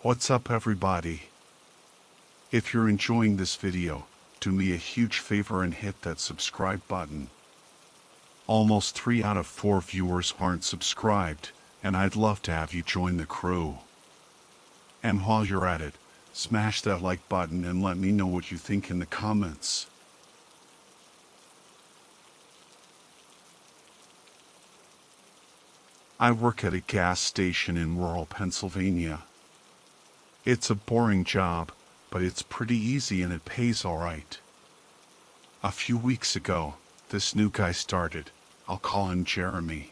What's up, everybody? If you're enjoying this video, do me a huge favor and hit that subscribe button. Almost 3 out of 4 viewers aren't subscribed, and I'd love to have you join the crew. And while you're at it, smash that like button and let me know what you think in the comments. I work at a gas station in rural Pennsylvania. It's a boring job, but it's pretty easy and it pays alright. A few weeks ago, this new guy started. I'll call him Jeremy.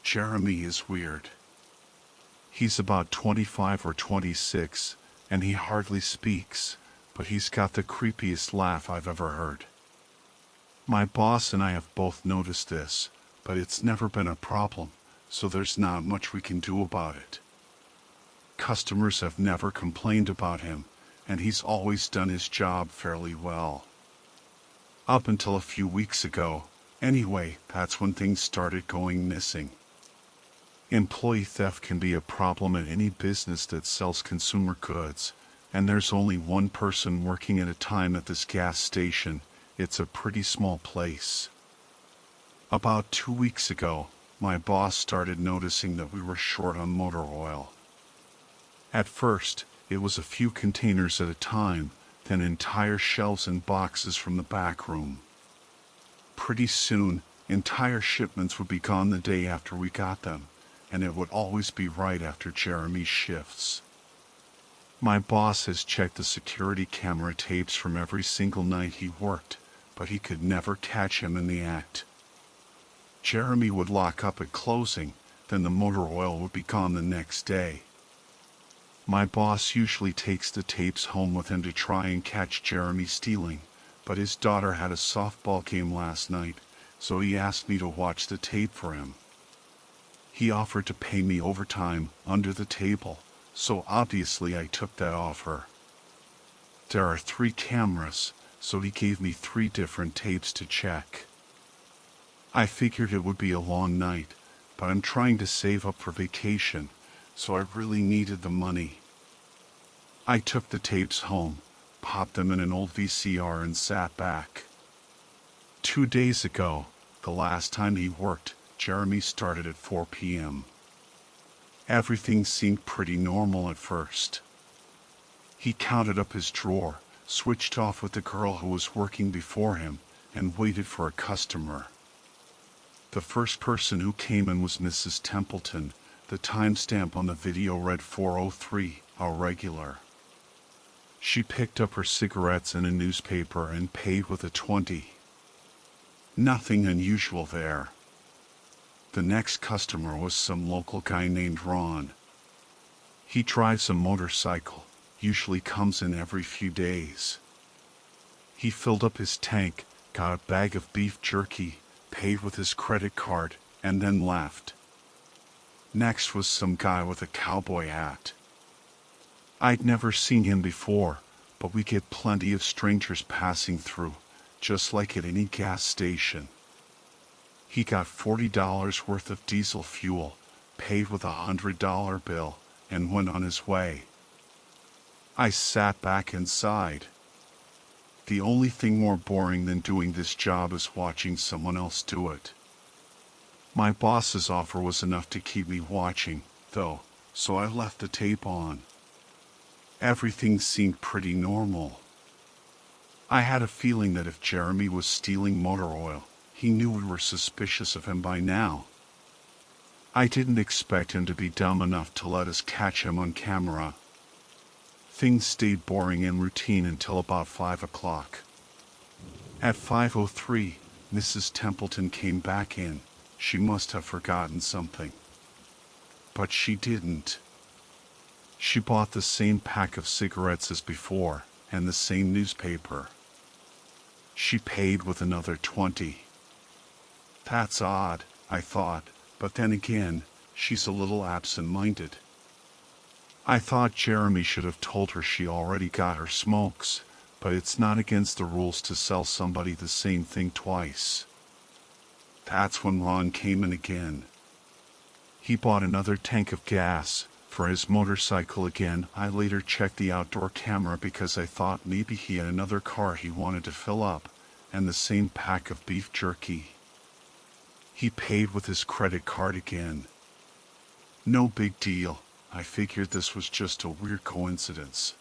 Jeremy is weird. He's about 25 or 26, and he hardly speaks, but he's got the creepiest laugh I've ever heard. My boss and I have both noticed this, but it's never been a problem, so there's not much we can do about it. Customers have never complained about him, and he's always done his job fairly well. Up until a few weeks ago, anyway, that's when things started going missing. Employee theft can be a problem at any business that sells consumer goods, and there's only one person working at a time at this gas station. It's a pretty small place. About 2 weeks ago, my boss started noticing that we were short on motor oil. At first, it was a few containers at a time, then entire shelves and boxes from the back room. Pretty soon, entire shipments would be gone the day after we got them, and it would always be right after Jeremy's shifts. My boss has checked the security camera tapes from every single night he worked, but he could never catch him in the act. Jeremy would lock up at closing, then the motor oil would be gone the next day. My boss usually takes the tapes home with him to try and catch Jeremy stealing, but his daughter had a softball game last night, so he asked me to watch the tape for him. He offered to pay me overtime under the table, so obviously I took that offer. There are 3 cameras, so he gave me 3 different tapes to check. I figured it would be a long night, but I'm trying to save up for vacation, so I really needed the money. I took the tapes home, popped them in an old VCR and sat back. 2 days ago, the last time he worked, Jeremy started at 4 p.m. Everything seemed pretty normal at first. He counted up his drawer, switched off with the girl who was working before him, and waited for a customer. The first person who came in was Mrs. Templeton. The timestamp on the video read 4:03, a regular. She picked up her cigarettes and a newspaper and paid with a 20. Nothing unusual there. The next customer was some local guy named Ron. He drives a motorcycle, usually comes in every few days. He filled up his tank, got a bag of beef jerky, paid with his credit card, and then left. Next was some guy with a cowboy hat. I'd never seen him before, but we get plenty of strangers passing through, just like at any gas station. He got $40 worth of diesel fuel, paid with a $100 bill, and went on his way. I sat back inside. The only thing more boring than doing this job is watching someone else do it. My boss's offer was enough to keep me watching, though, so I left the tape on. Everything seemed pretty normal. I had a feeling that if Jeremy was stealing motor oil, he knew we were suspicious of him by now. I didn't expect him to be dumb enough to let us catch him on camera. Things stayed boring and routine until about 5 o'clock. At 5:03, Mrs. Templeton came back in. She must have forgotten something. But she didn't. She bought the same pack of cigarettes as before, and the same newspaper. She paid with another 20. That's odd, I thought, but then again, she's a little absent-minded. I thought Jeremy should have told her she already got her smokes, but it's not against the rules to sell somebody the same thing twice. That's when Ron came in again. He bought another tank of gas, for his motorcycle again. I later checked the outdoor camera because I thought maybe he had another car he wanted to fill up, and the same pack of beef jerky. He paid with his credit card again. No big deal. I figured this was just a weird coincidence.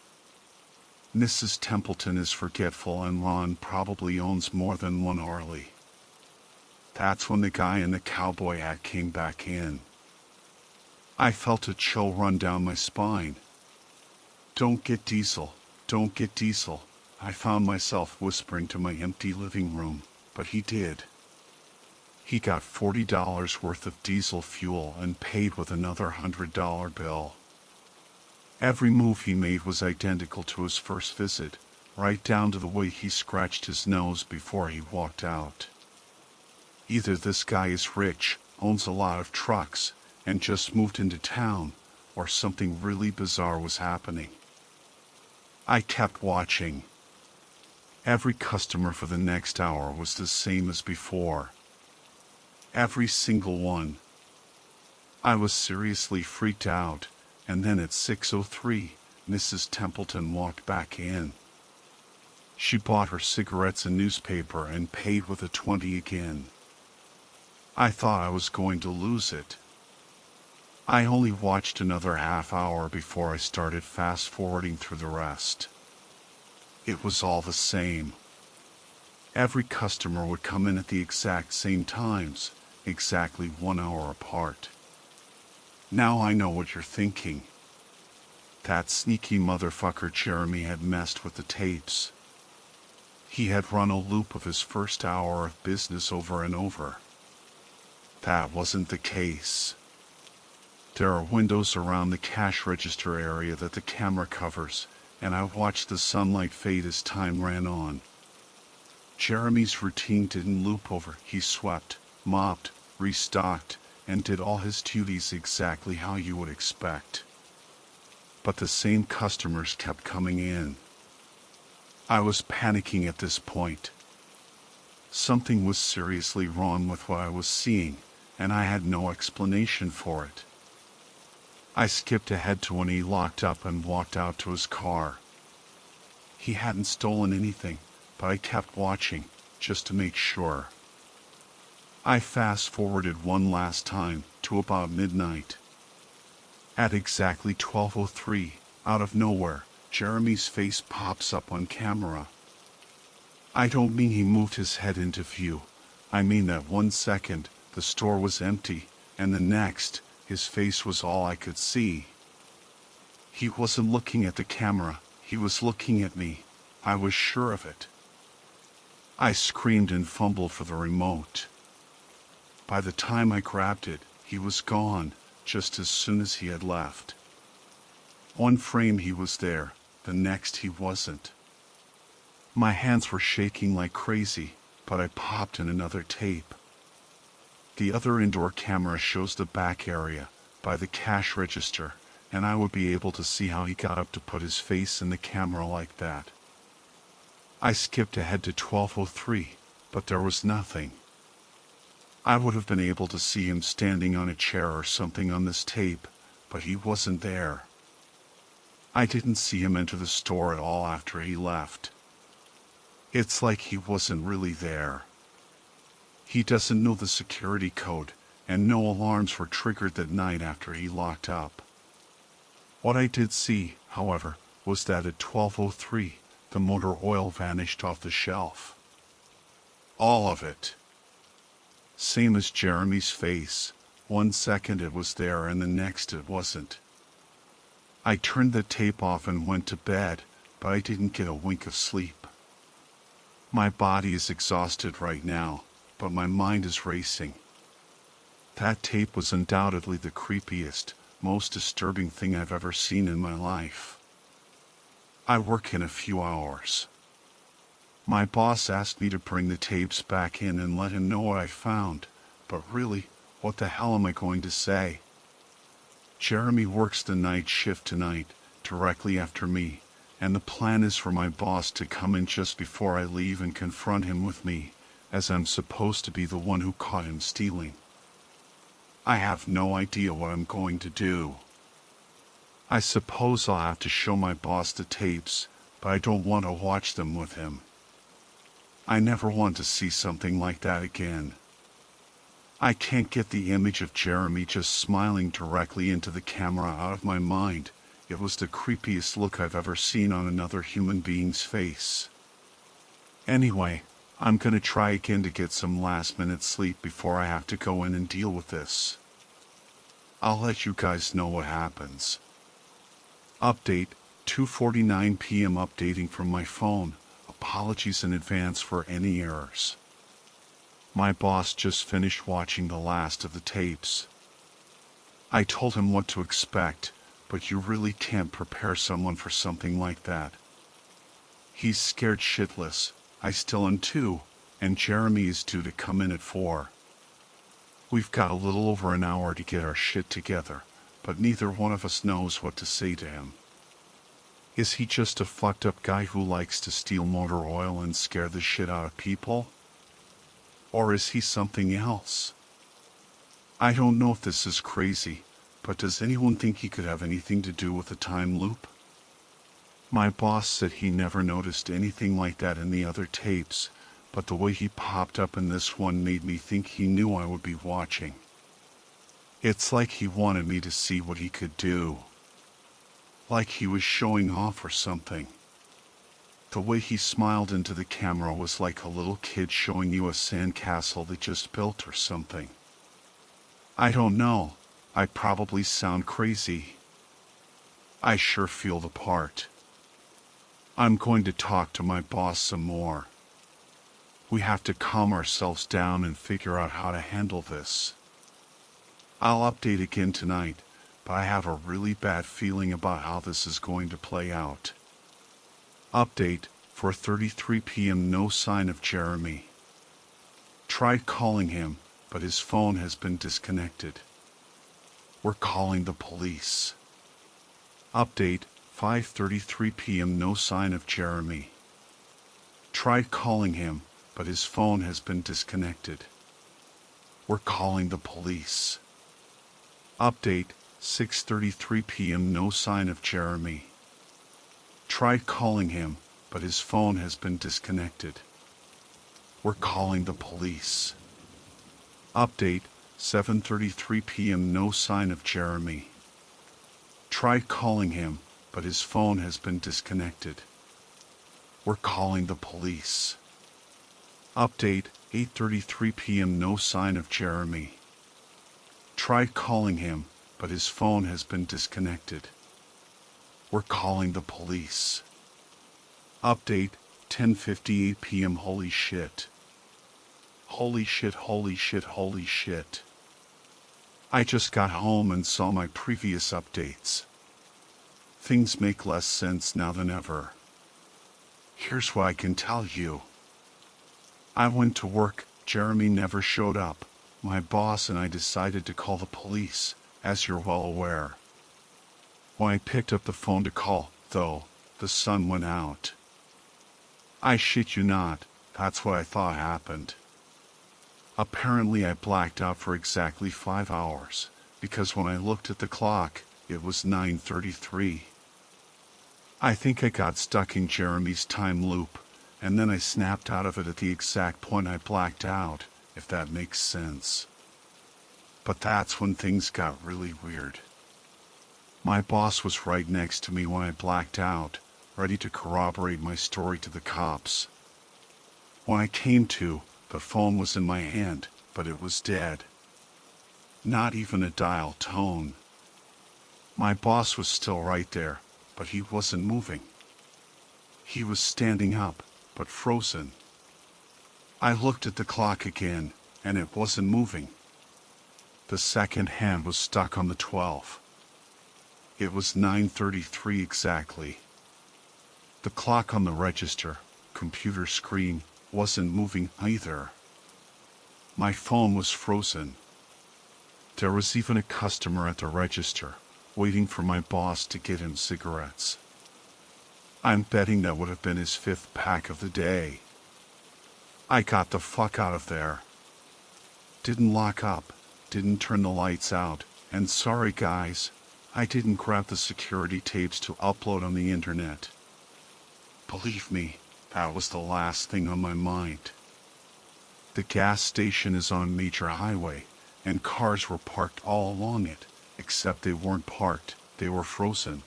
Mrs. Templeton is forgetful and Ron probably owns more than one Harley. That's when the guy in the cowboy hat came back in. I felt a chill run down my spine. Don't get diesel, don't get diesel. I found myself whispering to my empty living room, but he did. He got $40 worth of diesel fuel and paid with another $100 bill. Every move he made was identical to his first visit, right down to the way he scratched his nose before he walked out. Either this guy is rich, owns a lot of trucks, and just moved into town, or something really bizarre was happening. I kept watching. Every customer for the next hour was the same as before. Every single one. I was seriously freaked out, and then at 6:03, Mrs. Templeton walked back in. She bought her cigarettes and newspaper and paid with a 20 again. I thought I was going to lose it. I only watched another half hour before I started fast-forwarding through the rest. It was all the same. Every customer would come in at the exact same times, exactly 1 hour apart. Now I know what you're thinking. That sneaky motherfucker Jeremy had messed with the tapes. He had run a loop of his first hour of business over and over. That wasn't the case. There are windows around the cash register area that the camera covers, and I watched the sunlight fade as time ran on. Jeremy's routine didn't loop over. He swept, mopped, restocked, and did all his duties exactly how you would expect. But the same customers kept coming in. I was panicking at this point. Something was seriously wrong with what I was seeing, and I had no explanation for it. I skipped ahead to when he locked up and walked out to his car. He hadn't stolen anything, but I kept watching, just to make sure. I fast-forwarded one last time, to about midnight. At exactly 12:03, out of nowhere, Jeremy's face pops up on camera. I don't mean he moved his head into view. I mean that 1 second, the store was empty, and the next, his face was all I could see. He wasn't looking at the camera, he was looking at me. I was sure of it. I screamed and fumbled for the remote. By the time I grabbed it, he was gone, just as soon as he had left. One frame he was there, the next he wasn't. My hands were shaking like crazy, but I popped in another tape. The other indoor camera shows the back area, by the cash register, and I would be able to see how he got up to put his face in the camera like that. I skipped ahead to 12:03, but there was nothing. I would have been able to see him standing on a chair or something on this tape, but he wasn't there. I didn't see him enter the store at all after he left. It's like he wasn't really there. He doesn't know the security code, and no alarms were triggered that night after he locked up. What I did see, however, was that at 12:03, the motor oil vanished off the shelf. All of it. Same as Jeremy's face. 1 second it was there and the next it wasn't. I turned the tape off and went to bed, but I didn't get a wink of sleep. My body is exhausted right now, but my mind is racing. That tape was undoubtedly the creepiest, most disturbing thing I've ever seen in my life. I work in a few hours. My boss asked me to bring the tapes back in and let him know what I found, but really, what the hell am I going to say? Jeremy works the night shift tonight, directly after me, and the plan is for my boss to come in just before I leave and confront him with me, as I'm supposed to be the one who caught him stealing. I have no idea what I'm going to do. I suppose I'll have to show my boss the tapes, but I don't want to watch them with him. I never want to see something like that again. I can't get the image of Jeremy just smiling directly into the camera out of my mind. It was the creepiest look I've ever seen on another human being's face. Anyway, I'm gonna try again to get some last-minute sleep before I have to go in and deal with this. I'll let you guys know what happens. Update, 2:49 p.m. updating from my phone. Apologies in advance for any errors. My boss just finished watching the last of the tapes. I told him what to expect, but you really can't prepare someone for something like that. He's scared shitless. I still am too, and Jeremy is due to come in at 4. We've got a little over an hour to get our shit together, but neither one of us knows what to say to him. Is he just a fucked up guy who likes to steal motor oil and scare the shit out of people? Or is he something else? I don't know if this is crazy, but does anyone think he could have anything to do with a time loop? My boss said he never noticed anything like that in the other tapes, but the way he popped up in this one made me think he knew I would be watching. It's like he wanted me to see what he could do. Like he was showing off or something. The way he smiled into the camera was like a little kid showing you a sandcastle they just built or something. I don't know, I probably sound crazy. I sure feel the part. I'm going to talk to my boss some more. We have to calm ourselves down and figure out how to handle this. I'll update again tonight, but I have a really bad feeling about how this is going to play out. Update, 4:33 p.m. No sign of Jeremy. Tried calling him, but his phone has been disconnected. We're calling the police. Update, 5:33 p.m. No sign of Jeremy. Tried calling him, but his phone has been disconnected. We're calling the police. Update, 6:33 p.m. No sign of Jeremy. Tried calling him, but his phone has been disconnected. We're calling the police. Update, 7:33 p.m. No sign of Jeremy. Tried calling him, but his phone has been disconnected. We're calling the police. Update, 8:33 p.m. No sign of Jeremy. Tried calling him, but his phone has been disconnected. We're calling the police. Update, 10:58 p.m. Holy shit. Holy shit, holy shit, holy shit. I just got home and saw my previous updates. Things make less sense now than ever. Here's what I can tell you. I went to work, Jeremy never showed up. My boss and I decided to call the police, as you're well aware. When I picked up the phone to call, though, the sun went out. I shit you not, that's what I thought happened. Apparently I blacked out for exactly 5 hours, because when I looked at the clock, it was 9:33. I think I got stuck in Jeremy's time loop, and then I snapped out of it at the exact point I blacked out, if that makes sense. But that's when things got really weird. My boss was right next to me when I blacked out, ready to corroborate my story to the cops. When I came to, the phone was in my hand, but it was dead. Not even a dial tone. My boss was still right there, but he wasn't moving. He was standing up, but frozen. I looked at the clock again, and it wasn't moving. The second hand was stuck on the 12. It was 9:33 exactly. The clock on the register, computer screen, wasn't moving either. My phone was frozen. There was even a customer at the register, waiting for my boss to get him cigarettes. I'm betting that would have been his 5th pack of the day. I got the fuck out of there. Didn't lock up, didn't turn the lights out, and sorry guys, I didn't grab the security tapes to upload on the internet. Believe me, that was the last thing on my mind. The gas station is on a major highway, and cars were parked all along it, except they weren't parked, they were frozen.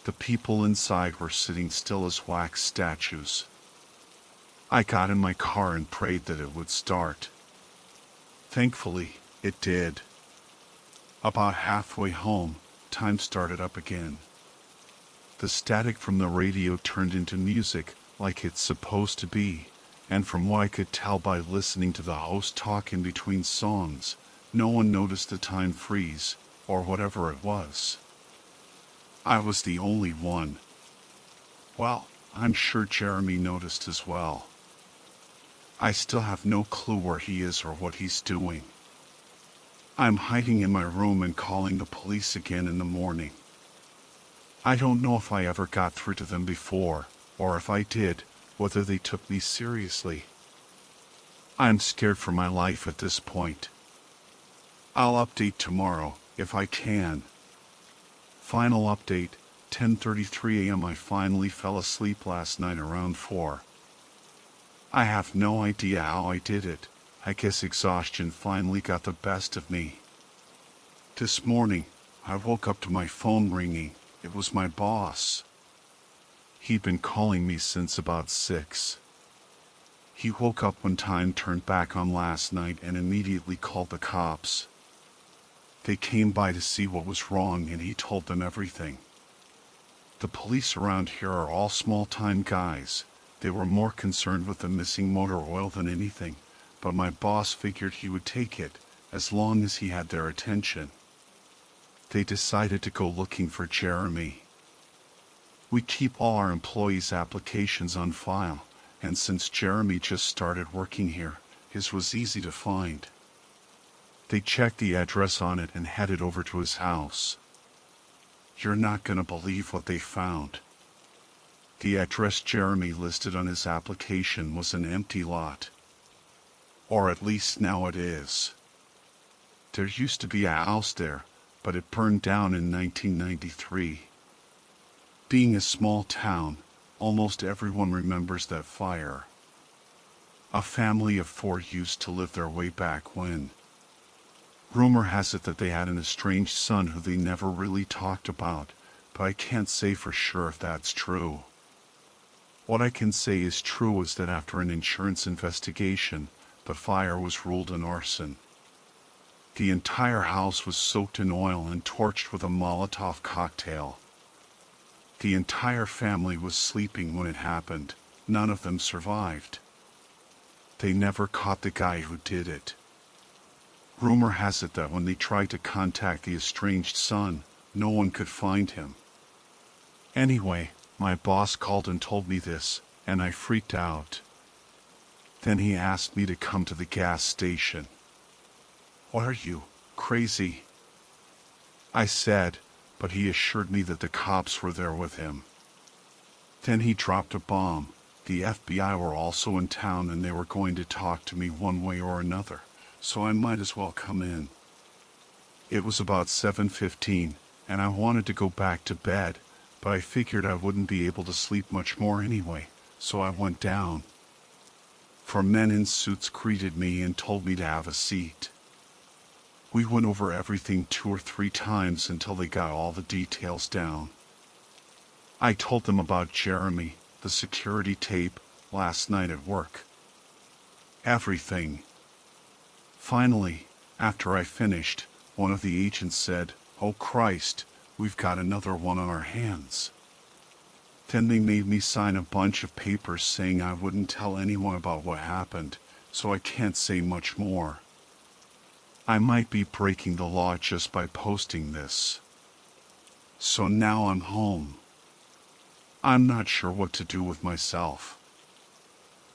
The people inside were sitting still as wax statues. I got in my car and prayed that it would start. Thankfully, it did. About halfway home, time started up again. The static from the radio turned into music, like it's supposed to be, and from what I could tell by listening to the host talk in between songs, no one noticed the time freeze, or whatever it was. I was the only one. Well, I'm sure Jeremy noticed as well. I still have no clue where he is or what he's doing. I'm hiding in my room and calling the police again in the morning. I don't know if I ever got through to them before, or if I did, whether they took me seriously. I'm scared for my life at this point. I'll update tomorrow, if I can. Final update, 10:33 a.m. I finally fell asleep last night around 4. I have no idea how I did it. I guess exhaustion finally got the best of me. This morning, I woke up to my phone ringing. It was my boss. He'd been calling me since about 6. He woke up when time turned back on last night and immediately called the cops. They came by to see what was wrong and he told them everything. The police around here are all small-time guys. They were more concerned with the missing motor oil than anything, but my boss figured he would take it, as long as he had their attention. They decided to go looking for Jeremy. We keep all our employees' applications on file, and since Jeremy just started working here, his was easy to find. They checked the address on it and headed over to his house. You're not gonna believe what they found. The address Jeremy listed on his application was an empty lot. Or at least now it is. There used to be a house there, but it burned down in 1993. Being a small town, almost everyone remembers that fire. A family of 4 used to live there way back when. Rumor has it that they had an estranged son who they never really talked about, but I can't say for sure if that's true. What I can say is true is that after an insurance investigation, the fire was ruled an arson. The entire house was soaked in oil and torched with a Molotov cocktail. The entire family was sleeping when it happened. None of them survived. They never caught the guy who did it. Rumor has it that when they tried to contact the estranged son, no one could find him. Anyway, my boss called and told me this, and I freaked out. Then he asked me to come to the gas station. What are you, crazy? I said, but he assured me that the cops were there with him. Then he dropped a bomb. The FBI were also in town and they were going to talk to me one way or another, so I might as well come in. It was about 7:15, and I wanted to go back to bed, but I figured I wouldn't be able to sleep much more anyway, so I went down. 4 men in suits greeted me and told me to have a seat. We went over everything 2 or 3 times until they got all the details down. I told them about Jeremy, the security tape, last night at work. Everything. Finally, after I finished, one of the agents said, "Oh Christ, we've got another one on our hands." Then they made me sign a bunch of papers saying I wouldn't tell anyone about what happened, so I can't say much more. I might be breaking the law just by posting this. So now I'm home. I'm not sure what to do with myself.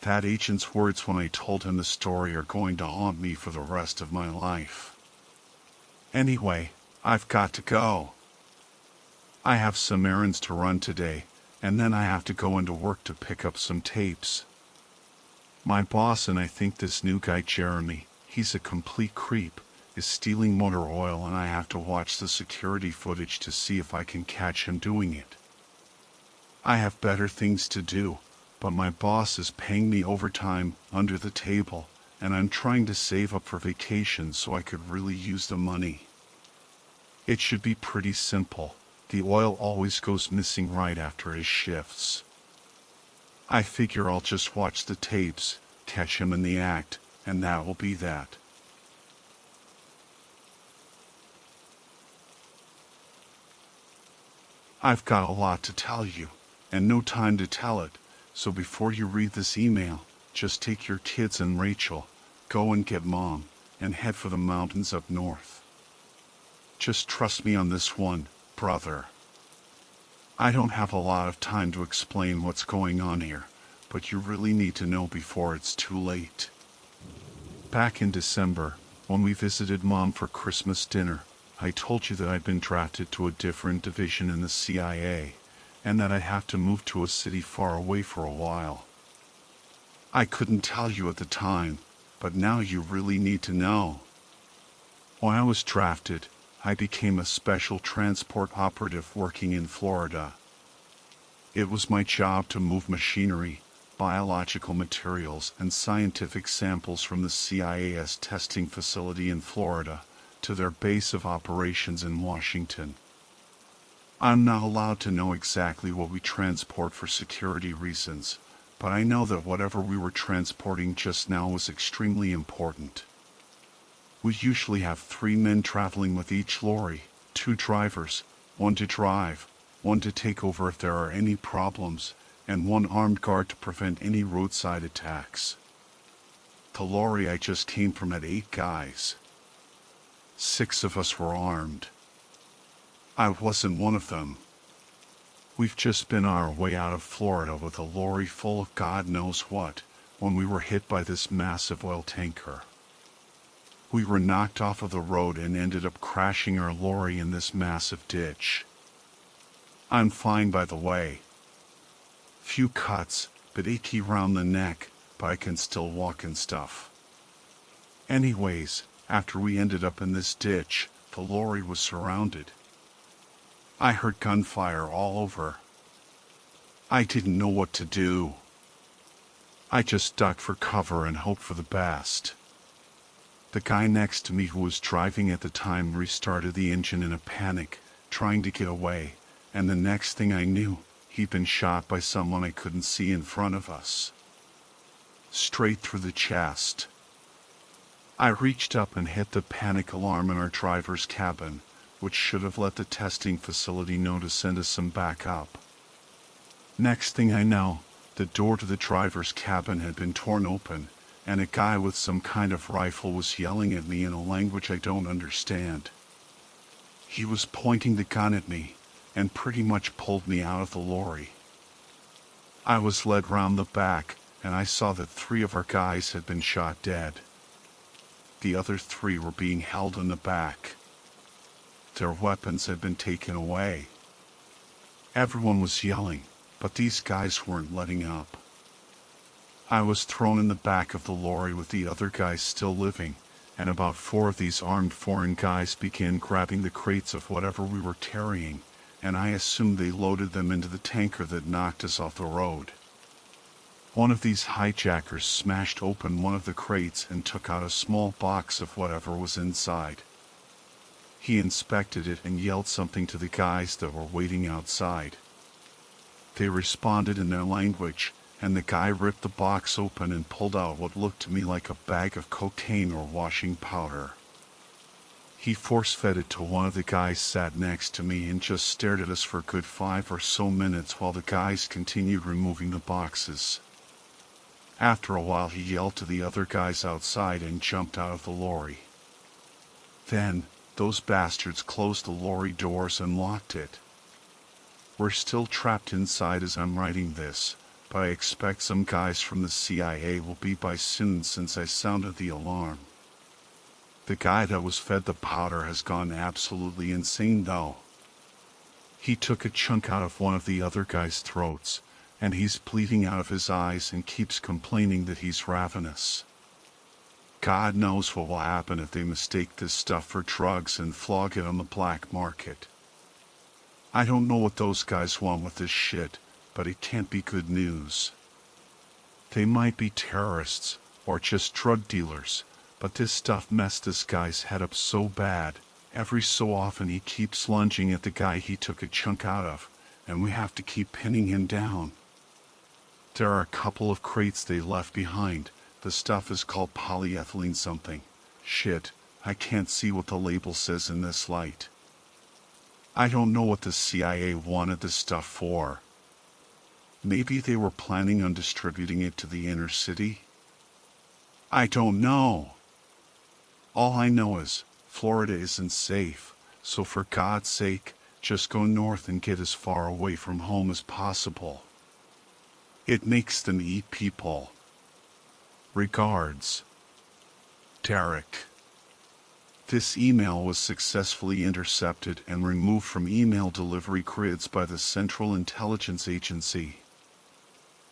That agent's words when I told him the story are going to haunt me for the rest of my life. Anyway, I've got to go. I have some errands to run today, and then I have to go into work to pick up some tapes. My boss and I think this new guy Jeremy, he's a complete creep, is stealing motor oil, and I have to watch the security footage to see if I can catch him doing it. I have better things to do, but my boss is paying me overtime under the table, and I'm trying to save up for vacation so I could really use the money. It should be pretty simple. The oil always goes missing right after his shifts. I figure I'll just watch the tapes, catch him in the act, and that will be that. I've got a lot to tell you, and no time to tell it, so before you read this email, just take your kids and Rachel, go and get Mom, and head for the mountains up north. Just trust me on this one, brother. I don't have a lot of time to explain what's going on here, but you really need to know before it's too late. Back in December, when we visited Mom for Christmas dinner, I told you that I'd been drafted to a different division in the CIA, and that I'd have to move to a city far away for a while. I couldn't tell you at the time, but now you really need to know. When I was drafted, I became a special transport operative working in Florida. It was my job to move machinery, biological materials, and scientific samples from the CIA's testing facility in Florida to their base of operations in Washington. I'm not allowed to know exactly what we transport for security reasons, but I know that whatever we were transporting just now was extremely important. We usually have 3 men traveling with each lorry, 2 drivers, 1 to drive, 1 to take over if there are any problems, and 1 armed guard to prevent any roadside attacks. The lorry I just came from had 8 guys. 6 of us were armed. I wasn't one of them. We've just been on our way out of Florida with a lorry full of God knows what, when we were hit by this massive oil tanker. We were knocked off of the road and ended up crashing our lorry in this massive ditch. I'm fine, by the way. Few cuts, but achy round the neck, but I can still walk and stuff. Anyways, after we ended up in this ditch, the lorry was surrounded. I heard gunfire all over. I didn't know what to do. I just ducked for cover and hoped for the best. The guy next to me who was driving at the time restarted the engine in a panic, trying to get away, and the next thing I knew, he'd been shot by someone I couldn't see in front of us. Straight through the chest. I reached up and hit the panic alarm in our driver's cabin, which should have let the testing facility know to send us some backup. Next thing I know, the door to the driver's cabin had been torn open, and a guy with some kind of rifle was yelling at me in a language I don't understand. He was pointing the gun at me, and pretty much pulled me out of the lorry. I was led round the back, and I saw that 3 of our guys had been shot dead. The other 3 were being held in the back. Their weapons had been taken away. Everyone was yelling, but these guys weren't letting up. I was thrown in the back of the lorry with the other guys still living, and about 4 of these armed foreign guys began grabbing the crates of whatever we were carrying, and I assumed they loaded them into the tanker that knocked us off the road. One of these hijackers smashed open one of the crates and took out a small box of whatever was inside. He inspected it and yelled something to the guys that were waiting outside. They responded in their language, and the guy ripped the box open and pulled out what looked to me like a bag of cocaine or washing powder. He force-fed it to one of the guys sat next to me and just stared at us for a good 5 or so minutes while the guys continued removing the boxes. After a while he yelled to the other guys outside and jumped out of the lorry. Then, those bastards closed the lorry doors and locked it. We're still trapped inside as I'm writing this, but I expect some guys from the CIA will be by soon since I sounded the alarm. The guy that was fed the powder has gone absolutely insane though. He took a chunk out of one of the other guys' throats, and he's bleeding out of his eyes and keeps complaining that he's ravenous. God knows what will happen if they mistake this stuff for drugs and flog it on the black market. I don't know what those guys want with this shit, but it can't be good news. They might be terrorists, or just drug dealers, but this stuff messed this guy's head up so bad. Every so often he keeps lunging at the guy he took a chunk out of, and we have to keep pinning him down. There are a couple of crates they left behind. The stuff is called polyethylene something. Shit, I can't see what the label says in this light. I don't know what the CIA wanted this stuff for. Maybe they were planning on distributing it to the inner city? I don't know. All I know is, Florida isn't safe, so for God's sake, just go north and get as far away from home as possible. It makes them eat people. Regards, Derek. This email was successfully intercepted and removed from email delivery grids by the Central Intelligence Agency.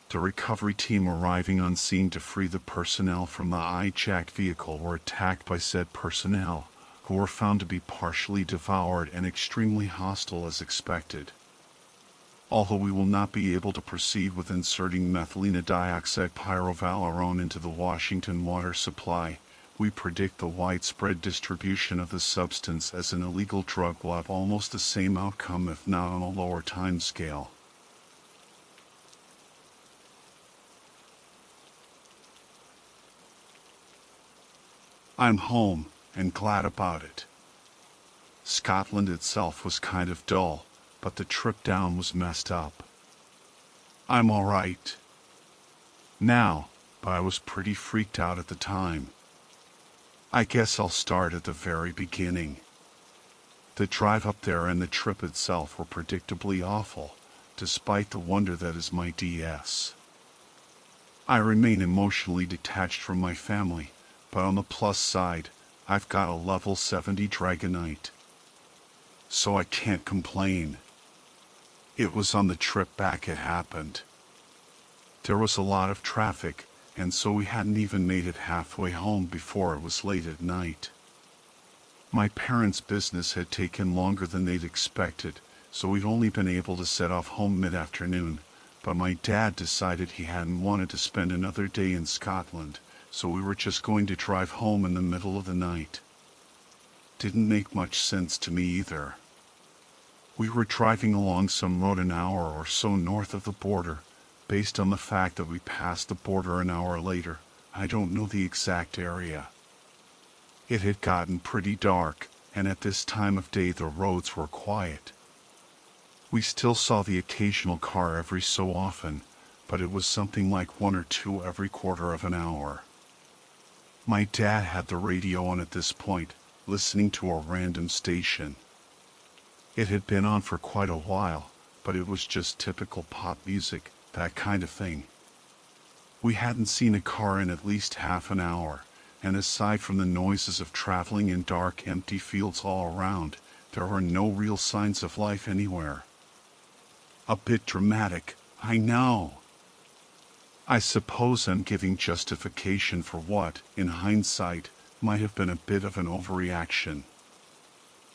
The recovery team arriving on scene to free the personnel from the hijacked vehicle were attacked by said personnel, who were found to be partially devoured and extremely hostile as expected. Although we will not be able to proceed with inserting methylene dioxide pyrovalerone into the Washington water supply, we predict the widespread distribution of the substance as an illegal drug will have almost the same outcome if not on a lower time scale. I'm home, and glad about it. Scotland itself was kind of dull, but the trip down was messed up. I'm alright now, but I was pretty freaked out at the time. I guess I'll start at the very beginning. The drive up there and the trip itself were predictably awful, despite the wonder that is my DS. I remain emotionally detached from my family, but on the plus side, I've got a level 70 Dragonite. So I can't complain. It was on the trip back it happened. There was a lot of traffic, and so we hadn't even made it halfway home before it was late at night. My parents' business had taken longer than they'd expected, so we'd only been able to set off home mid-afternoon, but my dad decided he hadn't wanted to spend another day in Scotland, so we were just going to drive home in the middle of the night. Didn't make much sense to me either. We were driving along some road an hour or so north of the border, based on the fact that we passed the border an hour later. I don't know the exact area. It had gotten pretty dark, and at this time of day the roads were quiet. We still saw the occasional car every so often, but it was something like one or two every quarter of an hour. My dad had the radio on at this point, listening to a random station. It had been on for quite a while, but it was just typical pop music, that kind of thing. We hadn't seen a car in at least half an hour, and aside from the noises of traveling in dark, empty fields all around, there were no real signs of life anywhere. A bit dramatic, I know. I suppose I'm giving justification for what, in hindsight, might have been a bit of an overreaction.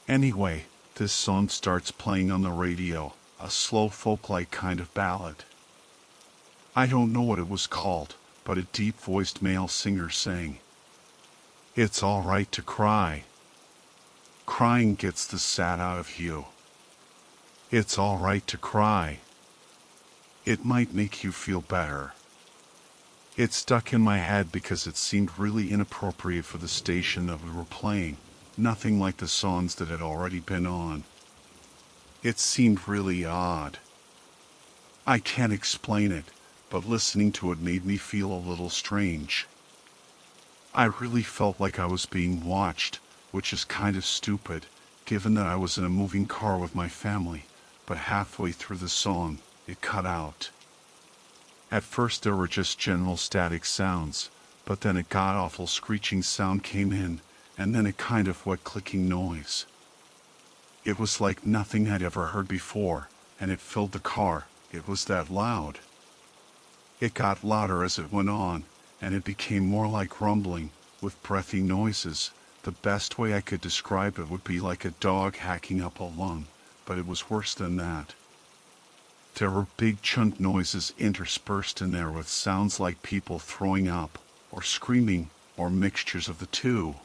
Anyway, this song starts playing on the radio, a slow folk-like kind of ballad. I don't know what it was called, but a deep-voiced male singer sang, "It's all right to cry. Crying gets the sad out of you. It's all right to cry. It might make you feel better." It stuck in my head because it seemed really inappropriate for the station that we were playing, nothing like the songs that had already been on. It seemed really odd. I can't explain it, but listening to it made me feel a little strange. I really felt like I was being watched, which is kind of stupid, given that I was in a moving car with my family, but halfway through the song, it cut out. At first there were just general static sounds, but then a god-awful screeching sound came in, and then a kind of wet clicking noise. It was like nothing I'd ever heard before, and it filled the car. It was that loud. It got louder as it went on, and it became more like rumbling, with breathy noises. The best way I could describe it would be like a dog hacking up a lung, but it was worse than that. There were big chunk noises interspersed in there with sounds like people throwing up, or screaming, or mixtures of the two.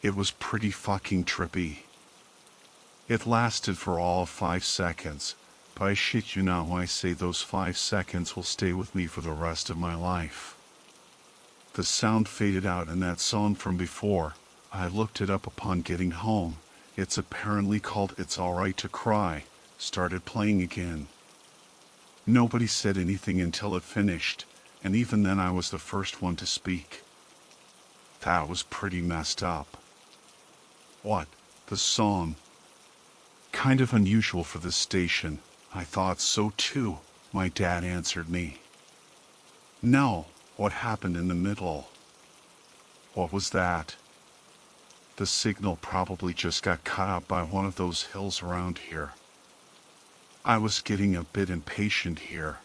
It was pretty fucking trippy. It lasted for all of 5 seconds, but I shit you not when I say those 5 seconds will stay with me for the rest of my life. The sound faded out and that song from before, I looked it up upon getting home. It's apparently called It's Alright to Cry, started playing again. Nobody said anything until it finished, and even then I was the first one to speak. That was pretty messed up. What? The song? Kind of unusual for this station. I thought so too, my dad answered me. No, what happened in the middle? What was that? The signal probably just got cut out by one of those hills around here. I was getting a bit impatient here.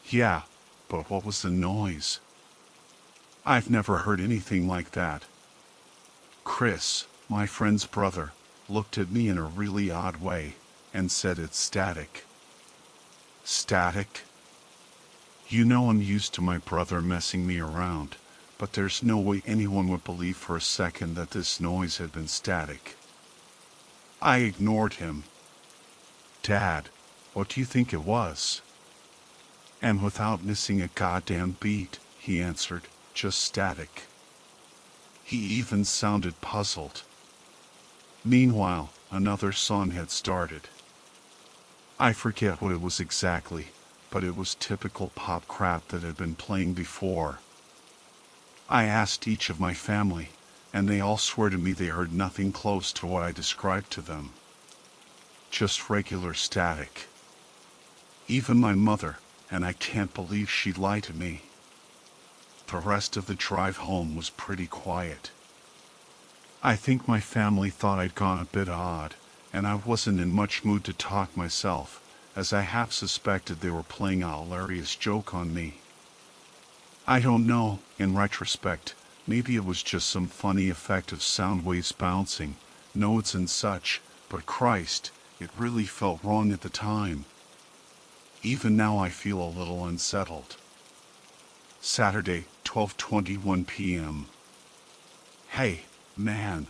Yeah, but what was the noise? I've never heard anything like that. Chris, my friend's brother, looked at me in a really odd way and said it's static. Static? You know I'm used to my brother messing me around, but there's no way anyone would believe for a second that this noise had been static. I ignored him. Dad, what do you think it was? And without missing a goddamn beat, he answered, just static. He even sounded puzzled. Meanwhile, another song had started. I forget what it was exactly, but it was typical pop crap that had been playing before. I asked each of my family, and they all swear to me they heard nothing close to what I described to them. Just regular static. Even my mother, and I can't believe she'd lie to me. The rest of the drive home was pretty quiet. I think my family thought I'd gone a bit odd, and I wasn't in much mood to talk myself, as I half suspected they were playing a hilarious joke on me. I don't know, in retrospect, maybe it was just some funny effect of sound waves bouncing, notes and such, but Christ, it really felt wrong at the time. Even now I feel a little unsettled. Saturday, 12:21 p.m. Hey, man.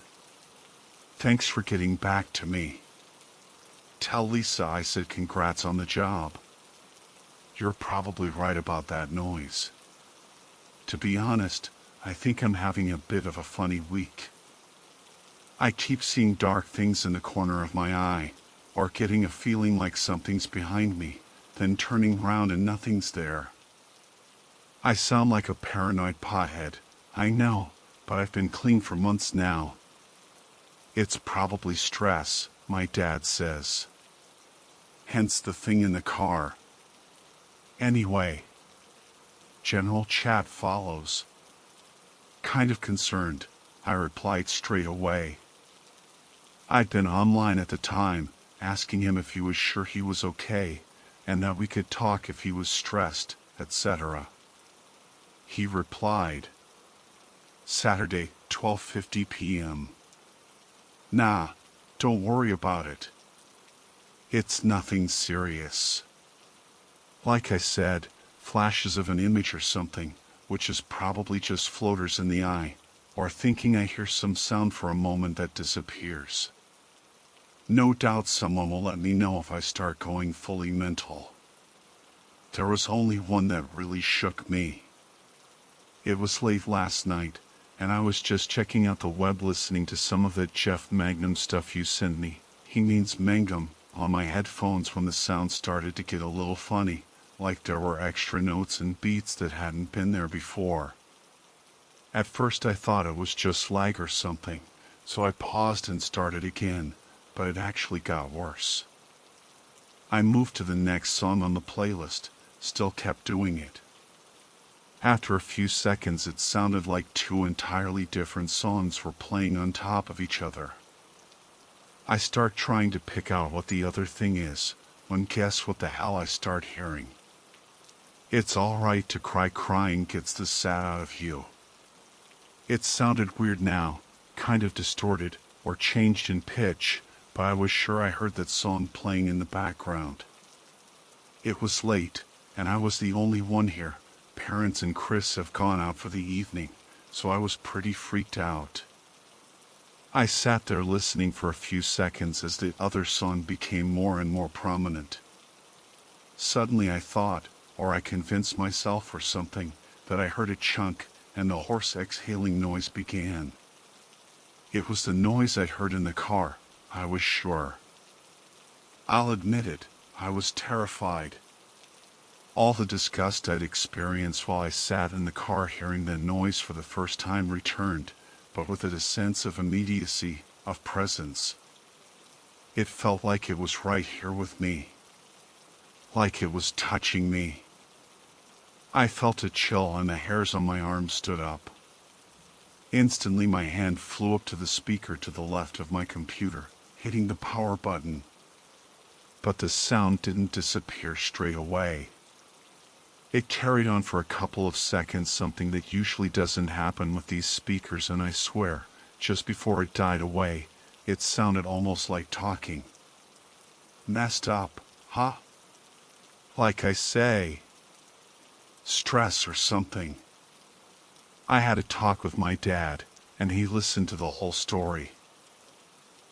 Thanks for getting back to me. Tell Lisa I said congrats on the job. You're probably right about that noise. To be honest, I think I'm having a bit of a funny week. I keep seeing dark things in the corner of my eye, or getting a feeling like something's behind me, then turning around and nothing's there. I sound like a paranoid pothead, I know, but I've been clean for months now. It's probably stress, my dad says. Hence the thing in the car. Anyway, general chat follows. Kind of concerned, I replied straight away. I'd been online at the time, asking him if he was sure he was okay, and that we could talk if he was stressed, etc. He replied, Saturday, 12:50 p.m. Nah, don't worry about it. It's nothing serious. Like I said, flashes of an image or something, which is probably just floaters in the eye, or thinking I hear some sound for a moment that disappears. No doubt someone will let me know if I start going fully mental. There was only one that really shook me. It was late last night, and I was just checking out the web listening to some of that Jeff Magnum stuff you sent me. He means Mangum, on my headphones when the sound started to get a little funny, like there were extra notes and beats that hadn't been there before. At first I thought it was just lag or something, so I paused and started again, but it actually got worse. I moved to the next song on the playlist, still kept doing it. After a few seconds it sounded like two entirely different songs were playing on top of each other. I start trying to pick out what the other thing is, when guess what the hell I start hearing? It's Alright to Cry. Crying gets the sad out of you. It sounded weird now, kind of distorted, or changed in pitch, but I was sure I heard that song playing in the background. It was late, and I was the only one here. Parents and Chris have gone out for the evening, so I was pretty freaked out. I sat there listening for a few seconds as the other song became more and more prominent. Suddenly I thought, or I convinced myself or something, that I heard a chunk, and the hoarse exhaling noise began. It was the noise I'd heard in the car, I was sure. I'll admit it, I was terrified. All the disgust I'd experienced while I sat in the car hearing the noise for the first time returned, but with a sense of immediacy, of presence. It felt like it was right here with me. Like it was touching me. I felt a chill and the hairs on my arm stood up. Instantly my hand flew up to the speaker to the left of my computer, hitting the power button. But the sound didn't disappear straight away. It carried on for a couple of seconds, something that usually doesn't happen with these speakers, and I swear, just before it died away, it sounded almost like talking. Messed up, huh? Like I say, stress or something. I had a talk with my dad, and he listened to the whole story.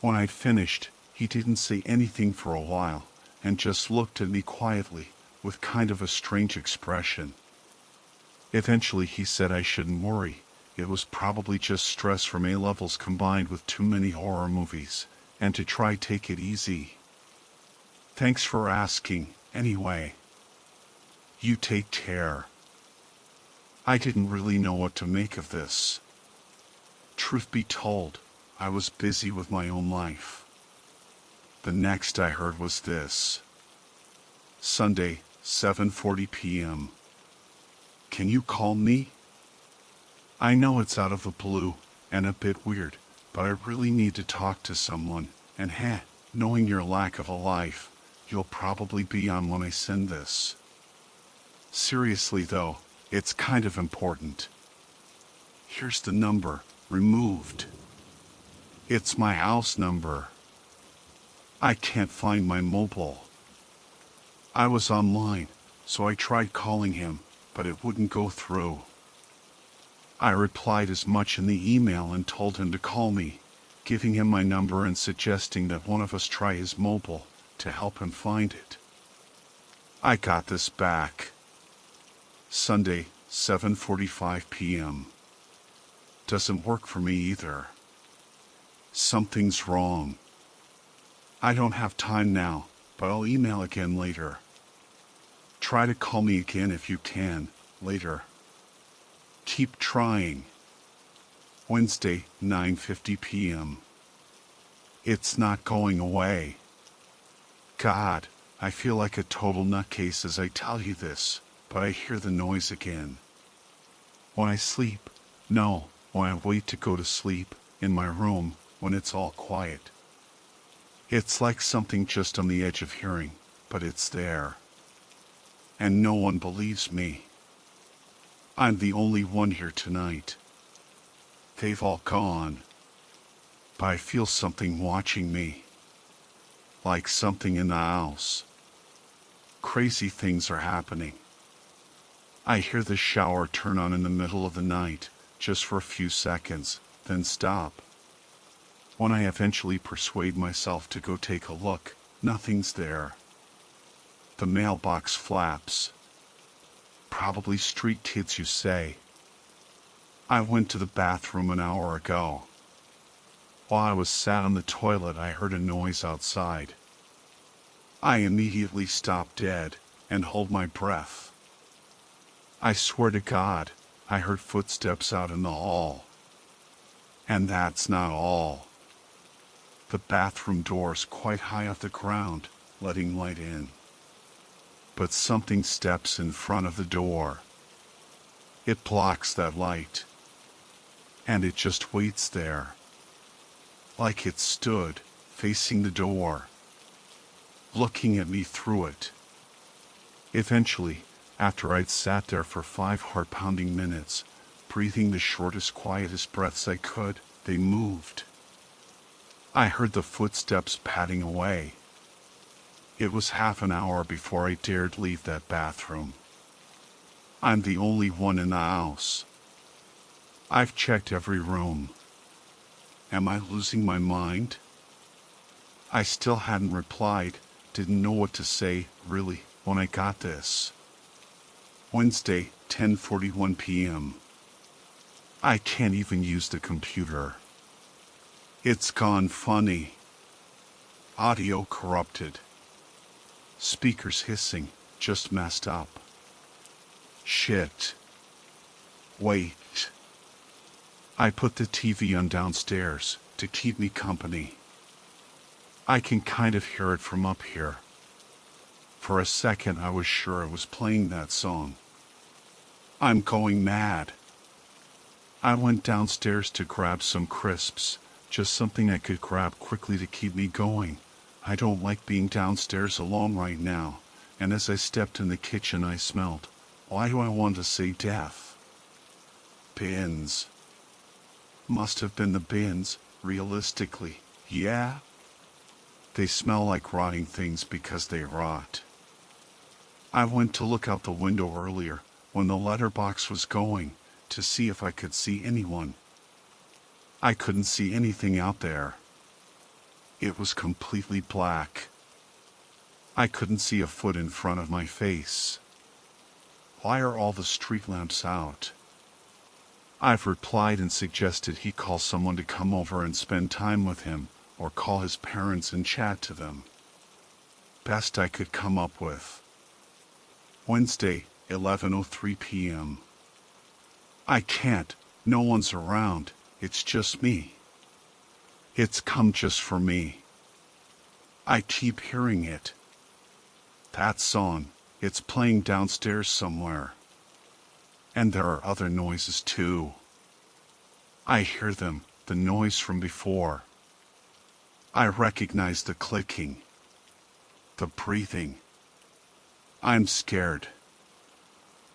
When I'd finished, he didn't say anything for a while, and just looked at me quietly, with kind of a strange expression. Eventually he said I shouldn't worry, it was probably just stress from A-levels combined with too many horror movies, and to try take it easy. Thanks for asking, anyway. You take care. I didn't really know what to make of this. Truth be told, I was busy with my own life. The next I heard was this. Sunday, 7:40 p.m. Can you call me? I know it's out of the blue, and a bit weird, but I really need to talk to someone, and knowing your lack of a life, you'll probably be on when I send this. Seriously though, it's kind of important. Here's the number, removed. It's my house number. I can't find my mobile. I was online, so I tried calling him, but it wouldn't go through. I replied as much in the email and told him to call me, giving him my number and suggesting that one of us try his mobile to help him find it. I got this back. Sunday, 7:45 p.m. Doesn't work for me either. Something's wrong. I don't have time now, but I'll email again later. Try to call me again if you can, later. Keep trying. Wednesday, 9:50 p.m. It's not going away. God, I feel like a total nutcase as I tell you this, but I hear the noise again. When I sleep, when I wait to go to sleep, in my room, when it's all quiet. It's like something just on the edge of hearing, but it's there. And no one believes me. I'm the only one here tonight. They've all gone. But I feel something watching me. Like something in the house. Crazy things are happening. I hear the shower turn on in the middle of the night, just for a few seconds, then stop. When I eventually persuade myself to go take a look, nothing's there. The mailbox flaps. Probably street kids, you say. I went to the bathroom an hour ago. While I was sat on the toilet, I heard a noise outside. I immediately stopped dead and hold my breath. I swear to God, I heard footsteps out in the hall. And that's not all. The bathroom door's quite high off the ground, letting light in. But something steps in front of the door. It blocks that light. And it just waits there. Like it stood, facing the door. Looking at me through it. Eventually, after I'd sat there for 5 heart-pounding minutes, breathing the shortest, quietest breaths I could. They moved. I heard the footsteps padding away. It was half an hour before I dared leave that bathroom. I'm the only one in the house. I've checked every room. Am I losing my mind? I still hadn't replied, didn't know what to say, really, when I got this. Wednesday, 10:41 p.m. I can't even use the computer. It's gone funny. Audio corrupted. Speakers hissing, just messed up. Shit. Wait. I put the TV on downstairs to keep me company. I can kind of hear it from up here. For a second I was sure it was playing that song. I'm going mad. I went downstairs to grab some crisps, just something I could grab quickly to keep me going. I don't like being downstairs alone right now, and as I stepped in the kitchen I smelled, why do I want to say death? Bins. Must have been the bins, realistically, yeah? They smell like rotting things because they rot. I went to look out the window earlier, when the letterbox was going, to see if I could see anyone. I couldn't see anything out there. It was completely black. I couldn't see a foot in front of my face. Why are all the street lamps out? I've replied and suggested he call someone to come over and spend time with him, or call his parents and chat to them. Best I could come up with. Wednesday, 11:03 p.m. I can't, no one's around, it's just me. It's come just for me. I keep hearing it. That song, it's playing downstairs somewhere. And there are other noises too. I hear them, the noise from before. I recognize the clicking, the breathing. I'm scared.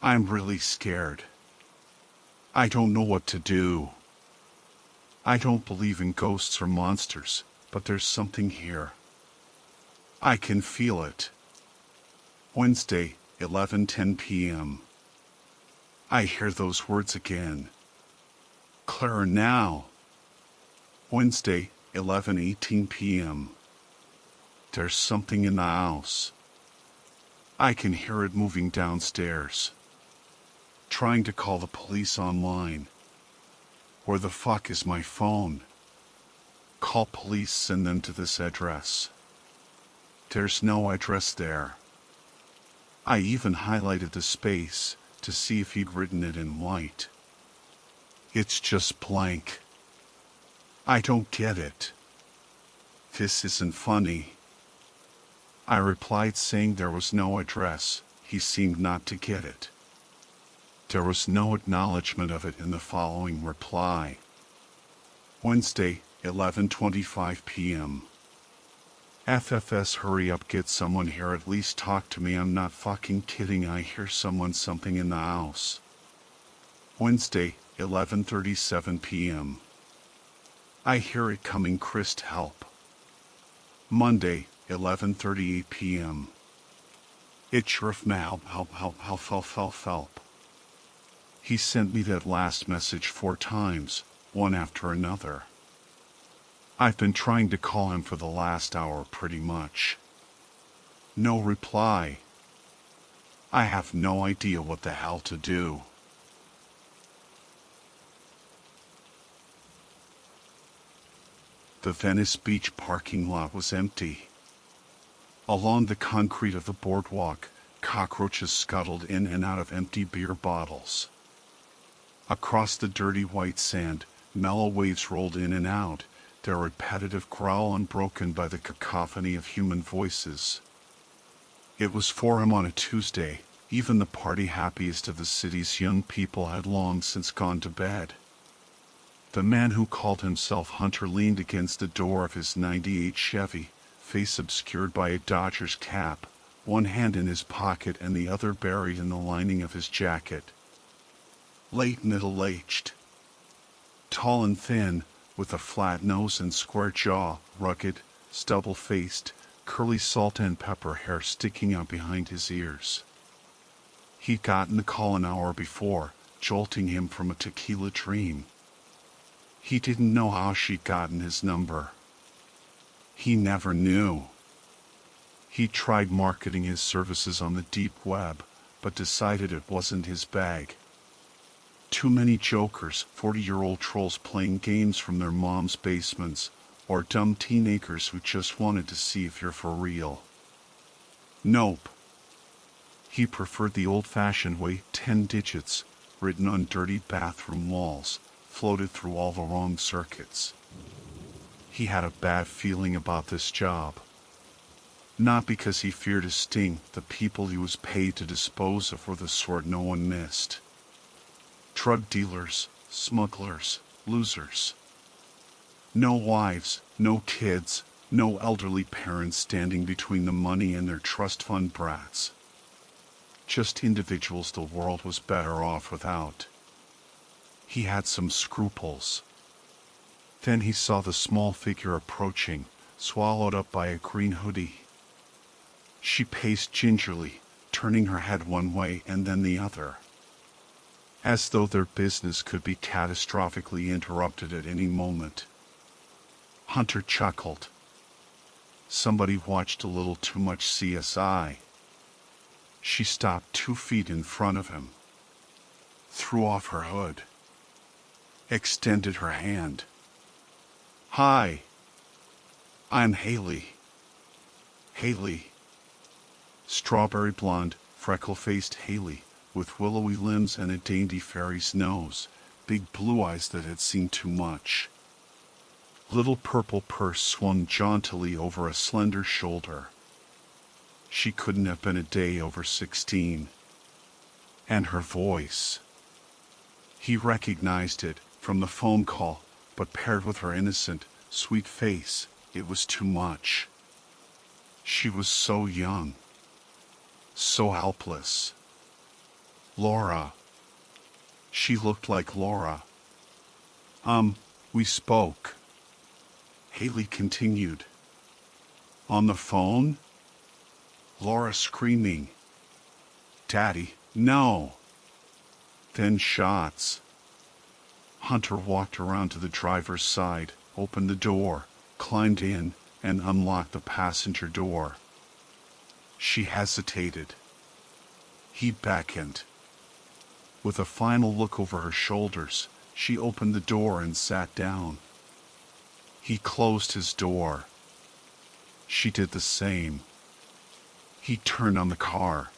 I'm really scared. I don't know what to do. I don't believe in ghosts or monsters, but there's something here. I can feel it. Wednesday, 11:10 p.m. I hear those words again. Clearer now. Wednesday, 11:18 p.m. There's something in the house. I can hear it moving downstairs. Trying to call the police online. Where the fuck is my phone? Call police, send them to this address. There's no address there. I even highlighted the space to see if he'd written it in white. It's just blank. I don't get it. This isn't funny. I replied saying there was no address. He seemed not to get it. There was no acknowledgement of it in the following reply. Wednesday, 11:25 p.m. FFS, hurry up, get someone here, at least talk to me, I'm not fucking kidding, I hear something in the house. Wednesday, 11:37 p.m. I hear it coming, Chris, help. Monday, 11:38 p.m. It's Sheriff Mal, help. He sent me that last message 4 times, one after another. I've been trying to call him for the last hour pretty much. No reply. I have no idea what the hell to do. The Venice Beach parking lot was empty. Along the concrete of the boardwalk, cockroaches scuttled in and out of empty beer bottles. Across the dirty white sand, mellow waves rolled in and out, their repetitive growl unbroken by the cacophony of human voices. It was 4 a.m. on a Tuesday. Even the party happiest of the city's young people had long since gone to bed. The man who called himself Hunter leaned against the door of his '98 Chevy, face obscured by a Dodgers cap, one hand in his pocket and the other buried in the lining of his jacket. late middle-aged. Tall and thin, with a flat nose and square jaw, rugged, stubble-faced, curly salt and pepper hair sticking out behind his ears. He'd gotten the call an hour before, jolting him from a tequila dream. He didn't know how she'd gotten his number. He never knew. He tried marketing his services on the deep web, but decided it wasn't his bag. Too many jokers, 40-year-old trolls playing games from their mom's basements, or dumb teenagers who just wanted to see if you're for real. Nope. He preferred the old-fashioned way, 10 digits, written on dirty bathroom walls, floated through all the wrong circuits. He had a bad feeling about this job. Not because he feared to sting, the people he was paid to dispose of were the sort no one missed. Drug dealers, smugglers, losers. No wives, no kids, no elderly parents standing between the money and their trust fund brats. Just individuals the world was better off without. He had some scruples. Then he saw the small figure approaching, swallowed up by a green hoodie. She paced gingerly, turning her head one way and then the other, as though their business could be catastrophically interrupted at any moment. Hunter chuckled. Somebody watched a little too much CSI. She stopped 2 feet in front of him, threw off her hood, extended her hand. Hi. I'm Haley. Haley. Strawberry blonde, freckle-faced Haley, with willowy limbs and a dainty fairy's nose, big blue eyes that had seen too much. Little purple purse swung jauntily over a slender shoulder. She couldn't have been a day over 16. And her voice. He recognized it from the phone call, but paired with her innocent, sweet face, it was too much. She was so young. So helpless. Laura. She looked like Laura. We spoke. Haley continued. On the phone? Laura screaming. Daddy, no. Then shots. Hunter walked around to the driver's side, opened the door, climbed in, and unlocked the passenger door. She hesitated. He beckoned. With a final look over her shoulders, she opened the door and sat down. He closed his door. She did the same. He turned on the car.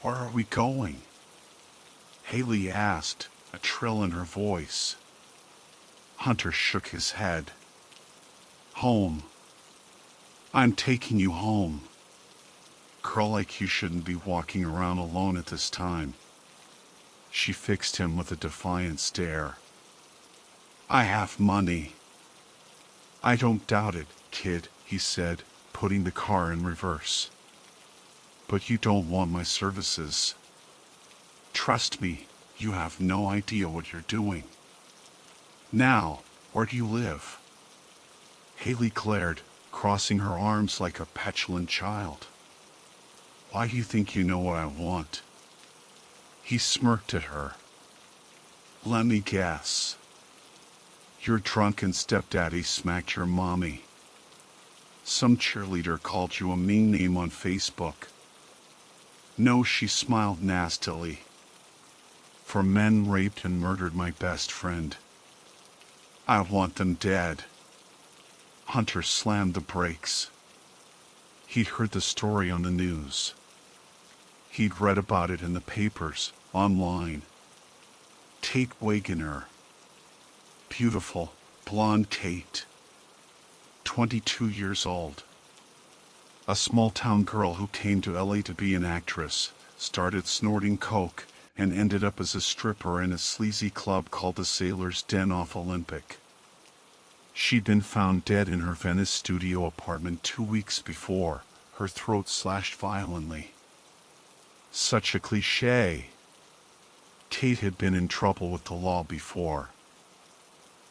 Where are we going? Haley asked, a trill in her voice. Hunter shook his head. Home. I'm taking you home. Girl like you shouldn't be walking around alone at this time. She fixed him with a defiant stare. I have money. I don't doubt it, kid, he said, putting the car in reverse. But you don't want my services. Trust me, you have no idea what you're doing. Now, where do you live? Haley glared, crossing her arms like a petulant child. Why do you think you know what I want? He smirked at her. Let me guess. Your drunken stepdaddy smacked your mommy. Some cheerleader called you a mean name on Facebook. No, she smiled nastily. For men raped and murdered my best friend. I want them dead. Hunter slammed the brakes. He'd heard the story on the news. He'd read about it in the papers, online. Kate Wagoner. Beautiful, blonde Kate. 22 years old. A small-town girl who came to LA to be an actress, started snorting coke, and ended up as a stripper in a sleazy club called the Sailor's Den off Olympic. She'd been found dead in her Venice studio apartment 2 weeks before, her throat slashed violently. Such a cliché. Kate had been in trouble with the law before.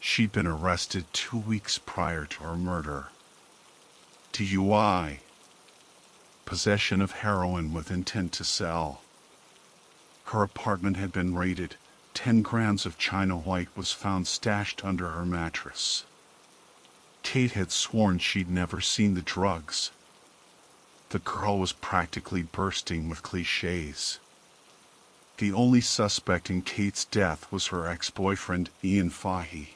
She'd been arrested 2 weeks prior to her murder. DUI. Possession of heroin with intent to sell. Her apartment had been raided. 10 grams of China White was found stashed under her mattress. Kate had sworn she'd never seen the drugs. The girl was practically bursting with cliches. The only suspect in Kate's death was her ex-boyfriend, Ian Fahey.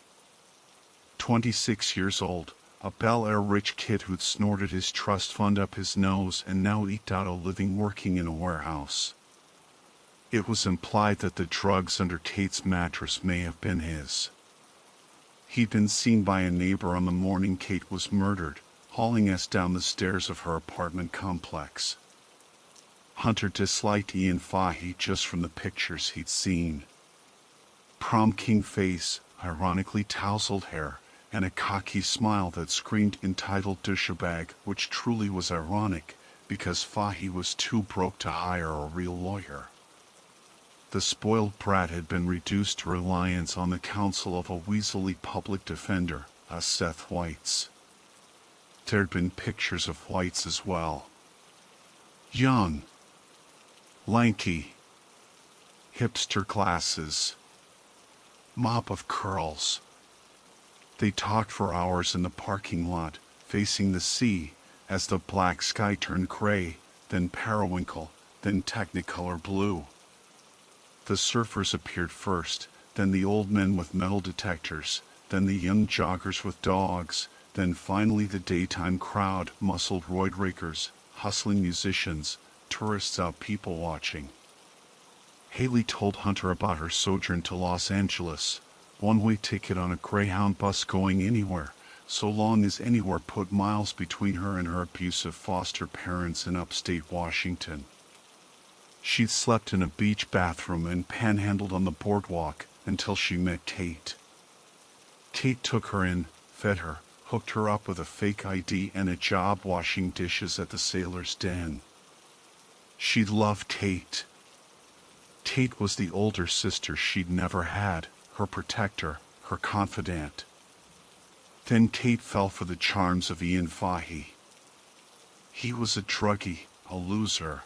26 years old, a Bel Air rich kid who'd snorted his trust fund up his nose and now eked out a living working in a warehouse. It was implied that the drugs under Kate's mattress may have been his. He'd been seen by a neighbor on the morning Kate was murdered, hauling us down the stairs of her apartment complex. Hunter disliked Ian Fahey just from the pictures he'd seen. Prom king face, ironically tousled hair, and a cocky smile that screamed entitled douchebag, which truly was ironic, because Fahey was too broke to hire a real lawyer. The spoiled brat had been reduced to reliance on the counsel of a weaselly public defender, a Seth Whites. There'd been pictures of Whites as well. Young. Lanky. Hipster glasses. Mop of curls. They talked for hours in the parking lot, facing the sea, as the black sky turned gray, then periwinkle, then technicolor blue. The surfers appeared first, then the old men with metal detectors, then the young joggers with dogs, then finally the daytime crowd, muscled roid rakers, hustling musicians, tourists out people watching. Haley told Hunter about her sojourn to Los Angeles, one-way ticket on a Greyhound bus going anywhere, so long as anywhere put miles between her and her abusive foster parents in upstate Washington. She'd slept in a beach bathroom and panhandled on the boardwalk until she met Kate. Kate took her in, fed her, hooked her up with a fake ID and a job washing dishes at the Sailor's Den. She loved Kate. Kate was the older sister she'd never had, her protector, her confidant. Then Kate fell for the charms of Ian Fahey. He was a druggie, a loser.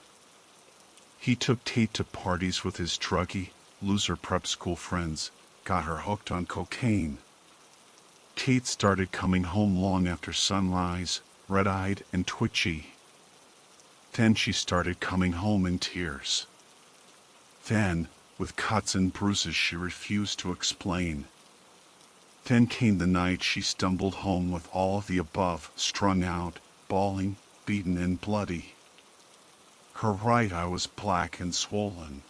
He took Kate to parties with his druggie, loser prep school friends, got her hooked on cocaine. Kate started coming home long after sunrise, red-eyed and twitchy. Then she started coming home in tears. Then, with cuts and bruises she refused to explain. Then came the night she stumbled home with all of the above, strung out, bawling, beaten and bloody. Her right eye was black and swollen.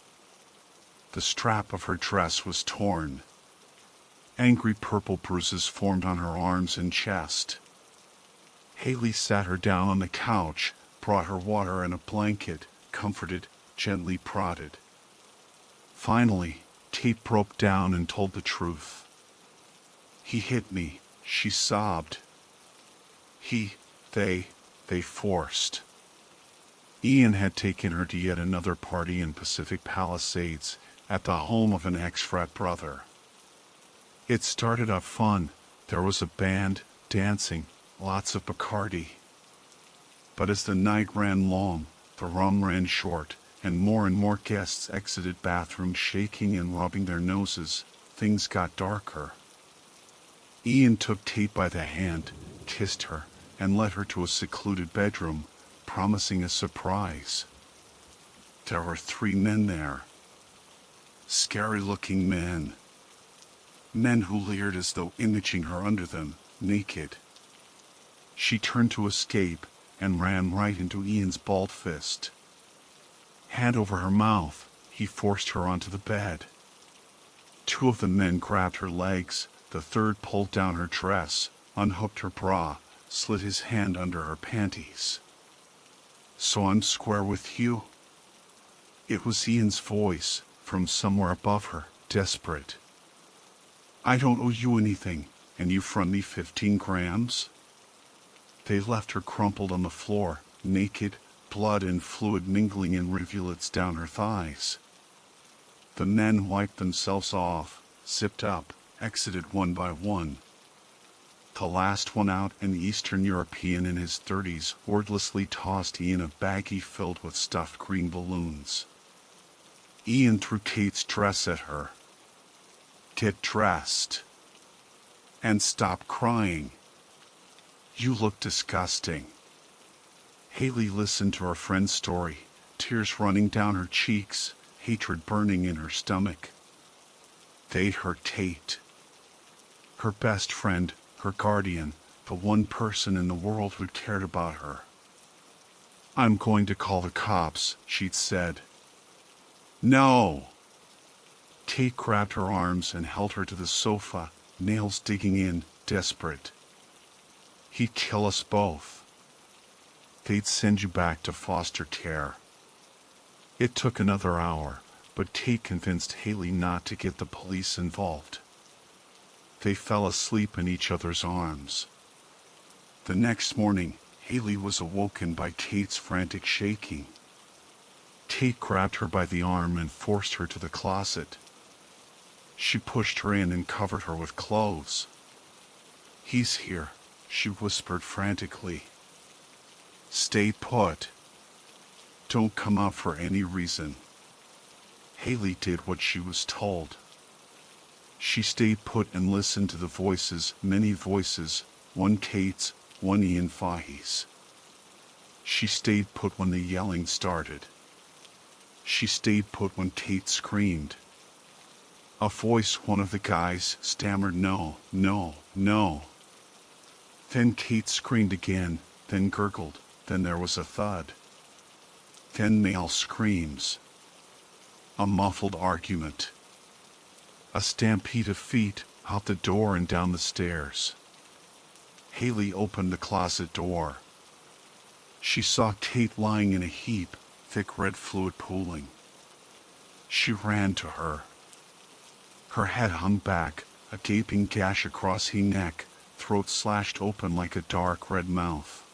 The strap of her dress was torn. Angry purple bruises formed on her arms and chest. Haley sat her down on the couch, brought her water and a blanket, comforted, gently prodded. Finally, Kate broke down and told the truth. He hit me, she sobbed. They forced. Ian had taken her to yet another party in Pacific Palisades, at the home of an ex-frat brother. It started off fun. There was a band, dancing, lots of Bacardi. But as the night ran long, the rum ran short, and more guests exited bathrooms shaking and rubbing their noses, things got darker. Ian took Kate by the hand, kissed her, and led her to a secluded bedroom, promising a surprise. There were 3 men there. Scary-looking men. Men who leered as though imaging her under them, naked. She turned to escape and ran right into Ian's balled fist. Hand over her mouth, he forced her onto the bed. 2 of the men grabbed her legs, the third pulled down her dress, unhooked her bra, slid his hand under her panties. "So I'm square with you?" It was Ian's voice, from somewhere above her, desperate. "I don't owe you anything, and you front me 15 grams?" They left her crumpled on the floor, naked, blood and fluid mingling in rivulets down her thighs. The men wiped themselves off, zipped up, exited one by one. The last one out, an Eastern European in his 30s, wordlessly tossed Ian a baggie filled with stuffed green balloons. Ian threw Kate's dress at her. "Get dressed. And stop crying. You look disgusting." Haley listened to her friend's story, tears running down her cheeks, hatred burning in her stomach. They hurt Tate. Her best friend, her guardian, the one person in the world who cared about her. "I'm going to call the cops," she'd said. "No!" Tate grabbed her arms and held her to the sofa, nails digging in, desperate. "He'd kill us both. They'd send you back to foster care." It took another hour, but Tate convinced Haley not to get the police involved. They fell asleep in each other's arms. The next morning, Haley was awoken by Tate's frantic shaking. Tate grabbed her by the arm and forced her to the closet. She pushed her in and covered her with clothes. "He's here," she whispered frantically. "Stay put. Don't come out for any reason." Haley did what she was told. She stayed put and listened to the voices, many voices, one Tate's, one Ian Fahey's. She stayed put when the yelling started. She stayed put when Tate screamed. A voice, one of the guys, stammered, "No, no, no." Then Tate screamed again, then gurgled, then there was a thud. Then male screams. A muffled argument. A stampede of feet, out the door and down the stairs. Haley opened the closet door. She saw Tate lying in a heap, thick red fluid pooling. She ran to her. Her head hung back, a gaping gash across her neck, throat slashed open like a dark red mouth.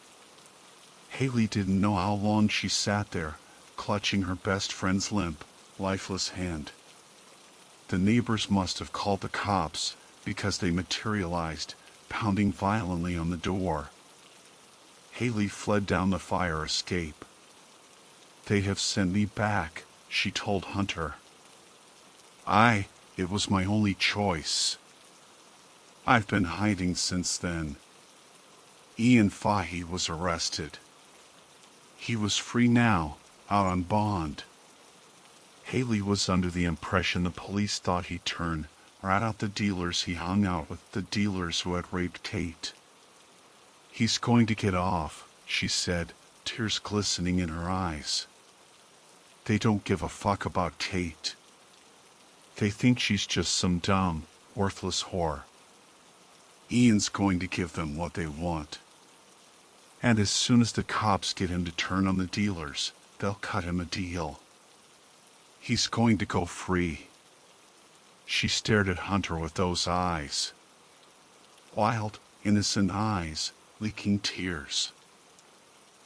Haley didn't know how long she sat there, clutching her best friend's limp, lifeless hand. The neighbors must have called the cops, because they materialized, pounding violently on the door. Haley fled down the fire escape. "They have sent me back," she told Hunter. It was my only choice. I've been hiding since then." Ian Fahey was arrested. He was free now, out on bond. Haley was under the impression the police thought he'd turn, rat out the dealers he hung out with, the dealers who had raped Tate. "He's going to get off," she said, tears glistening in her eyes. "They don't give a fuck about Tate. They think she's just some dumb, worthless whore. Ian's going to give them what they want. And as soon as the cops get him to turn on the dealers, they'll cut him a deal. He's going to go free." She stared at Hunter with those eyes. Wild, innocent eyes, leaking tears.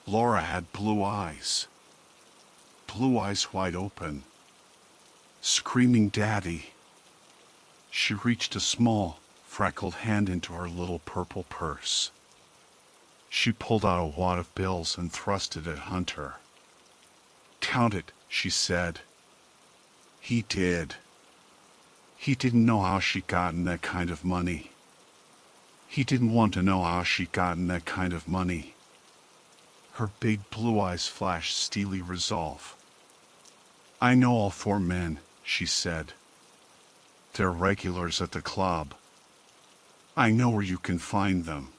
Laura had blue eyes. Blue eyes wide open. Screaming, "Daddy." She reached a small, freckled hand into her little purple purse. She pulled out a wad of bills and thrust it at Hunter. "Count it," she said. He did. He didn't know how she'd gotten that kind of money. He didn't want to know how she'd gotten that kind of money. Her big blue eyes flashed steely resolve. "I know all 4 men," she said. "They're regulars at the club. I know where you can find them.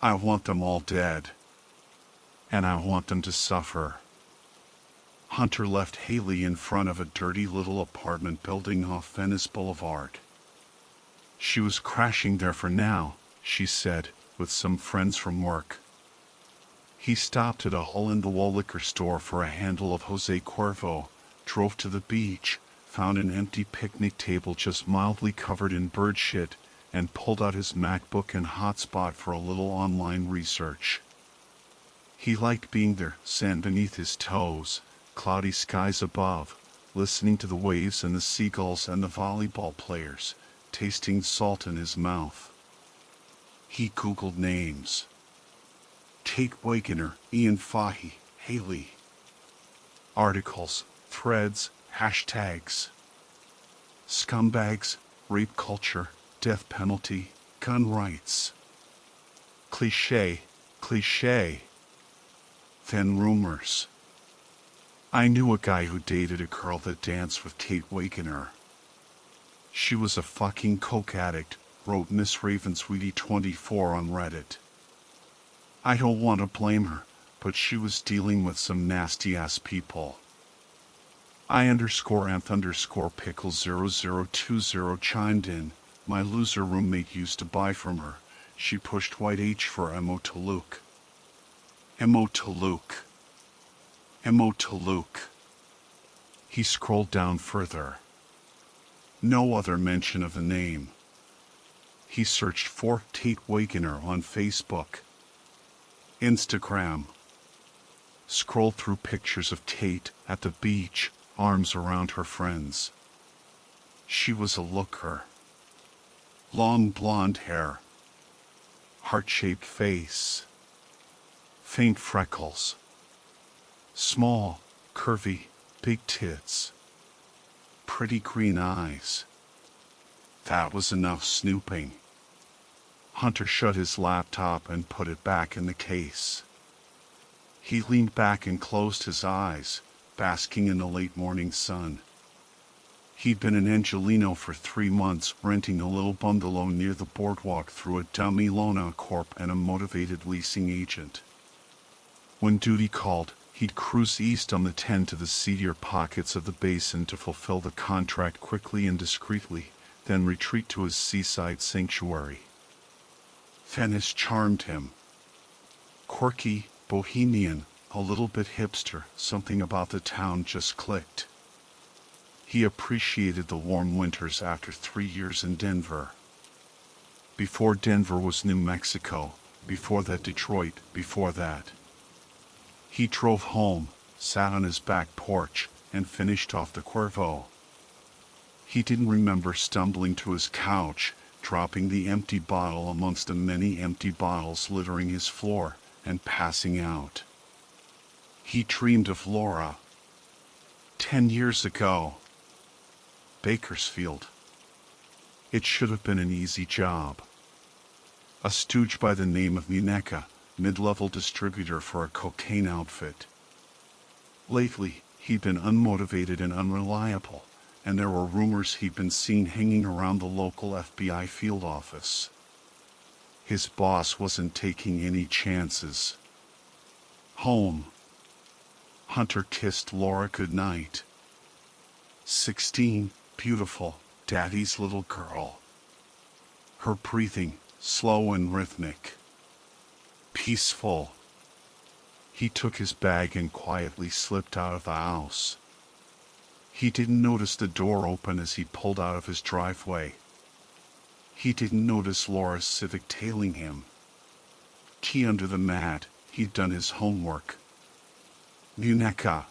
I want them all dead. And I want them to suffer." Hunter left Haley in front of a dirty little apartment building off Venice Boulevard. She was crashing there for now, she said, with some friends from work. He stopped at a hole-in-the-wall liquor store for a handle of Jose Cuervo, drove to the beach, found an empty picnic table just mildly covered in bird shit, and pulled out his MacBook and hotspot for a little online research. He liked being there, sand beneath his toes, cloudy skies above, listening to the waves and the seagulls and the volleyball players, tasting salt in his mouth. He Googled names. Tate Wagoner, Ian Fahey, Haley. Articles, threads, hashtags. Scumbags, rape culture, death penalty, gun rights. Cliché, cliché. Then rumors. I knew a guy who dated a girl that danced with Tate Wagoner. She was a fucking coke addict, wrote Miss Ravensweetie24 on Reddit. I don't want to blame her, but she was dealing with some nasty-ass people. I_Anth_Pickle0020 chimed in. My loser roommate used to buy from her. She pushed white H for Emo to Luke. Emo to Luke. Emo to Luke. He scrolled down further. No other mention of the name. He searched for Tate Wagoner on Facebook. Instagram. Scrolled through pictures of Tate at the beach, arms around her friends. She was a looker. Long blonde hair. Heart-shaped face. Faint freckles. Small, curvy, big tits. Pretty green eyes. That was enough snooping. Hunter shut his laptop and put it back in the case. He leaned back and closed his eyes, basking in the late morning sun. He'd been in Angelino for 3 months, renting a little bungalow near the boardwalk through a dummy loan corp and a motivated leasing agent. When duty called, he'd cruise east on the 10 to the seedier pockets of the basin to fulfill the contract quickly and discreetly, then retreat to his seaside sanctuary. Venice charmed him. Quirky, bohemian, a little bit hipster, something about the town just clicked. He appreciated the warm winters after 3 years in Denver. Before Denver was New Mexico, before that Detroit, before that. He drove home, sat on his back porch, and finished off the Cuervo. He didn't remember stumbling to his couch, dropping the empty bottle amongst the many empty bottles littering his floor, and passing out. He dreamed of Laura. 10 years ago. Bakersfield. It should have been an easy job. A stooge by the name of Muneka, mid-level distributor for a cocaine outfit. Lately, he'd been unmotivated and unreliable, and there were rumors he'd been seen hanging around the local FBI field office. His boss wasn't taking any chances. Home. Hunter kissed Laura goodnight. 16, beautiful, daddy's little girl. Her breathing, slow and rhythmic. Peaceful. He took his bag and quietly slipped out of the house. He didn't notice the door open as he pulled out of his driveway. He didn't notice Laura's Civic tailing him. Key under the mat, he'd done his homework. Muneka.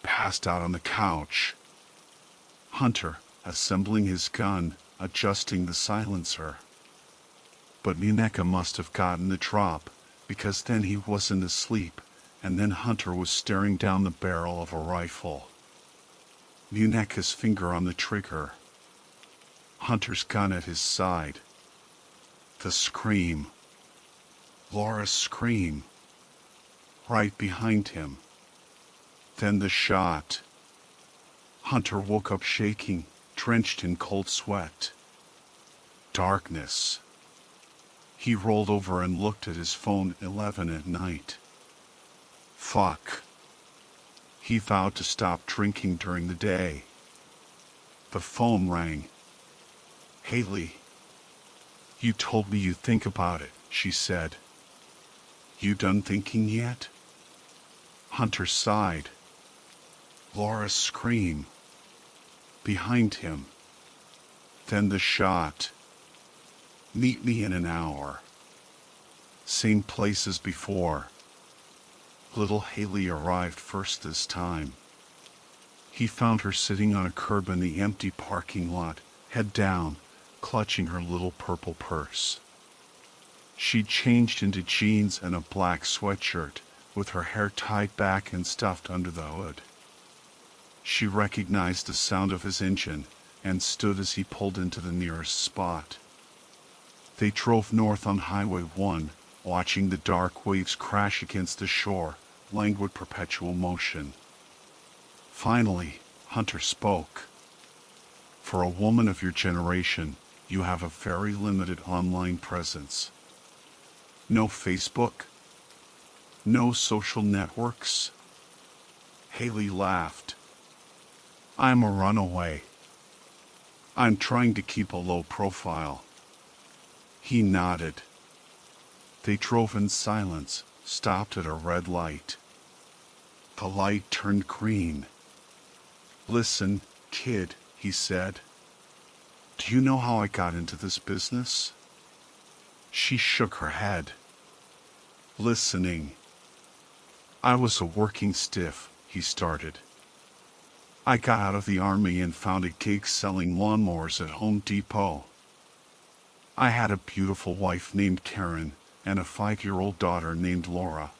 Passed out on the couch. Hunter, assembling his gun, adjusting the silencer. But Muneka must have gotten the drop, because then he wasn't asleep, and then Hunter was staring down the barrel of a rifle. Muneka's finger on the trigger. Hunter's gun at his side. The scream. Laura's scream. Right behind him. Then the shot. Hunter woke up shaking, drenched in cold sweat. Darkness. He rolled over and looked at his phone. 11 at night. Fuck. He vowed to stop drinking during the day. The phone rang. Haley. You told me you'd think about it, she said. You done thinking yet? Hunter sighed. Laura's scream. Behind him. Then the shot. Meet me in an hour. Same place as before. Little Haley arrived first this time. He found her sitting on a curb in the empty parking lot, head down, clutching her little purple purse. She'd changed into jeans and a black sweatshirt, with her hair tied back and stuffed under the hood. She recognized the sound of his engine and stood as he pulled into the nearest spot. They drove north on Highway 1, watching the dark waves crash against the shore, languid perpetual motion. Finally, Hunter spoke. For a woman of your generation, you have a very limited online presence. No Facebook? No social networks? Haley laughed. I'm a runaway. I'm trying to keep a low profile. He nodded. They drove in silence, stopped at a red light. The light turned green. Listen, kid, he said. Do you know how I got into this business? She shook her head. Listening. I was a working stiff, he started. I got out of the army and found a gig selling lawnmowers at Home Depot. I had a beautiful wife named Karen and a 5-year-old daughter named Laura.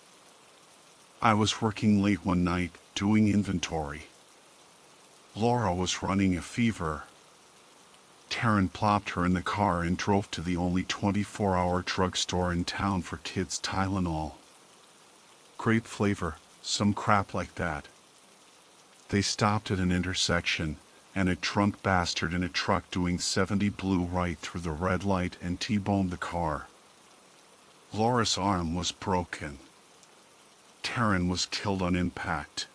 I was working late one night, doing inventory. Laura was running a fever. Karen plopped her in the car and drove to the only 24-hour drugstore in town for kids' Tylenol. Grape flavor, some crap like that. They stopped at an intersection, and a drunk bastard in a truck doing 70 blew right through the red light and T-boned the car. Laura's arm was broken. Karen was killed on impact.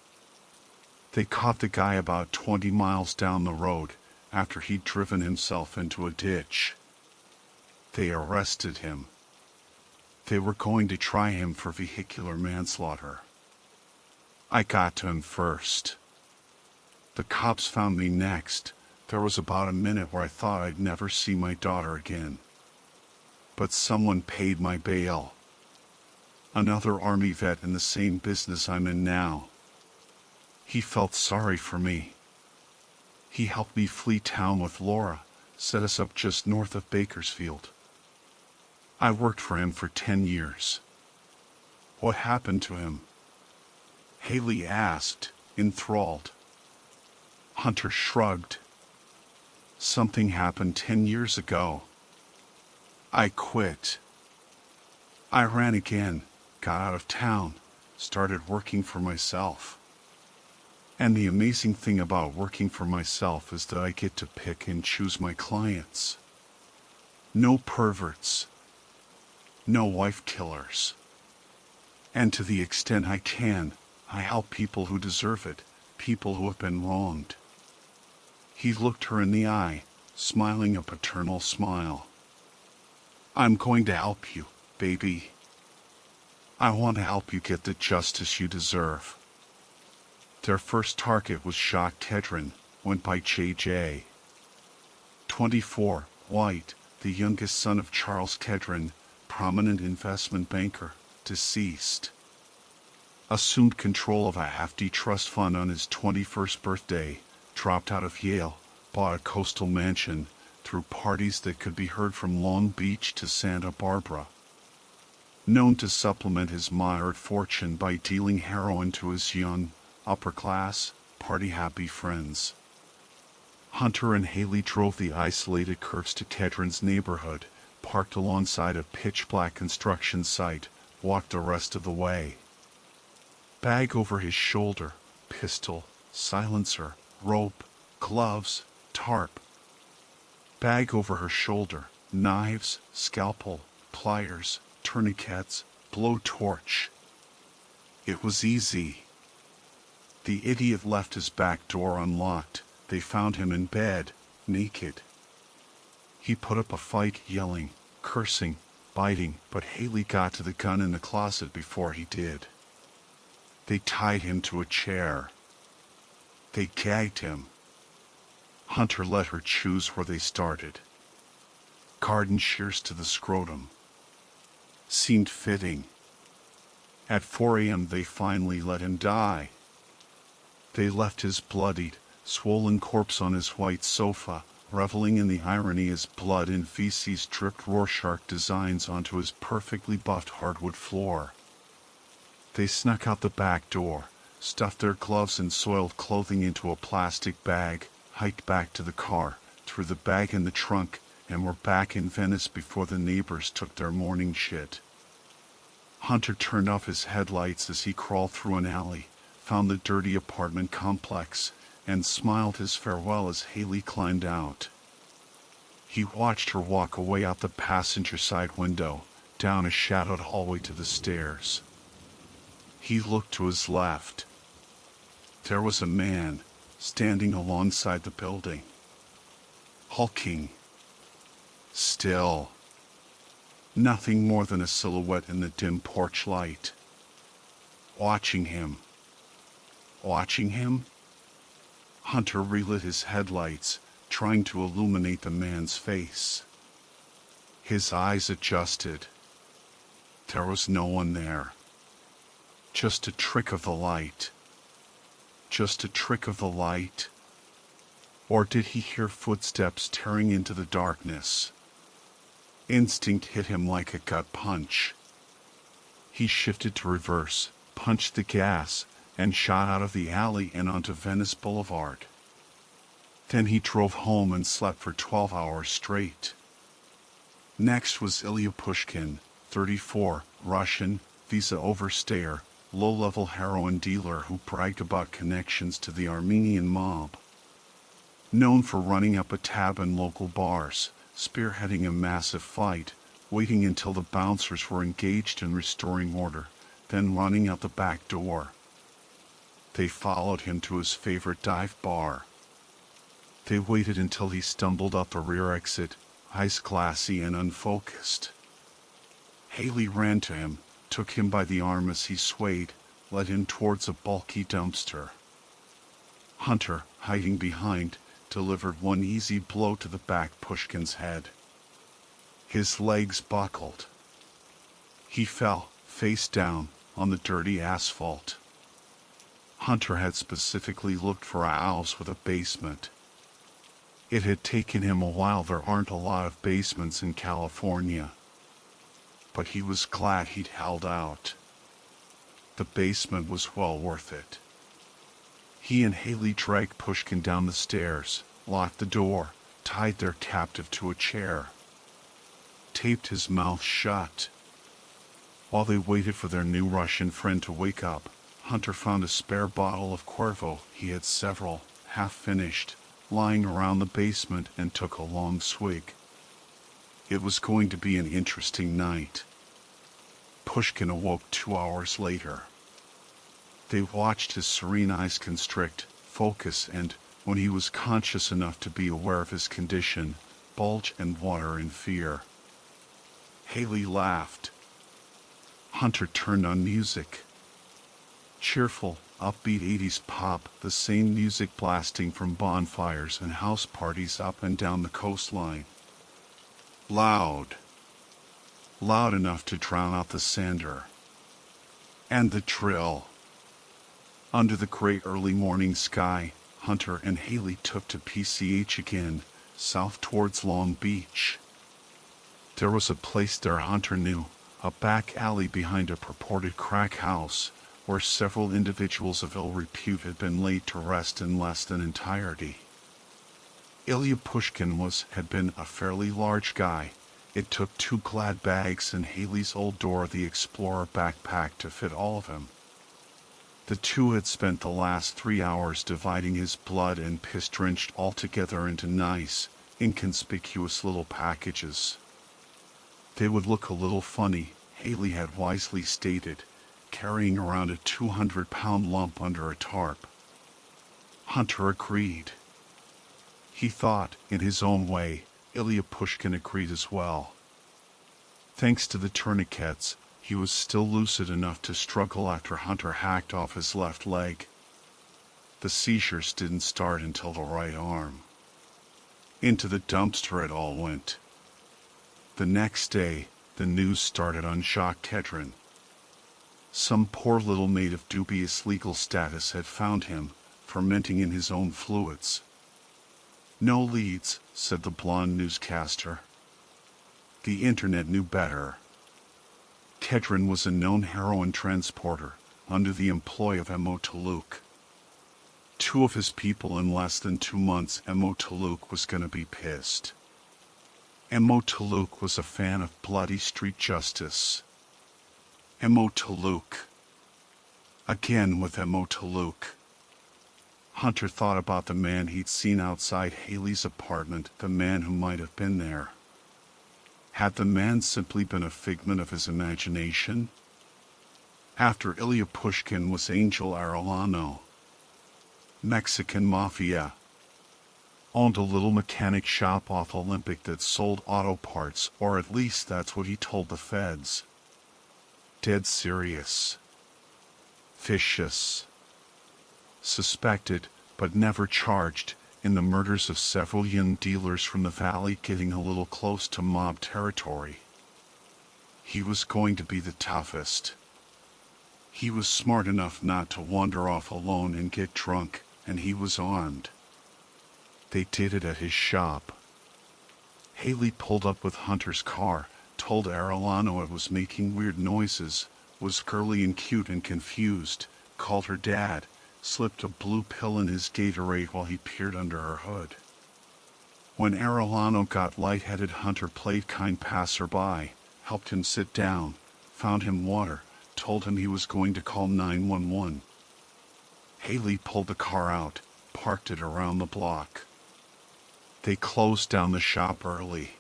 They caught the guy about 20 miles down the road after he'd driven himself into a ditch. They arrested him. They were going to try him for vehicular manslaughter. I got to him first. The cops found me next. There was about a minute where I thought I'd never see my daughter again. But someone paid my bail. Another army vet in the same business I'm in now. He felt sorry for me. He helped me flee town with Laura, set us up just north of Bakersfield. I worked for him for 10 years. What happened to him? Haley asked, enthralled. Hunter shrugged. Something happened 10 years ago. I quit. I ran again, got out of town, started working for myself. And the amazing thing about working for myself is that I get to pick and choose my clients. No perverts. No wife killers. And to the extent I can, I help people who deserve it, people who have been wronged. He looked her in the eye, smiling a paternal smile. I'm going to help you, baby. I want to help you get the justice you deserve. Their first target was Jacques Kedron, went by JJ. 24, white, the youngest son of Charles Kedron, prominent investment banker, deceased. Assumed control of a hefty trust fund on his 21st birthday, dropped out of Yale, bought a coastal mansion, threw parties that could be heard from Long Beach to Santa Barbara. Known to supplement his mired fortune by dealing heroin to his young, upper-class, party-happy friends. Hunter and Haley drove the isolated curves to Kedron's neighborhood, parked alongside a pitch-black construction site, walked the rest of the way. Bag over his shoulder, pistol, silencer, rope, gloves, tarp. Bag over her shoulder, knives, scalpel, pliers, tourniquets, blowtorch. It was easy. The idiot left his back door unlocked. They found him in bed, naked. He put up a fight, yelling, cursing, biting, but Haley got to the gun in the closet before he did. They tied him to a chair. They gagged him. Hunter let her choose where they started. Garden shears to the scrotum. Seemed fitting. At 4 a.m. they finally let him die. They left his bloodied, swollen corpse on his white sofa, reveling in the irony as blood and feces dripped Rorschach designs onto his perfectly buffed hardwood floor. They snuck out the back door, stuffed their gloves and soiled clothing into a plastic bag, hiked back to the car, threw the bag in the trunk, and were back in Venice before the neighbors took their morning shit. Hunter turned off his headlights as he crawled through an alley, found the dirty apartment complex, and smiled his farewell as Haley climbed out. He watched her walk away out the passenger side window, down a shadowed hallway to the stairs. He looked to his left. There was a man, standing alongside the building. Hulking. Still. Nothing more than a silhouette in the dim porch light. Watching him. Watching him? Hunter relit his headlights, trying to illuminate the man's face. His eyes adjusted. There was no one there. Just a trick of the light. Just a trick of the light? Or did he hear footsteps tearing into the darkness? Instinct hit him like a gut punch. He shifted to reverse, punched the gas, and shot out of the alley and onto Venice Boulevard. Then he drove home and slept for 12 hours straight. Next was Ilya Pushkin, 34, Russian, visa overstayer, low-level heroin dealer who bragged about connections to the Armenian mob. Known for running up a tab in local bars, spearheading a massive fight, waiting until the bouncers were engaged in restoring order, then running out the back door. They followed him to his favorite dive bar. They waited until he stumbled out the rear exit, eyes glassy and unfocused. Haley ran to him, took him by the arm as he swayed, led him towards a bulky dumpster. Hunter, hiding behind, delivered one easy blow to the back Pushkin's head. His legs buckled. He fell, face down, on the dirty asphalt. Hunter had specifically looked for a house with a basement. It had taken him a while. There aren't a lot of basements in California. But he was glad he'd held out. The basement was well worth it. He and Haley dragged Pushkin down the stairs, locked the door, tied their captive to a chair, taped his mouth shut. While they waited for their new Russian friend to wake up, Hunter found a spare bottle of Cuervo. He had several, half-finished, lying around the basement and took a long swig. It was going to be an interesting night. Pushkin awoke 2 hours later. They watched his serene eyes constrict, focus, and, when he was conscious enough to be aware of his condition, bulge and water in fear. Haley laughed. Hunter turned on music. Cheerful, upbeat 80s pop, the same music blasting from bonfires and house parties up and down the coastline. Loud. Loud enough to drown out the sander. And the trill. Under the gray early morning sky, Hunter and Haley took to PCH again, south towards Long Beach. There was a place there Hunter knew, a back alley behind a purported crack house, where several individuals of ill repute had been laid to rest in less than entirety. Ilya Pushkin had been a fairly large guy. It took 2 Glad bags and Haley's old Dora the Explorer backpack to fit all of him. The two had spent the last 3 hours dividing his blood and piss drenched all together into nice, inconspicuous little packages. They would look a little funny, Haley had wisely stated, carrying around a 200-pound lump under a tarp. Hunter agreed. He thought, in his own way, Ilya Pushkin agreed as well. Thanks to the tourniquets, he was still lucid enough to struggle after Hunter hacked off his left leg. The seizures didn't start until the right arm. Into the dumpster it all went. The next day, the news started on Jacques Kedron. Some poor little maid of dubious legal status had found him, fermenting in his own fluids. "No leads," said the blonde newscaster. The internet knew better. Kedron was a known heroin transporter, under the employ of Mo Taluk. Two of his people in less than 2 months. Mo Taluk was gonna be pissed. Mo Taluk was a fan of bloody street justice. Mo Taluk. Again with Mo Taluk. Hunter thought about the man he'd seen outside Haley's apartment, the man who might have been there. Had the man simply been a figment of his imagination? After Ilya Pushkin was Angel Arellano. Mexican Mafia. Owned a little mechanic shop off Olympic that sold auto parts, or at least that's what he told the feds. Dead serious. Vicious. Suspected, but never charged, in the murders of several young dealers from the valley, getting a little close to mob territory. He was going to be the toughest. He was smart enough not to wander off alone and get drunk, and he was armed. They did it at his shop. Haley pulled up with Hunter's car, told Arellano it was making weird noises, was girly and cute and confused, called her dad, slipped a blue pill in his Gatorade while he peered under her hood. When Arellano got lightheaded, Hunter played kind passerby, helped him sit down, found him water, told him he was going to call 911. Haley pulled the car out, parked it around the block. They closed down the shop early.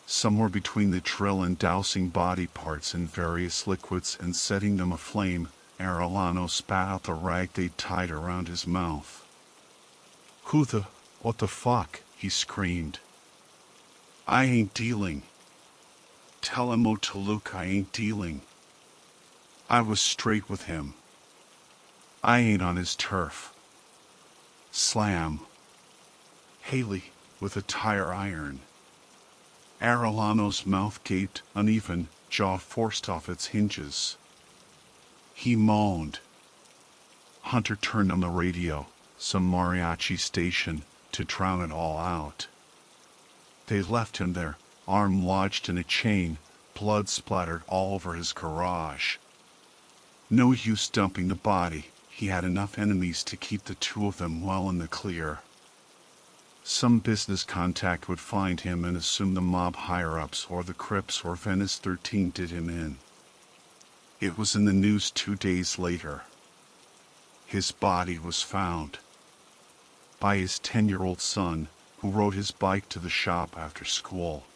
Somewhere between the drill and dousing body parts in various liquids and setting them aflame, Arellano spat out the rag they'd tied around his mouth. What the fuck?" he screamed. "I ain't dealing. Tell Mo Taluk I ain't dealing. I was straight with him. I ain't on his turf." Slam. Haley, with a tire iron. Arellano's mouth gaped, uneven, jaw forced off its hinges. He moaned. Hunter turned on the radio, some mariachi station, to drown it all out. They left him there, arm lodged in a chain, blood splattered all over his garage. No use dumping the body, he had enough enemies to keep the two of them well in the clear. Some business contact would find him and assume the mob higher-ups or the Crips or Venice 13 did him in. It was in the news 2 days later. His body was found by his 10-year-old son, who rode his bike to the shop after school.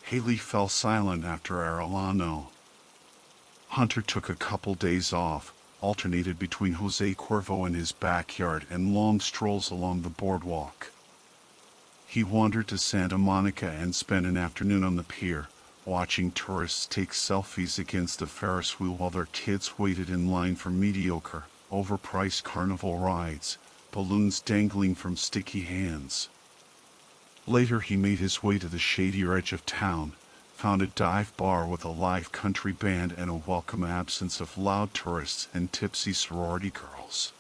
Haley fell silent after Arellano. Hunter took a couple days off, alternated between Jose Cuervo in his backyard and long strolls along the boardwalk. He wandered to Santa Monica and spent an afternoon on the pier, watching tourists take selfies against the Ferris wheel while their kids waited in line for mediocre, overpriced carnival rides, balloons dangling from sticky hands. Later he made his way to the shadier edge of town, found a dive bar with a live country band and a welcome absence of loud tourists and tipsy sorority girls.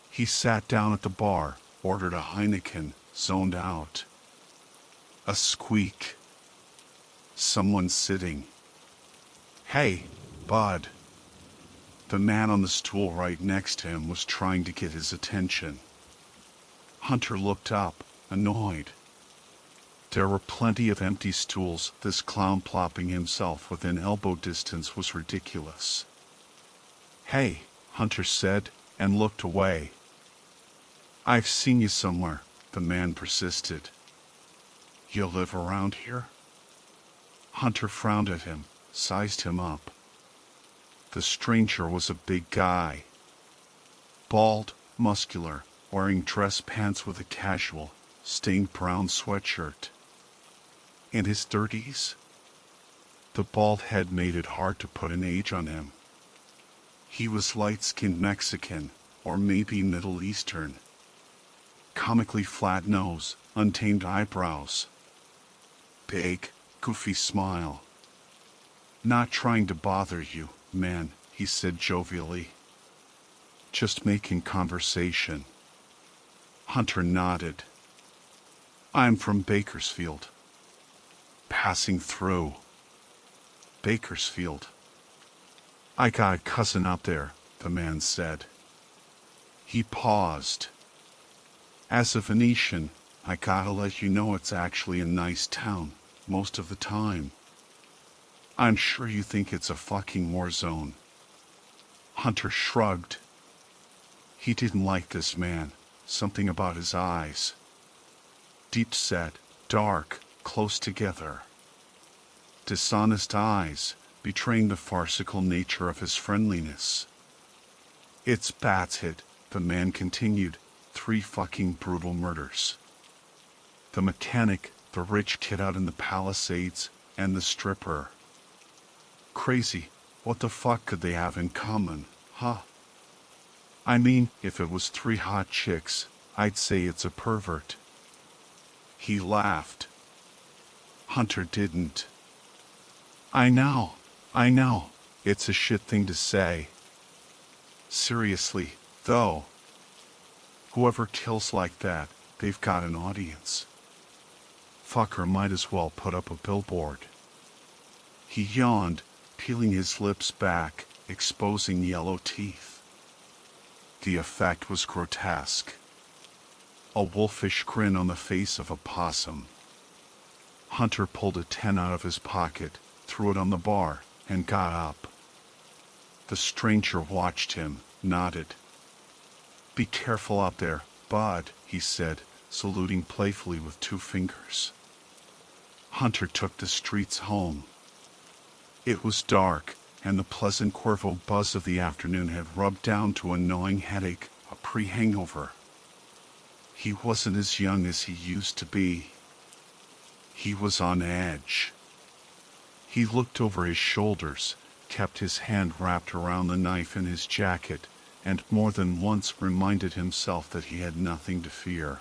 He sat down at the bar, ordered a Heineken, zoned out. A squeak. Someone sitting. "Hey, bud." The man on the stool right next to him was trying to get his attention. Hunter looked up, annoyed. There were plenty of empty stools. This clown plopping himself within elbow distance was ridiculous. "Hey," Hunter said, and looked away. "I've seen you somewhere," the man persisted. "You live around here?" Hunter frowned at him, sized him up. The stranger was a big guy. Bald, muscular, wearing dress pants with a casual, stained brown sweatshirt. In his 30s? The bald head made it hard to put an age on him. He was light-skinned Mexican, or maybe Middle Eastern. Comically flat nose, untamed eyebrows. Big, goofy smile. "Not trying to bother you, man," he said jovially. Just making conversation. Hunter nodded. I'm from Bakersfield. Passing through. Bakersfield. I got a cousin out there, the man said. He paused. As a Venetian, I gotta let you know it's actually a nice town, most of the time. I'm sure you think it's a fucking war zone. Hunter shrugged. He didn't like this man, something about his eyes. Deep set, dark, close together. Dishonest eyes, betraying the farcical nature of his friendliness. It's batshit, the man continued. 3 fucking brutal murders. The mechanic, the rich kid out in the Palisades, and the stripper. Crazy. What the fuck could they have in common, huh? I mean, if it was 3 hot chicks, I'd say it's a pervert. He laughed. Hunter didn't. I know. It's a shit thing to say. Seriously, though. Whoever kills like that, they've got an audience. Fucker might as well put up a billboard. He yawned, peeling his lips back, exposing yellow teeth. The effect was grotesque. A wolfish grin on the face of a possum. Hunter pulled a 10 out of his pocket, threw it on the bar, and got up. The stranger watched him, nodded. Be careful out there, bud, he said, saluting playfully with 2 fingers. Hunter took the streets home. It was dark, and the pleasant Corvo buzz of the afternoon had rubbed down to a gnawing headache, a pre-hangover. He wasn't as young as he used to be. He was on edge. He looked over his shoulders, kept his hand wrapped around the knife in his jacket, and more than once reminded himself that he had nothing to fear.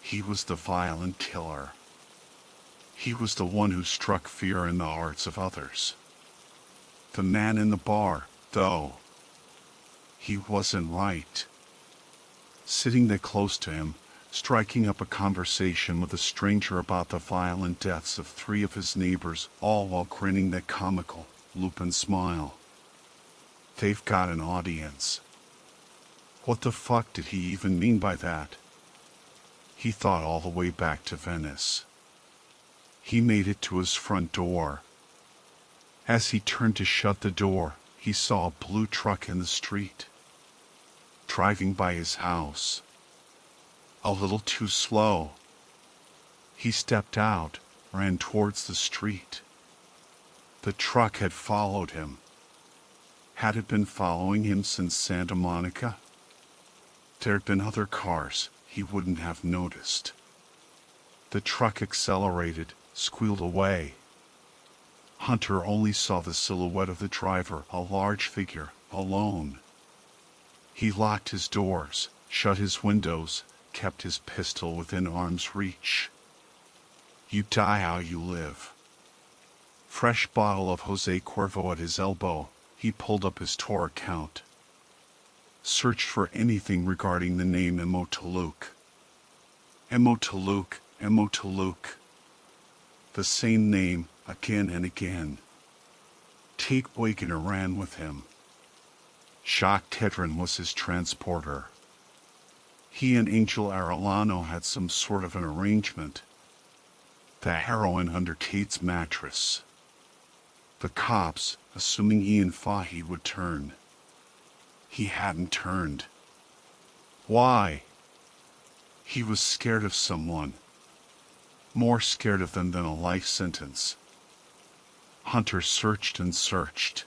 He was the violent killer. He was the one who struck fear in the hearts of others. The man in the bar, though. He wasn't right. Sitting there close to him, striking up a conversation with a stranger about the violent deaths of 3 of his neighbors, all while grinning that comical, Lupin smile. They've got an audience. What the fuck did he even mean by that? He thought all the way back to Venice. He made it to his front door. As he turned to shut the door, he saw a blue truck in the street. Driving by his house. A little too slow. He stepped out, ran towards the street. The truck had followed him. Had it been following him since Santa Monica? There'd been other cars, he wouldn't have noticed. The truck accelerated, squealed away. Hunter only saw the silhouette of the driver, a large figure, alone. He locked his doors, shut his windows, kept his pistol within arm's reach. You die how you live. Fresh bottle of Jose Cuervo at his elbow, he pulled up his Tor account. Searched for anything regarding the name Emo Toluc. Emo Toluc. The same name, again and again. Tate Wagoner ran with him. Jacques Tedron was his transporter. He and Angel Arellano had some sort of an arrangement. The heroin under Tate's mattress. The cops, assuming Ian Fahey would turn. He hadn't turned. Why? He was scared of someone. More scared of them than a life sentence. Hunter searched and searched.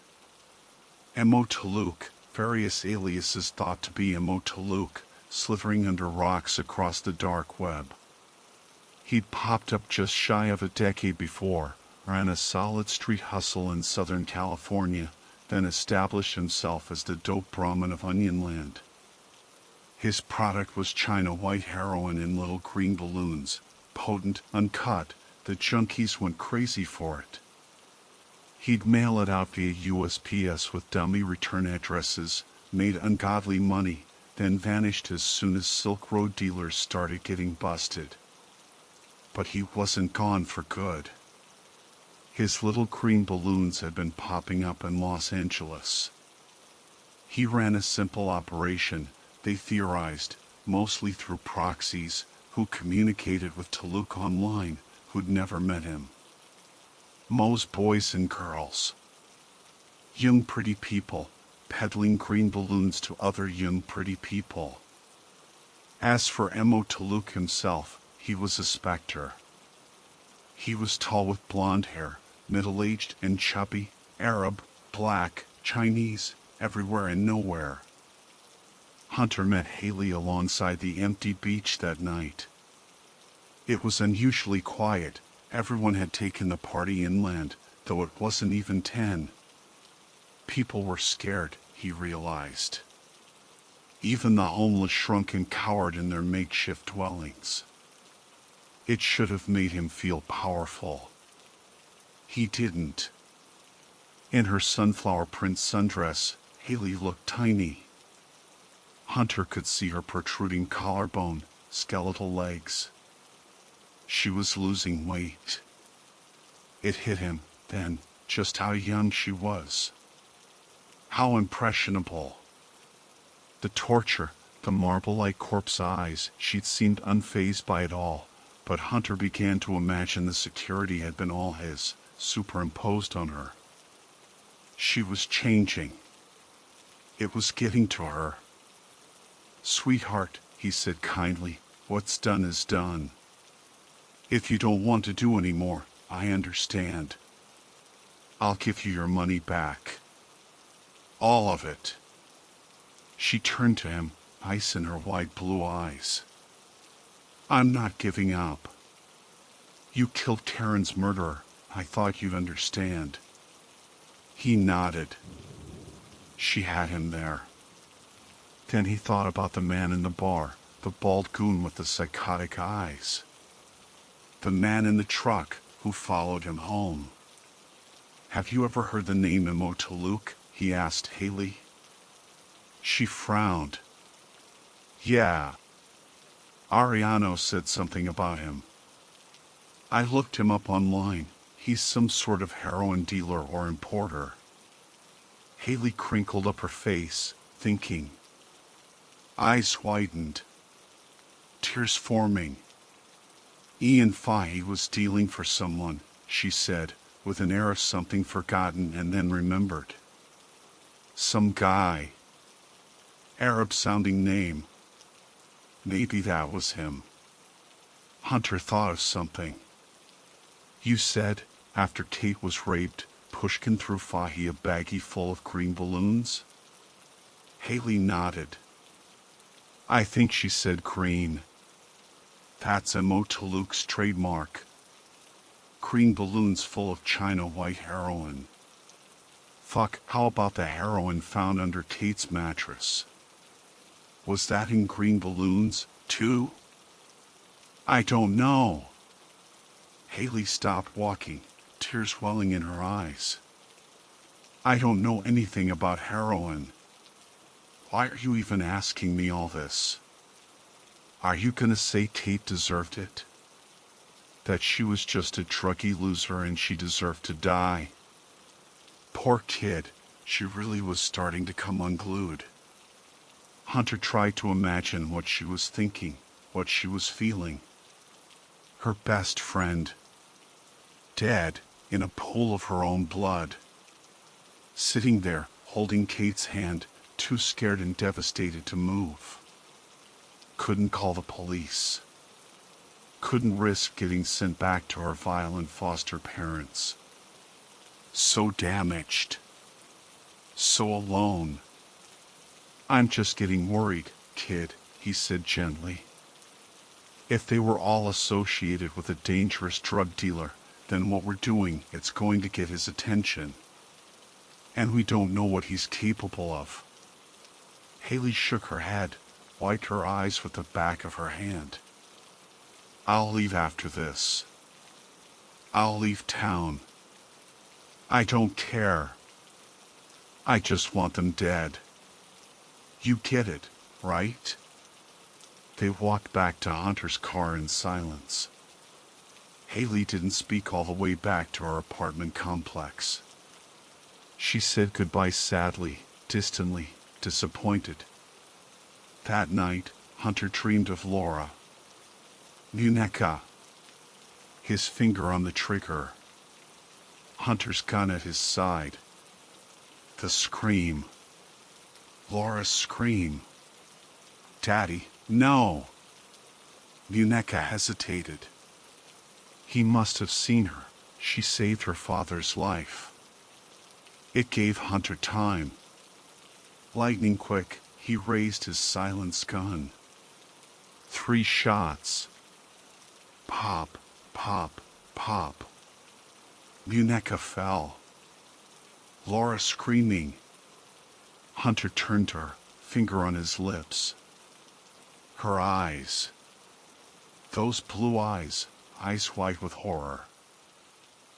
Emo Toluc, various aliases thought to be Emo Toluc, slithering under rocks across the dark web. He'd popped up just shy of a decade before, ran a solid street hustle in Southern California, then established himself as the dope Brahmin of Onionland. His product was China white heroin in little green balloons, potent, uncut. The junkies went crazy for it. He'd mail it out via USPS with dummy return addresses, made ungodly money, then vanished as soon as Silk Road dealers started getting busted. But he wasn't gone for good. His little green balloons had been popping up in Los Angeles. He ran a simple operation, they theorized, mostly through proxies, who communicated with Taluk online, who'd never met him. Mo's boys and girls. Young pretty people, peddling green balloons to other young pretty people. As for Mo Taluk himself, he was a specter. He was tall with blonde hair, middle-aged and chubby, Arab, black, Chinese, everywhere and nowhere. Hunter met Haley alongside the empty beach that night. It was unusually quiet. Everyone had taken the party inland, though it wasn't even 10. People were scared, he realized. Even the homeless shrunk and cowered in their makeshift dwellings. It should have made him feel powerful. He didn't. In her sunflower print sundress, Haley looked tiny. Hunter could see her protruding collarbone, skeletal legs. She was losing weight. It hit him, then, just how young she was. How impressionable. The torture, the marble-like corpse eyes, she'd seemed unfazed by it all, but Hunter began to imagine the security had been all his, superimposed on her. She was changing. It was getting to her. "Sweetheart," he said kindly, "what's done is done. If you don't want to do any more, I understand. I'll give you your money back. All of it." She turned to him, ice in her wide blue eyes. "I'm not giving up. You killed Taryn's murderer. I thought you'd understand." He nodded. She had him there. Then he thought about the man in the bar, the bald goon with the psychotic eyes. The man in the truck who followed him home. "Have you ever heard the name Mo Taluk?" he asked Haley. She frowned. "Yeah. Ariano said something about him. I looked him up online. He's some sort of heroin dealer or importer." Haley crinkled up her face, thinking. Eyes widened. Tears forming. Ian Fahey was dealing for someone, she said, with an air of something forgotten and then remembered. Some guy. Arab-sounding name. Maybe that was him. Hunter thought of something. "You said, after Tate was raped, Pushkin threw Fahey a baggie full of green balloons?" Haley nodded. "I think she said green. That's Mo Taluk's trademark. Green balloons full of China white heroin. Fuck, how about the heroin found under Tate's mattress? Was that in green balloons, too?" "I don't know." Haley stopped walking, tears welling in her eyes. "I don't know anything about heroin. Why are you even asking me all this? Are you gonna say Tate deserved it? That she was just a druggy loser and she deserved to die?" Poor kid, she really was starting to come unglued. Hunter tried to imagine what she was thinking, what she was feeling. Her best friend. Dead, in a pool of her own blood. Sitting there, holding Kate's hand, too scared and devastated to move. Couldn't call the police. Couldn't risk getting sent back to her violent foster parents. So damaged. So alone. "I'm just getting worried, kid," he said gently. "If they were all associated with a dangerous drug dealer, then what we're doing, it's going to get his attention. And we don't know what he's capable of." Haley shook her head, wiped her eyes with the back of her hand. "I'll leave after this. I'll leave town. I don't care. I just want them dead." You get it, right? They walked back to Hunter's car in silence. Haley didn't speak all the way back to her apartment complex. She said goodbye sadly, distantly, disappointed. That night, Hunter dreamed of Laura. Muneka. His finger on the trigger. Hunter's gun at his side. The scream. Laura's scream. Daddy, no. Muneka hesitated. He must have seen her. She saved her father's life. It gave Hunter time. Lightning quick, he raised his silenced gun. 3 shots. Pop, pop, pop. Muneka fell. Laura screaming. Hunter turned to her, finger on his lips. Her eyes. Those blue eyes, ice white with horror.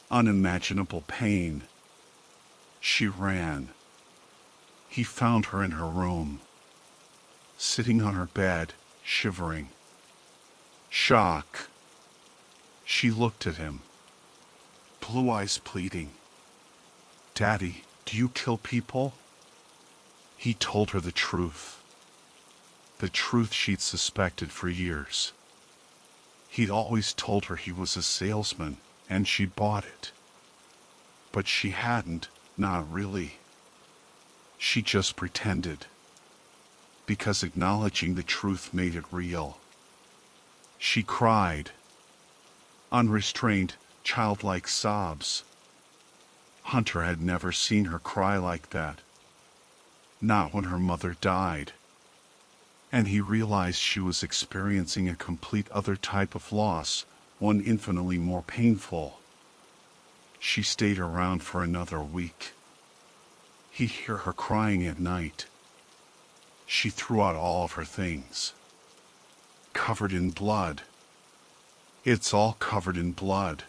Unimaginable pain. She ran. He found her in her room. Sitting on her bed, shivering. Shock. She looked at him. Blue eyes pleading. Daddy, do you kill people? He told her the truth. The truth she'd suspected for years. He'd always told her he was a salesman, and she bought it. But she hadn't, not really. She just pretended. Because acknowledging the truth made it real. She cried. Unrestrained, childlike sobs. Hunter had never seen her cry like that. Not when her mother died. And he realized she was experiencing a complete other type of loss, one infinitely more painful. She stayed around for another week. He'd hear her crying at night. She threw out all of her things. Covered in blood. It's all covered in blood.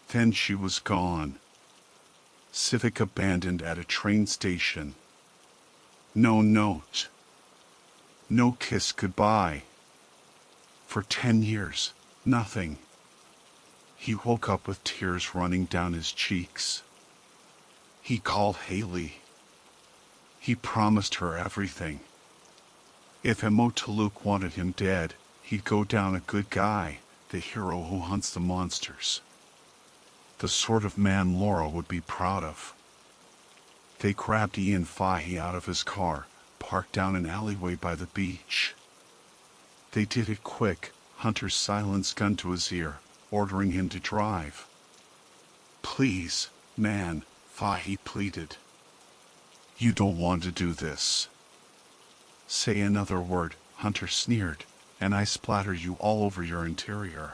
Then she was gone. Civic abandoned at a train station. No note. No kiss goodbye. For 10 years, nothing. He woke up with tears running down his cheeks. He called Haley. He promised her everything. If Emotaluk wanted him dead, he'd go down a good guy, the hero who hunts the monsters. The sort of man Laura would be proud of. They grabbed Ian Fahey out of his car, parked down an alleyway by the beach. They did it quick, Hunter's silenced gun to his ear, ordering him to drive. Please, man, Fahey pleaded. You don't want to do this. Say another word, Hunter sneered, and I splatter you all over your interior.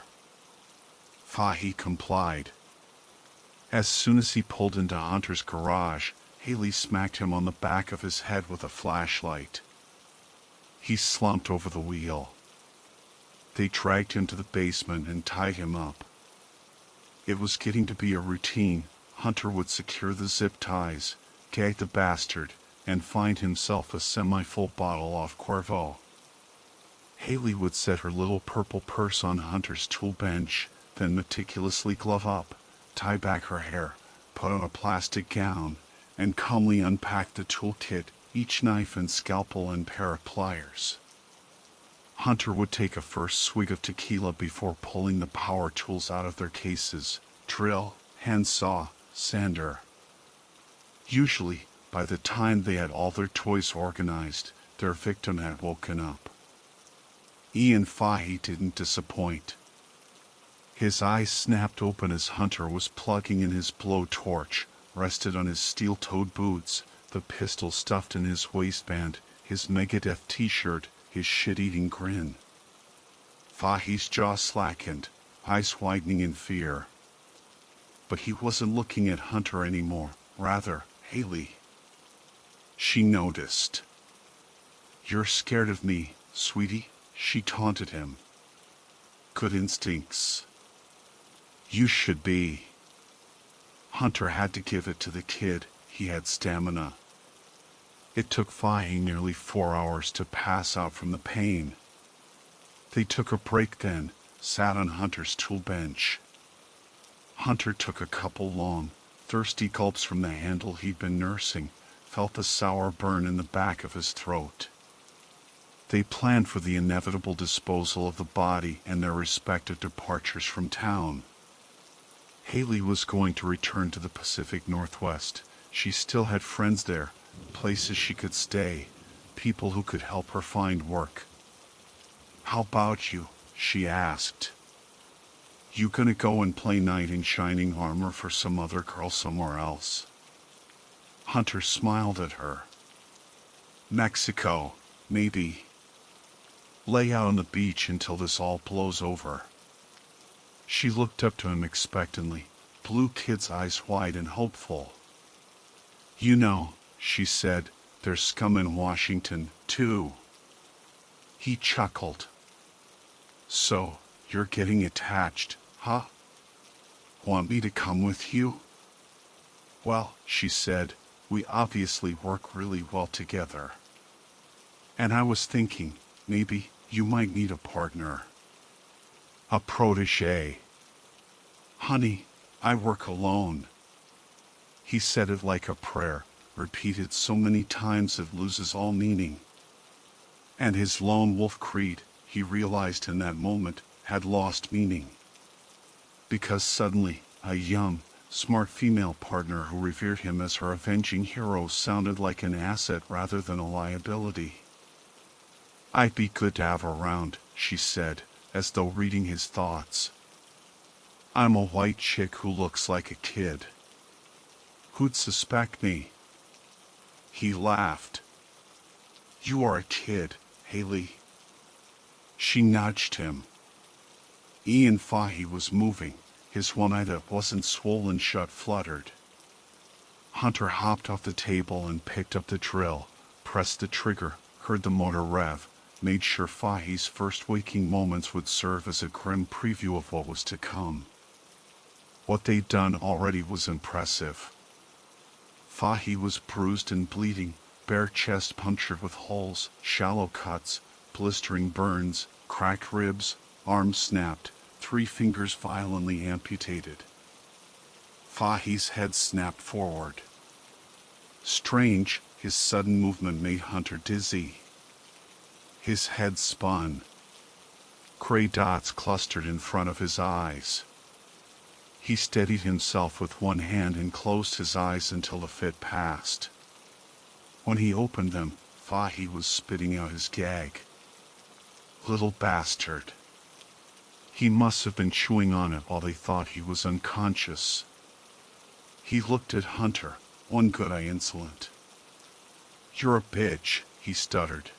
Fahey complied. As soon as he pulled into Hunter's garage, Haley smacked him on the back of his head with a flashlight. He slumped over the wheel. They dragged him to the basement and tied him up. It was getting to be a routine. Hunter would secure the zip ties, gag the bastard, and find himself a semi-full bottle off Cuervo. Haley would set her little purple purse on Hunter's tool bench, then meticulously glove up, tie back her hair, put on a plastic gown, and calmly unpack the toolkit, each knife and scalpel and pair of pliers. Hunter would take a first swig of tequila before pulling the power tools out of their cases, drill, handsaw, sander. Usually, by the time they had all their toys organized, their victim had woken up. Ian Fahey didn't disappoint. His eyes snapped open as Hunter was plugging in his blowtorch, rested on his steel-toed boots, the pistol stuffed in his waistband, his Megadeth t-shirt, his shit-eating grin. Fahey's jaw slackened, eyes widening in fear. But he wasn't looking at Hunter anymore, rather, Haley. She noticed. You're scared of me, sweetie, she taunted him. Good instincts. You should be. Hunter had to give it to the kid, he had stamina. It took Fahy nearly 4 hours to pass out from the pain. They took a break then, sat on Hunter's tool bench. Hunter took a couple long, thirsty gulps from the handle he'd been nursing, felt the sour burn in the back of his throat. They planned for the inevitable disposal of the body and their respective departures from town. Haley was going to return to the Pacific Northwest. She still had friends there, places she could stay, people who could help her find work. "How about you?" she asked. "You gonna go and play knight in shining armor for some other girl somewhere else?" Hunter smiled at her. "Mexico, maybe. Lay out on the beach until this all blows over." She looked up to him expectantly, blue kid's eyes wide and hopeful. "You know," she said, "there's scum in Washington, too." He chuckled. "So, you're getting attached, huh? Want me to come with you?" "Well," she said, "we obviously work really well together. And I was thinking, maybe you might need a partner. A protege." "Honey, I work alone." He said it like a prayer, repeated so many times it loses all meaning. And his lone wolf creed, he realized in that moment, had lost meaning. Because suddenly, a young, smart female partner who revered him as her avenging hero sounded like an asset rather than a liability. "I'd be good to have around," she said, as though reading his thoughts. "I'm a white chick who looks like a kid. Who'd suspect me?" He laughed. "You are a kid, Haley." She nudged him. Ian Fahy was moving, his one eye that wasn't swollen shut fluttered. Hunter hopped off the table and picked up the drill, pressed the trigger, heard the motor rev, made sure Fahy's first waking moments would serve as a grim preview of what was to come. What they'd done already was impressive. Fahy was bruised and bleeding, bare chest punctured with holes, shallow cuts, blistering burns, cracked ribs, arms snapped, 3 fingers violently amputated. Fahy's head snapped forward. Strange, his sudden movement made Hunter dizzy. His head spun. Gray dots clustered in front of his eyes. He steadied himself with one hand and closed his eyes until the fit passed. When he opened them, Fahy was spitting out his gag. Little bastard. He must have been chewing on it while they thought he was unconscious. He looked at Hunter, one good eye insolent. "You're a bitch," he stuttered.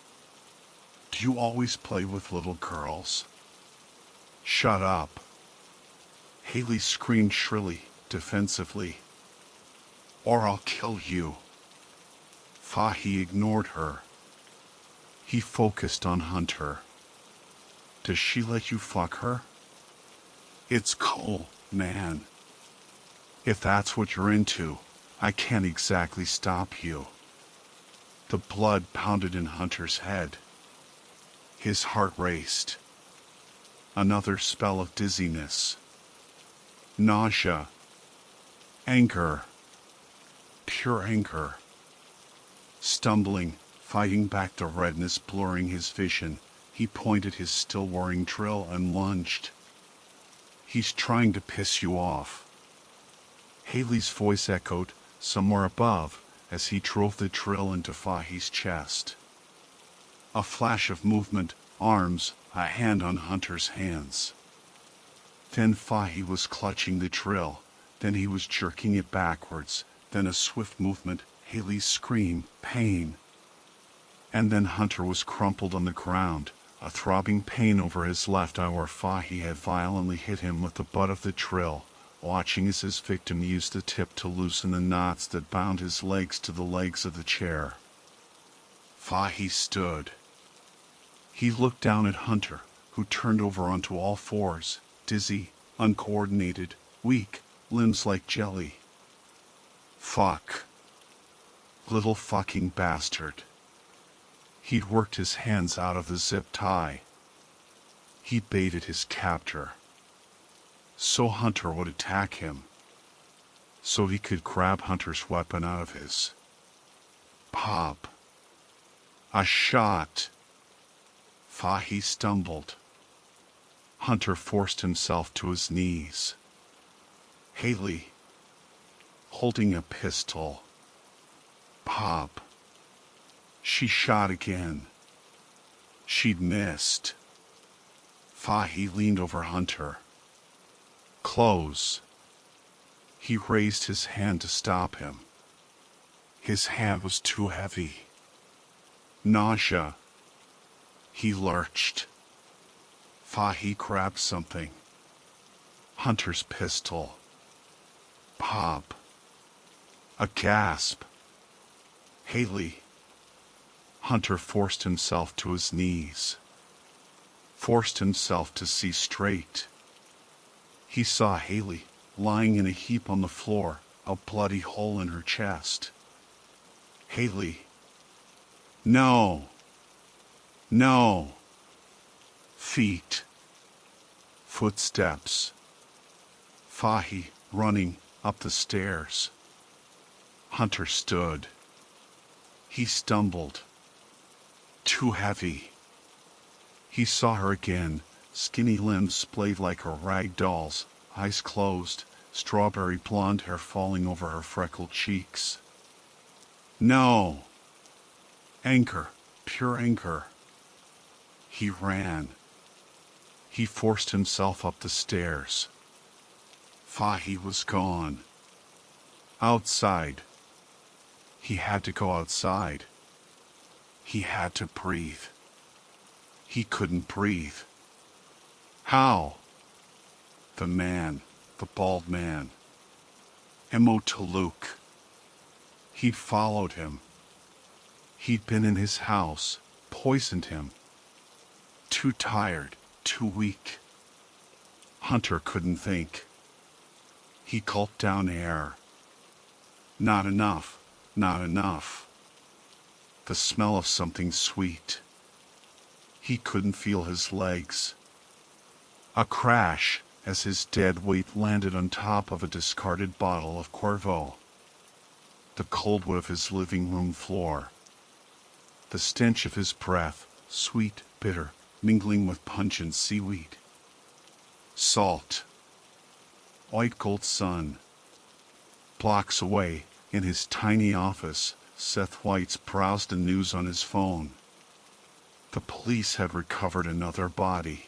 "Do you always play with little girls?" "Shut up." Haley screamed shrilly, defensively. "Or I'll kill you." Fahy ignored her. He focused on Hunter. "Does she let you fuck her?" "It's cool, man. If that's what you're into, I can't exactly stop you." The blood pounded in Hunter's head. His heart raced. Another spell of dizziness. Nausea. Anger. Pure anger. Stumbling, fighting back the redness blurring his vision, he pointed his still whirring drill and lunged. "He's trying to piss you off." Haley's voice echoed, somewhere above, as he drove the drill into Fahy's chest. A flash of movement, arms, a hand on Hunter's hands. Then Fahy was clutching the drill, then he was jerking it backwards, then a swift movement, Haley's scream, pain. And then Hunter was crumpled on the ground, a throbbing pain over his left eye where Fahy had violently hit him with the butt of the drill, watching as his victim used the tip to loosen the knots that bound his legs to the legs of the chair. Fahy stood. He looked down at Hunter, who turned over onto all fours, dizzy, uncoordinated, weak, limbs like jelly. "Fuck." Little fucking bastard. He'd worked his hands out of the zip tie. He baited his captor. So Hunter would attack him. So he could grab Hunter's weapon out of his. Pop. A shot. Fahy stumbled. Hunter forced himself to his knees. Haley. Holding a pistol. Pop. She shot again. She'd missed. Fahy leaned over Hunter. Close. He raised his hand to stop him. His hand was too heavy. Nausea. He lurched. Fahy grabbed something. Hunter's pistol. Pop. A gasp. Haley. Hunter forced himself to his knees. Forced himself to see straight. He saw Haley lying in a heap on the floor, a bloody hole in her chest. Haley. No. No. Feet. Footsteps. Fahy running up the stairs. Hunter stood. He stumbled. Too heavy. He saw her again, skinny limbs splayed like a rag doll's, eyes closed, strawberry blonde hair falling over her freckled cheeks. No. Anger, pure anger. He ran. He forced himself up the stairs. Fahy was gone. Outside. He had to go outside. He had to breathe. He couldn't breathe. How? The man, the bald man. Emo Taluk. He'd followed him. He'd been in his house, poisoned him. Too tired, too weak. Hunter couldn't think. He gulped down air. Not enough, not enough. The smell of something sweet. He couldn't feel his legs. A crash as his dead weight landed on top of a discarded bottle of Corvo. The cold wood of his living room floor. The stench of his breath, sweet, bitter, mingling with pungent seaweed. Salt. White gold sun. Blocks away, in his tiny office, Seth White's browsed the news on his phone. The police had recovered another body.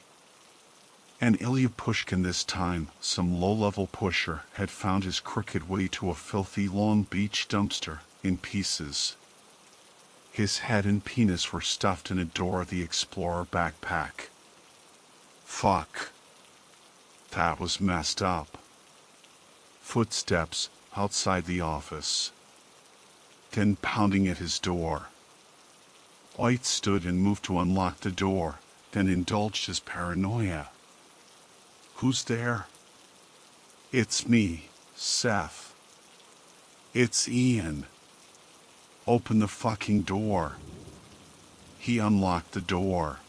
And Ilya Pushkin this time, some low-level pusher, had found his crooked way to a filthy Long Beach dumpster, in pieces. His head and penis were stuffed in a Dora the Explorer backpack. Fuck. That was messed up. Footsteps outside the office. Then pounding at his door. White stood and moved to unlock the door, then indulged his paranoia. Who's there? It's me, Seth. It's Ian. Open the fucking door. He unlocked the door.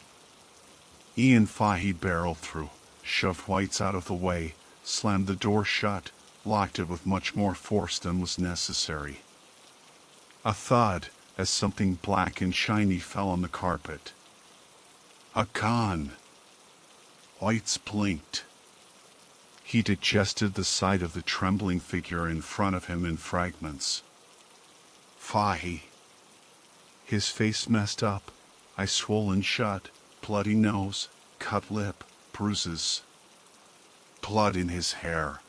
Ian Fahy barreled through, shoved White's out of the way, slammed the door shut, locked it with much more force than was necessary. A thud as something black and shiny fell on the carpet. A gun. White's blinked. He digested the sight of the trembling figure in front of him in fragments. Fahy. His face messed up, eyes swollen shut, bloody nose, cut lip, bruises. Blood in his hair.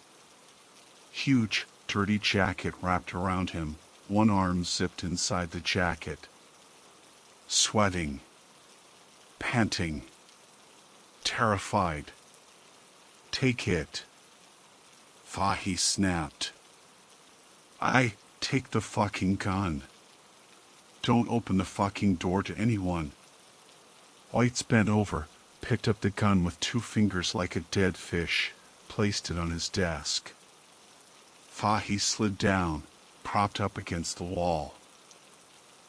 Huge, dirty jacket wrapped around him, one arm zipped inside the jacket. Sweating. Panting. Terrified. Take it. Fahy snapped. Take the fucking gun. Don't open the fucking door to anyone. White's bent over, picked up the gun with 2 fingers like a dead fish, placed it on his desk. Fahy slid down, propped up against the wall.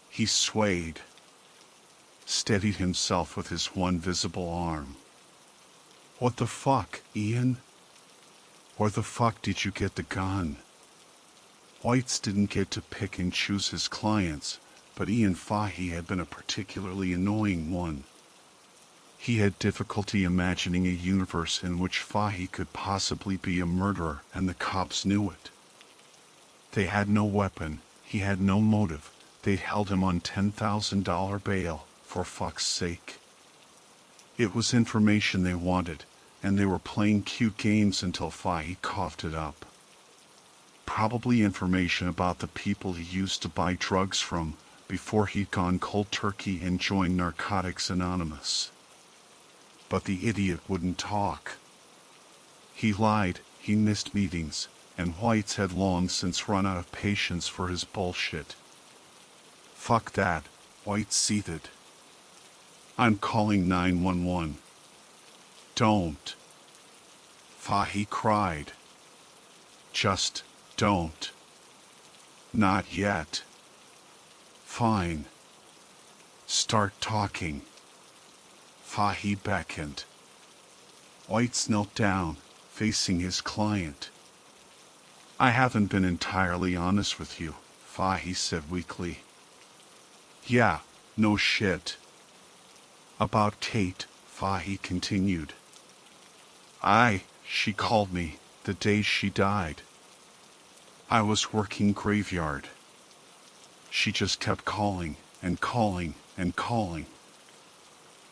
He swayed, steadied himself with his one visible arm. What the fuck, Ian? Where the fuck did you get the gun? Whites didn't get to pick and choose his clients, but Ian Fahey had been a particularly annoying one. He had difficulty imagining a universe in which Fahey could possibly be a murderer and the cops knew it. They had no weapon, he had no motive, they'd held him on $10,000 bail, for fuck's sake. It was information they wanted, and they were playing cute games until Fahey coughed it up. Probably information about the people he used to buy drugs from before he'd gone cold turkey and joined Narcotics Anonymous. But the idiot wouldn't talk. He lied, he missed meetings, and Whites had long since run out of patience for his bullshit. Fuck that, White seethed. I'm calling 911. Don't. Fahey cried. Just don't. Not yet. Fine. Start talking. Fahey beckoned. Whites knelt down, facing his client. I haven't been entirely honest with you, Fahey said weakly. Yeah, no shit. About Kate, Fahey continued. She called me, the day she died. I was working graveyard. She just kept calling and calling and calling.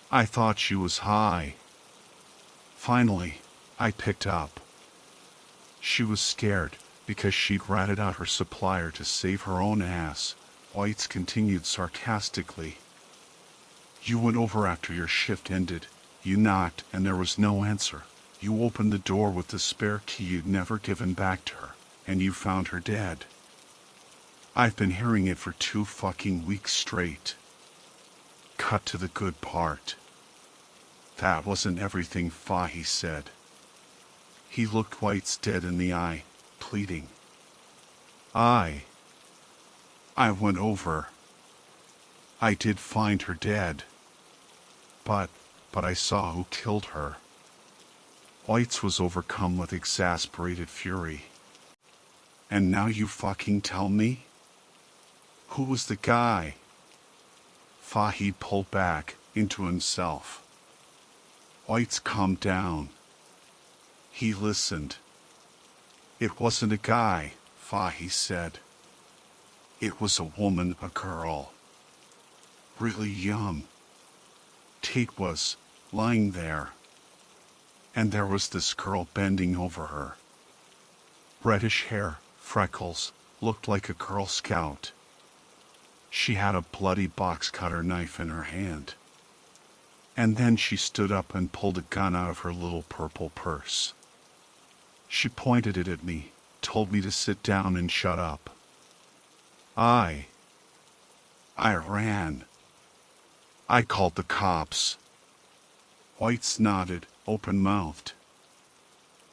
I thought she was high. Finally, I picked up. She was scared because she'd ratted out her supplier to save her own ass, Whites continued sarcastically. You went over after your shift ended. You knocked and there was no answer. You opened the door with the spare key you'd never given back to her, and you found her dead. I've been hearing it for 2 fucking weeks straight. Cut to the good part. That wasn't everything, Fahey said. He looked Whites dead in the eye, pleading. I went over. I did find her dead. But I saw who killed her. Whites was overcome with exasperated fury. And now you fucking tell me? Who was the guy? Fahey pulled back into himself. Whites calmed down. He listened. It wasn't a guy, Fahey said. It was a woman, a girl. Really young. Tate was lying there. And there was this girl bending over her. Reddish hair, freckles, looked like a Girl Scout. She had a bloody box cutter knife in her hand. And then she stood up and pulled a gun out of her little purple purse. She pointed it at me, told me to sit down and shut up. I ran. I called the cops. Whites nodded, open-mouthed.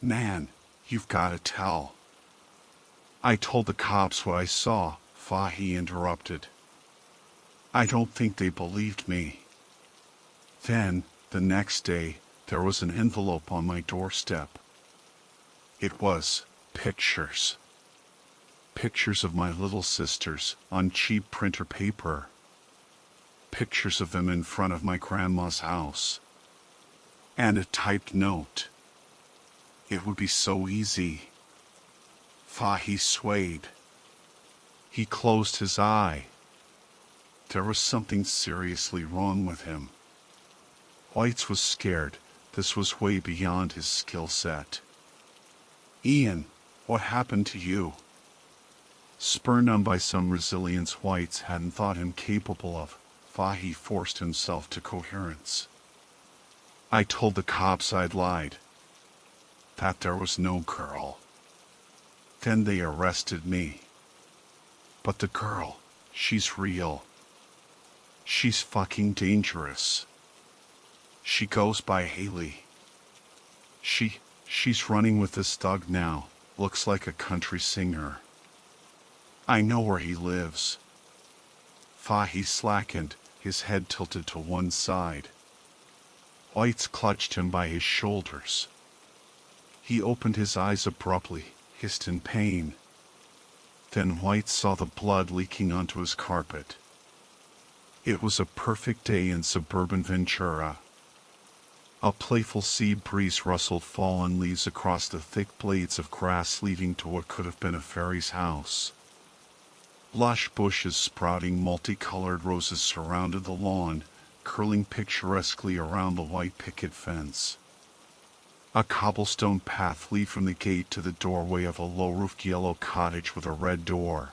Man, you've got to tell. I told the cops what I saw, Fahey interrupted. I don't think they believed me. Then, the next day, there was an envelope on my doorstep. It was pictures. Pictures of my little sisters on cheap printer paper. Pictures of them in front of my grandma's house. And a typed note. It would be so easy. Fahey swayed. He closed his eye. There was something seriously wrong with him. Whites was scared. This was way beyond his skill set. Ian, what happened to you? Spurred on by some resilience Whites hadn't thought him capable of, Fahey forced himself to coherence. I told the cops I'd lied. That there was no girl. Then they arrested me. But the girl, she's real. She's fucking dangerous. She goes by Haley. She's running with this thug now, looks like a country singer. I know where he lives. Fahey slackened, his head tilted to one side. Whites clutched him by his shoulders. He opened his eyes abruptly, hissed in pain. Then White saw the blood leaking onto his carpet. It was a perfect day in suburban Ventura. A playful sea breeze rustled fallen leaves across the thick blades of grass, leading to what could have been a fairy's house. Lush bushes sprouting multicolored roses surrounded the lawn, curling picturesquely around the white picket fence. A cobblestone path led from the gate to the doorway of a low-roofed yellow cottage with a red door.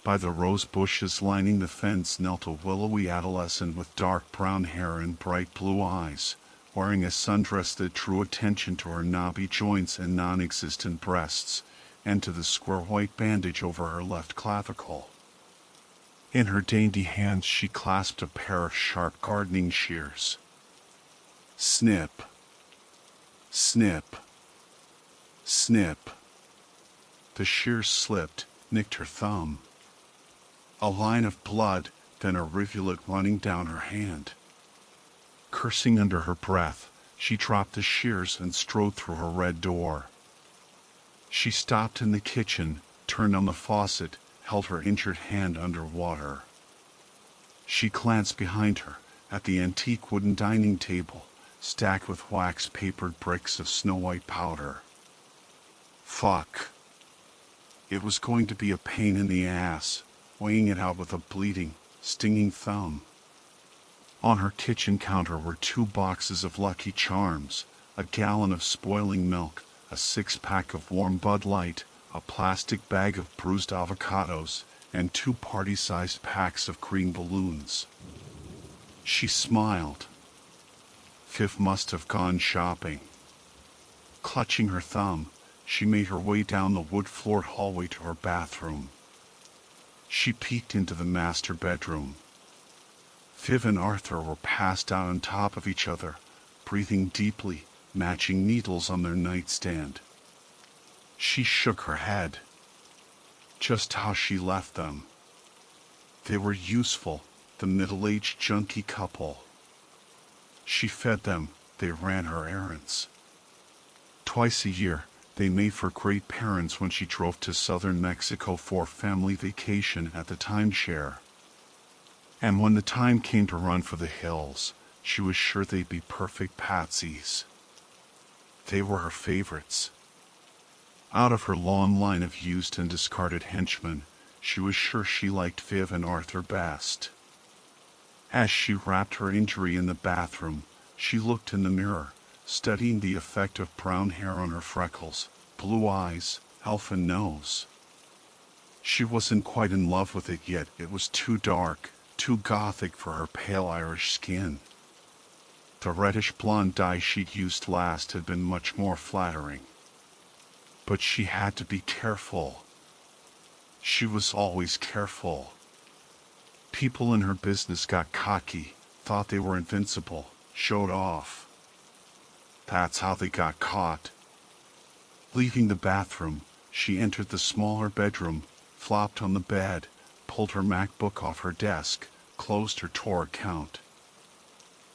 By the rose bushes lining the fence knelt a willowy adolescent with dark brown hair and bright blue eyes, wearing a sundress that drew attention to her knobby joints and non-existent breasts, and to the square white bandage over her left clavicle. In her dainty hands she clasped a pair of sharp gardening shears. Snip. Snip. Snip. The shears slipped, nicked her thumb. A line of blood, then a rivulet running down her hand. Cursing under her breath, she dropped the shears and strode through her red door. She stopped in the kitchen, turned on the faucet, held her injured hand under water. She glanced behind her, at the antique wooden dining table, stacked with wax-papered bricks of snow-white powder. Fuck. It was going to be a pain in the ass, weighing it out with a bleeding, stinging thumb. On her kitchen counter were 2 boxes of Lucky Charms, a gallon of spoiling milk, a 6-pack of warm Bud Light, a plastic bag of bruised avocados, and 2 party-sized packs of green balloons. She smiled. Viv must have gone shopping. Clutching her thumb, she made her way down the wood-floored hallway to her bathroom. She peeked into the master bedroom. Viv and Arthur were passed out on top of each other, breathing deeply, matching needles on their nightstand. She shook her head. Just how she left them. They were useful, the middle-aged junkie couple. She fed them, they ran her errands. Twice a year, they made for great parents when she drove to southern Mexico for family vacation at the timeshare. And when the time came to run for the hills, she was sure they'd be perfect patsies. They were her favorites. Out of her long line of used and discarded henchmen, she was sure she liked Viv and Arthur best. As she wrapped her injury in the bathroom, she looked in the mirror, studying the effect of brown hair on her freckles, blue eyes, elfin nose. She wasn't quite in love with it yet. It was too dark, too gothic for her pale Irish skin. The reddish blonde dye she'd used last had been much more flattering. But she had to be careful. She was always careful. People in her business got cocky, thought they were invincible, showed off. That's how they got caught. Leaving the bathroom, she entered the smaller bedroom, flopped on the bed, pulled her MacBook off her desk, closed her Tor account.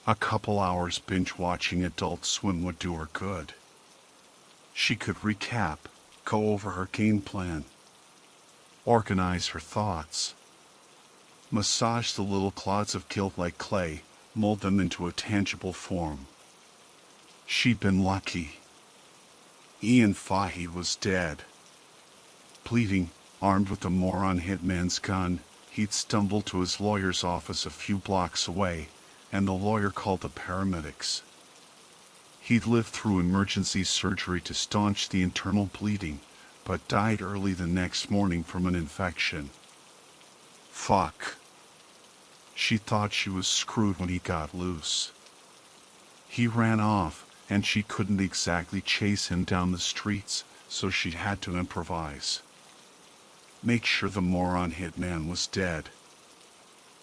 A couple hours binge-watching Adult Swim would do her good. She could recap, go over her game plan, organize her thoughts, massage the little clods of guilt like clay, mold them into a tangible form. She'd been lucky. Ian Fahey was dead. Bleeding, armed with the moron hitman's gun, he'd stumbled to his lawyer's office a few blocks away, and the lawyer called the paramedics. He'd lived through emergency surgery to staunch the internal bleeding, but died early the next morning from an infection. Fuck. She thought she was screwed when he got loose. He ran off, and she couldn't exactly chase him down the streets, so she had to improvise. Make sure the moron hitman was dead.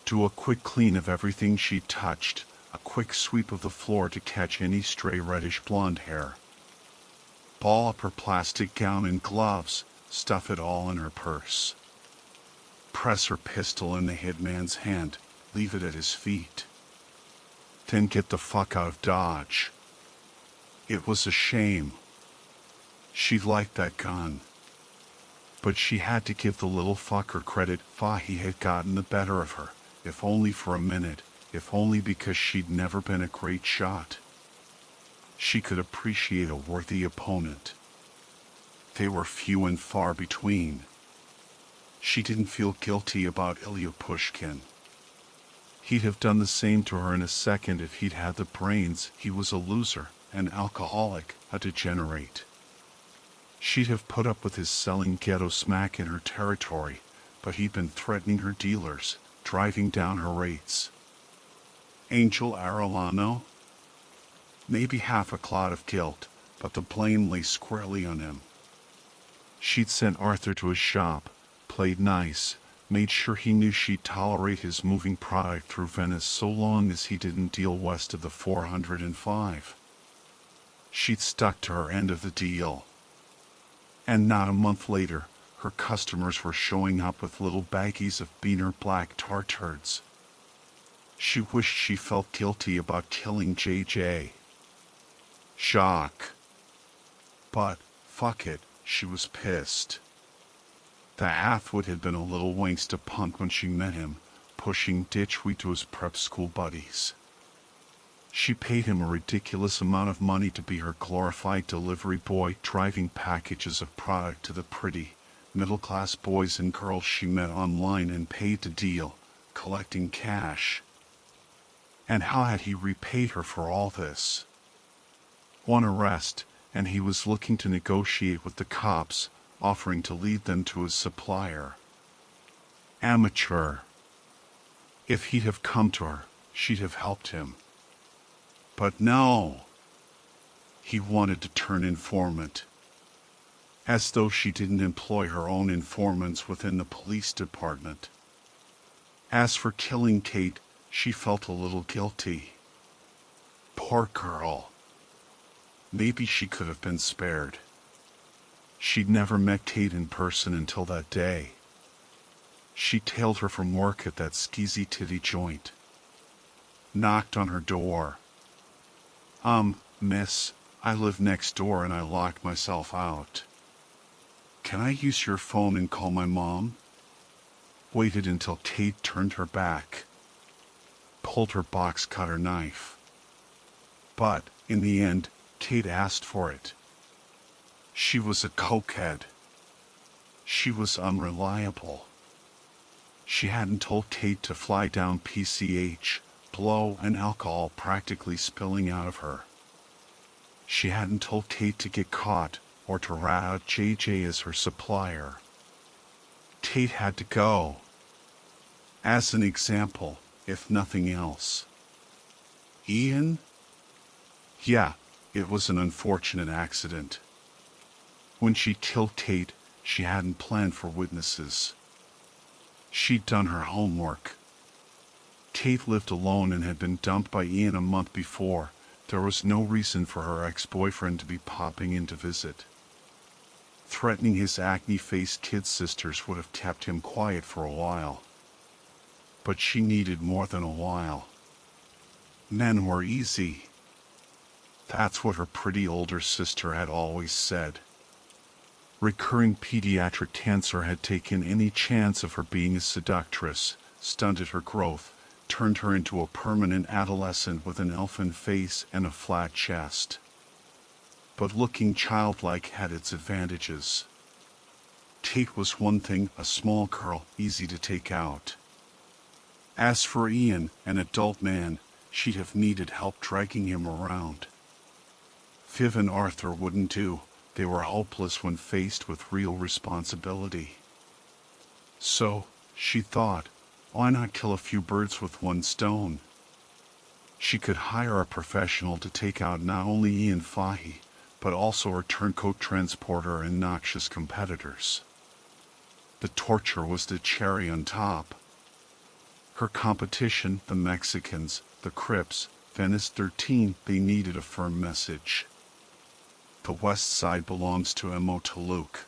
Do a quick clean of everything she touched, a quick sweep of the floor to catch any stray reddish blonde hair. Ball up her plastic gown and gloves, stuff it all in her purse. press her pistol in the hitman's hand, leave it at his feet. Then get the fuck out of Dodge. It was a shame. She liked that gun. But she had to give the little fucker credit. Fahy had gotten the better of her, if only for a minute, if only because she'd never been a great shot. She could appreciate a worthy opponent. They were few and far between. She didn't feel guilty about Ilya Pushkin. He'd have done the same to her in a second if he'd had the brains. He was a loser, an alcoholic, a degenerate. She'd have put up with his selling ghetto smack in her territory, but he'd been threatening her dealers, driving down her rates. Angel Arellano? Maybe half a clod of guilt, but the blame lay squarely on him. She'd sent Arthur to his shop, played nice, made sure he knew she'd tolerate his moving product through Venice so long as he didn't deal west of the 405. She'd stuck to her end of the deal. And not a month later, her customers were showing up with little baggies of Beaner black tar turds. She wished she felt guilty about killing JJ. Shock. But, fuck it, she was pissed. The athwit had been a little wanksta punk when she met him, pushing ditchweed to his prep school buddies. She paid him a ridiculous amount of money to be her glorified delivery boy, driving packages of product to the pretty, middle-class boys and girls she met online and paid to deal, collecting cash. And how had he repaid her for all this? One arrest, and he was looking to negotiate with the cops, offering to lead them to his supplier. Amateur. If he'd have come to her, she'd have helped him. But no. He wanted to turn informant. As though she didn't employ her own informants within the police department. As for killing Kate, she felt a little guilty. Poor girl. Maybe she could have been spared. She'd never met Kate in person until that day. She tailed her from work at that skeezy titty joint. Knocked on her door. Miss, I live next door and I locked myself out. Can I use your phone and call my mom? Waited until Kate turned her back. Pulled her box cutter knife. But, in the end, Kate asked for it. She was a cokehead. She was unreliable. She hadn't told Kate to fly down PCH, blow, and alcohol practically spilling out of her. She hadn't told Kate to get caught, or to rat out JJ as her supplier. Kate had to go. As an example, if nothing else. Ian? Yeah, it was an unfortunate accident. When she killed Kate, she hadn't planned for witnesses. She'd done her homework. Kate lived alone and had been dumped by Ian a month before. There was no reason for her ex-boyfriend to be popping in to visit. Threatening his acne-faced kid sisters would have kept him quiet for a while. But she needed more than a while. Men were easy. That's what her pretty older sister had always said. Recurring pediatric cancer had taken any chance of her being a seductress, stunted her growth, turned her into a permanent adolescent with an elfin face and a flat chest. But looking childlike had its advantages. Kate was one thing, a small girl, easy to take out. As for Ian, an adult man, she'd have needed help dragging him around. Viv and Arthur wouldn't do. They were hopeless when faced with real responsibility. So, she thought, why not kill a few birds with one stone? She could hire a professional to take out not only Ian Fahy, but also her turncoat transporter and noxious competitors. The torture was the cherry on top. Her competition, the Mexicans, the Crips, Venice 13, they needed a firm message. The West Side belongs to Emo Talouk.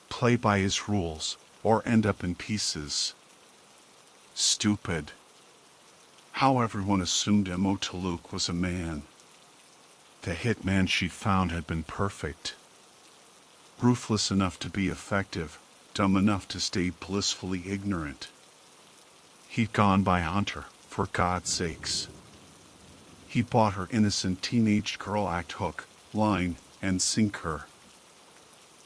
Play by his rules, or end up in pieces. Stupid. How everyone assumed Mo Taluk was a man. The hitman she found had been perfect. Ruthless enough to be effective, dumb enough to stay blissfully ignorant. He'd gone by Hunter, for God's sakes. He bought her innocent teenage girl act hook, line, and sinker.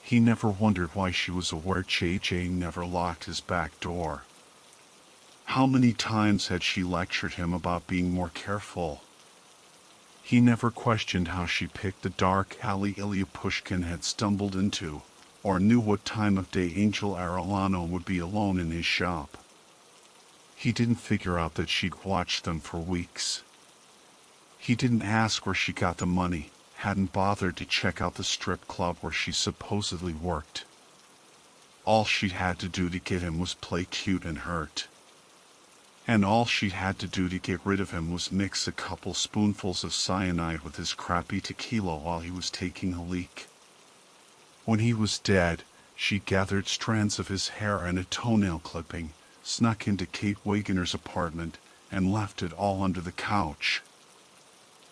He never wondered why she was aware JJ never locked his back door. How many times had she lectured him about being more careful? He never questioned how she picked the dark alley Ilya Pushkin had stumbled into, or knew what time of day Angel Arellano would be alone in his shop. He didn't figure out that she'd watched them for weeks. He didn't ask where she got the money, hadn't bothered to check out the strip club where she supposedly worked. All she'd had to do to get him was play cute and hurt. And all she'd had to do to get rid of him was mix a couple spoonfuls of cyanide with his crappy tequila while he was taking a leak. When he was dead, she gathered strands of his hair and a toenail clipping, snuck into Kate Wagoner's apartment, and left it all under the couch.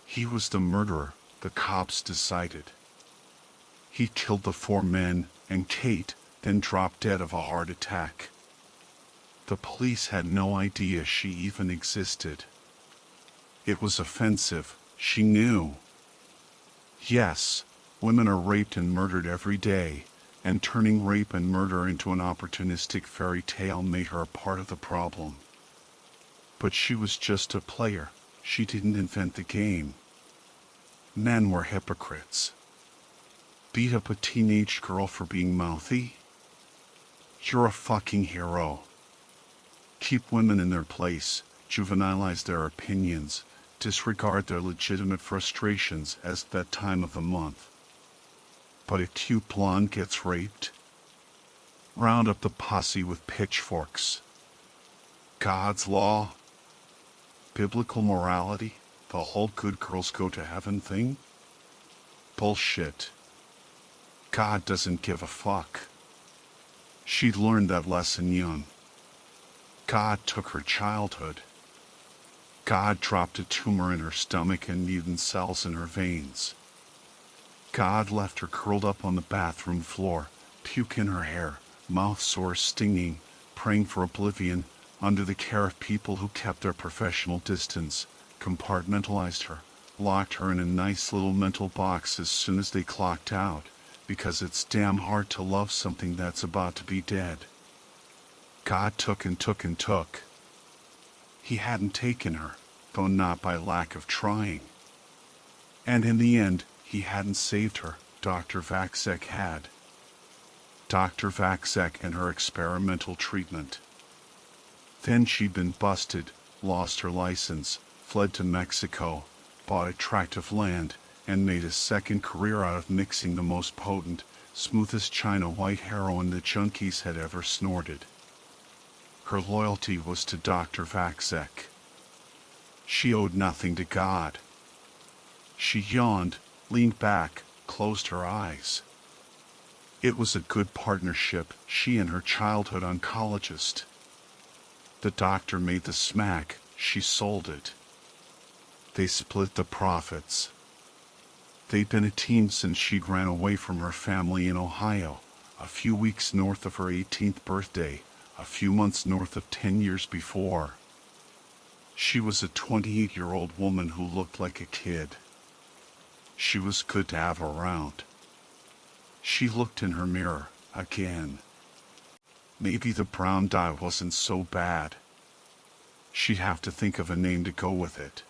He was the murderer, the cops decided. He killed the 4 men, and Kate, then dropped dead of a heart attack. The police had no idea she even existed. It was offensive, she knew. Yes, women are raped and murdered every day, and turning rape and murder into an opportunistic fairy tale made her a part of the problem. But she was just a player, she didn't invent the game. Men were hypocrites. Beat up a teenage girl for being mouthy? You're a fucking hero. Keep women in their place, juvenilize their opinions, disregard their legitimate frustrations as that time of the month. But a cute blonde gets raped? Round up the posse with pitchforks. God's law? Biblical morality? The whole good girls go to heaven thing? Bullshit. God doesn't give a fuck. She'd learned that lesson young. God took her childhood. God dropped a tumor in her stomach and mutant cells in her veins. God left her curled up on the bathroom floor, puke in her hair, mouth sore stinging, praying for oblivion, under the care of people who kept their professional distance, compartmentalized her, locked her in a nice little mental box as soon as they clocked out, because it's damn hard to love something that's about to be dead. God took and took and took. He hadn't taken her, though not by lack of trying. And in the end, he hadn't saved her, Dr. Vaxek had. Dr. Vaxek and her experimental treatment. Then she'd been busted, lost her license, fled to Mexico, bought a tract of land, and made a second career out of mixing the most potent, smoothest China white heroin the junkies had ever snorted. Her loyalty was to Dr. Vaxek. She owed nothing to God. She yawned, leaned back, closed her eyes. It was a good partnership, she and her childhood oncologist. The doctor made the smack, she sold it. They split the profits. They'd been a team since she'd ran away from her family in Ohio, a few weeks north of her 18th birthday, a few months north of 10 years before. She was a 28-year-old woman who looked like a kid. She was good to have around. She looked in her mirror, again. Maybe the brown dye wasn't so bad. She'd have to think of a name to go with it.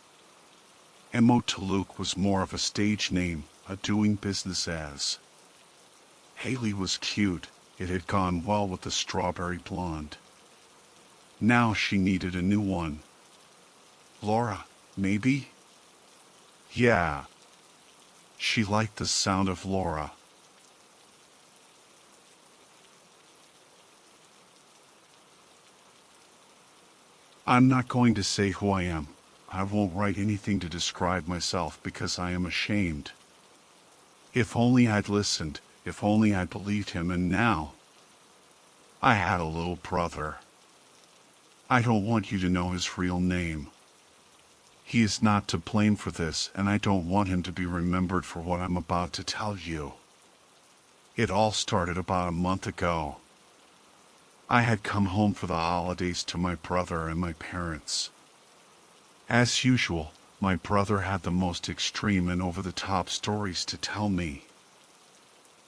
Mo Taluk was more of a stage name, a doing business as. Haley was cute, it had gone well with the strawberry blonde. Now she needed a new one. Laura, maybe? Yeah. She liked the sound of Laura. I'm not going to say who I am. I won't write anything to describe myself because I am ashamed. If only I'd listened, if only I'd believed him, and now. I had a little brother. I don't want you to know his real name. He is not to blame for this, and I don't want him to be remembered for what I'm about to tell you. It all started about a month ago. I had come home for the holidays to my brother and my parents. As usual, my brother had the most extreme and over-the-top stories to tell me.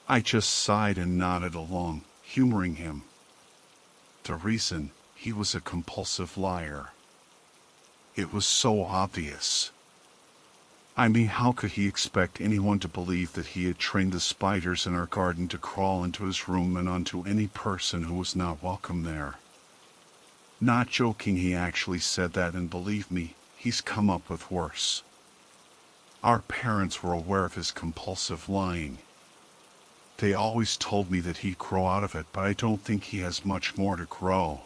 I just sighed and nodded along, humoring him. The reason, he was a compulsive liar. It was so obvious. I mean, how could he expect anyone to believe that he had trained the spiders in our garden to crawl into his room and onto any person who was not welcome there? Not joking, he actually said that, and believe me, he's come up with worse. Our parents were aware of his compulsive lying. They always told me that he'd grow out of it, but I don't think he has much more to grow.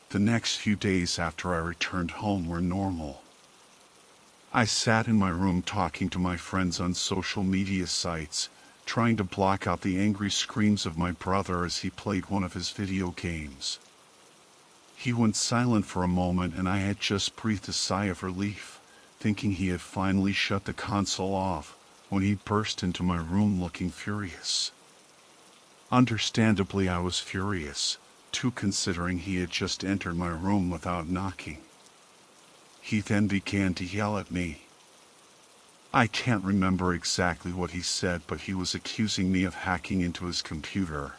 The next few days after I returned home were normal. I sat in my room talking to my friends on social media sites, trying to block out the angry screams of my brother as he played one of his video games. He went silent for a moment, and I had just breathed a sigh of relief, thinking he had finally shut the console off, when he burst into my room looking furious. Understandably, I was furious, too, considering he had just entered my room without knocking. He then began to yell at me. I can't remember exactly what he said, but he was accusing me of hacking into his computer.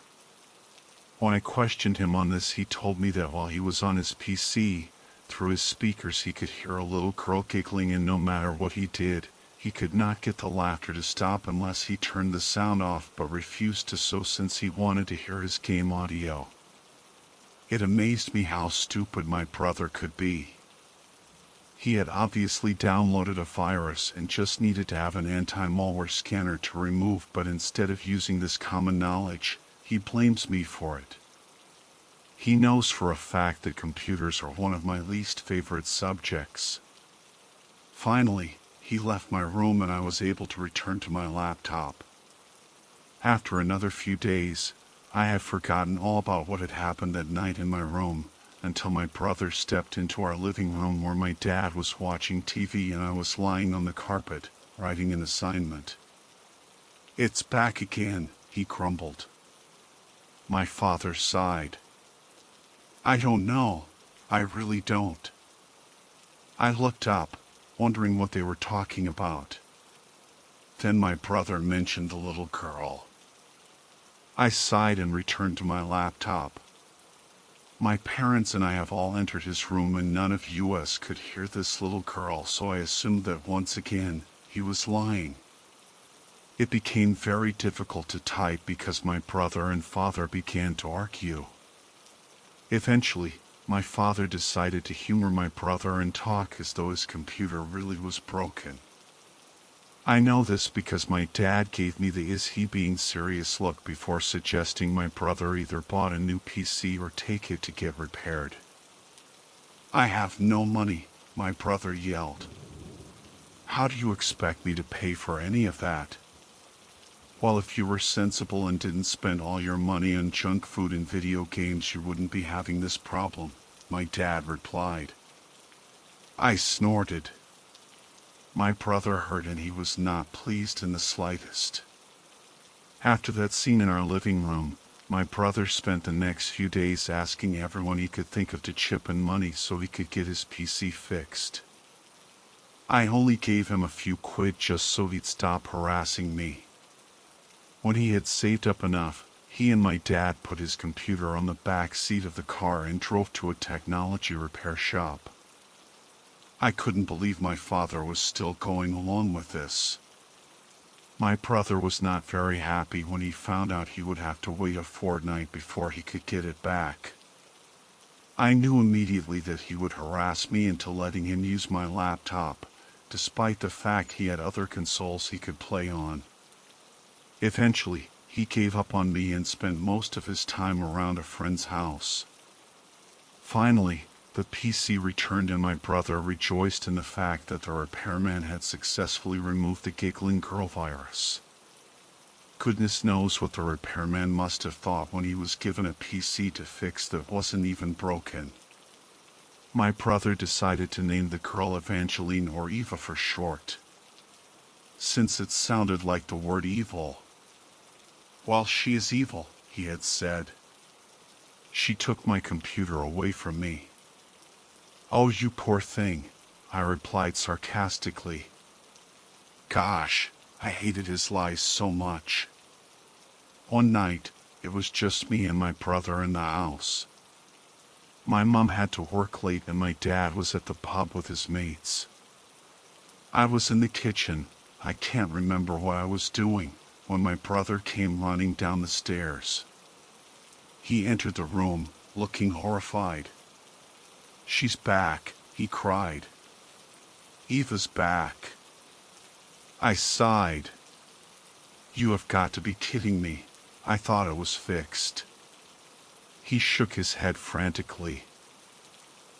When I questioned him on this, he told me that while he was on his PC, through his speakers he could hear a little girl giggling, and no matter what he did, he could not get the laughter to stop unless he turned the sound off, but refused to so since he wanted to hear his game audio. It amazed me how stupid my brother could be. He had obviously downloaded a virus and just needed to have an anti-malware scanner to remove, but instead of using this common knowledge, he blames me for it. He knows for a fact that computers are one of my least favorite subjects. Finally, he left my room and I was able to return to my laptop. After another few days, I had forgotten all about what had happened that night in my room, until my brother stepped into our living room where my dad was watching TV and I was lying on the carpet, writing an assignment. "It's back again," he grumbled. My father sighed. "I don't know. I really don't." I looked up, wondering what they were talking about. Then my brother mentioned the little girl. I sighed and returned to my laptop. My parents and I have all entered his room, and none of us could hear this little girl, so I assumed that once again, he was lying. It became very difficult to type because my brother and father began to argue. Eventually, my father decided to humor my brother and talk as though his computer really was broken. I know this because my dad gave me the "is he being serious" look before suggesting my brother either bought a new PC or take it to get repaired. "I have no money," my brother yelled. "How do you expect me to pay for any of that?" "Well, if you were sensible and didn't spend all your money on junk food and video games, you wouldn't be having this problem," my dad replied. I snorted. My brother heard and he was not pleased in the slightest. After that scene in our living room, my brother spent the next few days asking everyone he could think of to chip in money so he could get his PC fixed. I only gave him a few quid just so he'd stop harassing me. When he had saved up enough, he and my dad put his computer on the back seat of the car and drove to a technology repair shop. I couldn't believe my father was still going along with this. My brother was not very happy when he found out he would have to wait a fortnight before he could get it back. I knew immediately that he would harass me into letting him use my laptop, despite the fact he had other consoles he could play on. Eventually, he gave up on me and spent most of his time around a friend's house. Finally, the PC returned and my brother rejoiced in the fact that the repairman had successfully removed the giggling girl virus. Goodness knows what the repairman must have thought when he was given a PC to fix that wasn't even broken. My brother decided to name the girl Evangeline, or Eva for short, since it sounded like the word evil. "Well, she is evil," he had said. "She took my computer away from me." "Oh, you poor thing," I replied sarcastically. Gosh, I hated his lies so much. One night, it was just me and my brother in the house. My mom had to work late and my dad was at the pub with his mates. I was in the kitchen. I can't remember what I was doing when my brother came running down the stairs. He entered the room, looking horrified. "She's back," he cried. "Eva's back." I sighed. "You have got to be kidding me. I thought it was fixed." He shook his head frantically.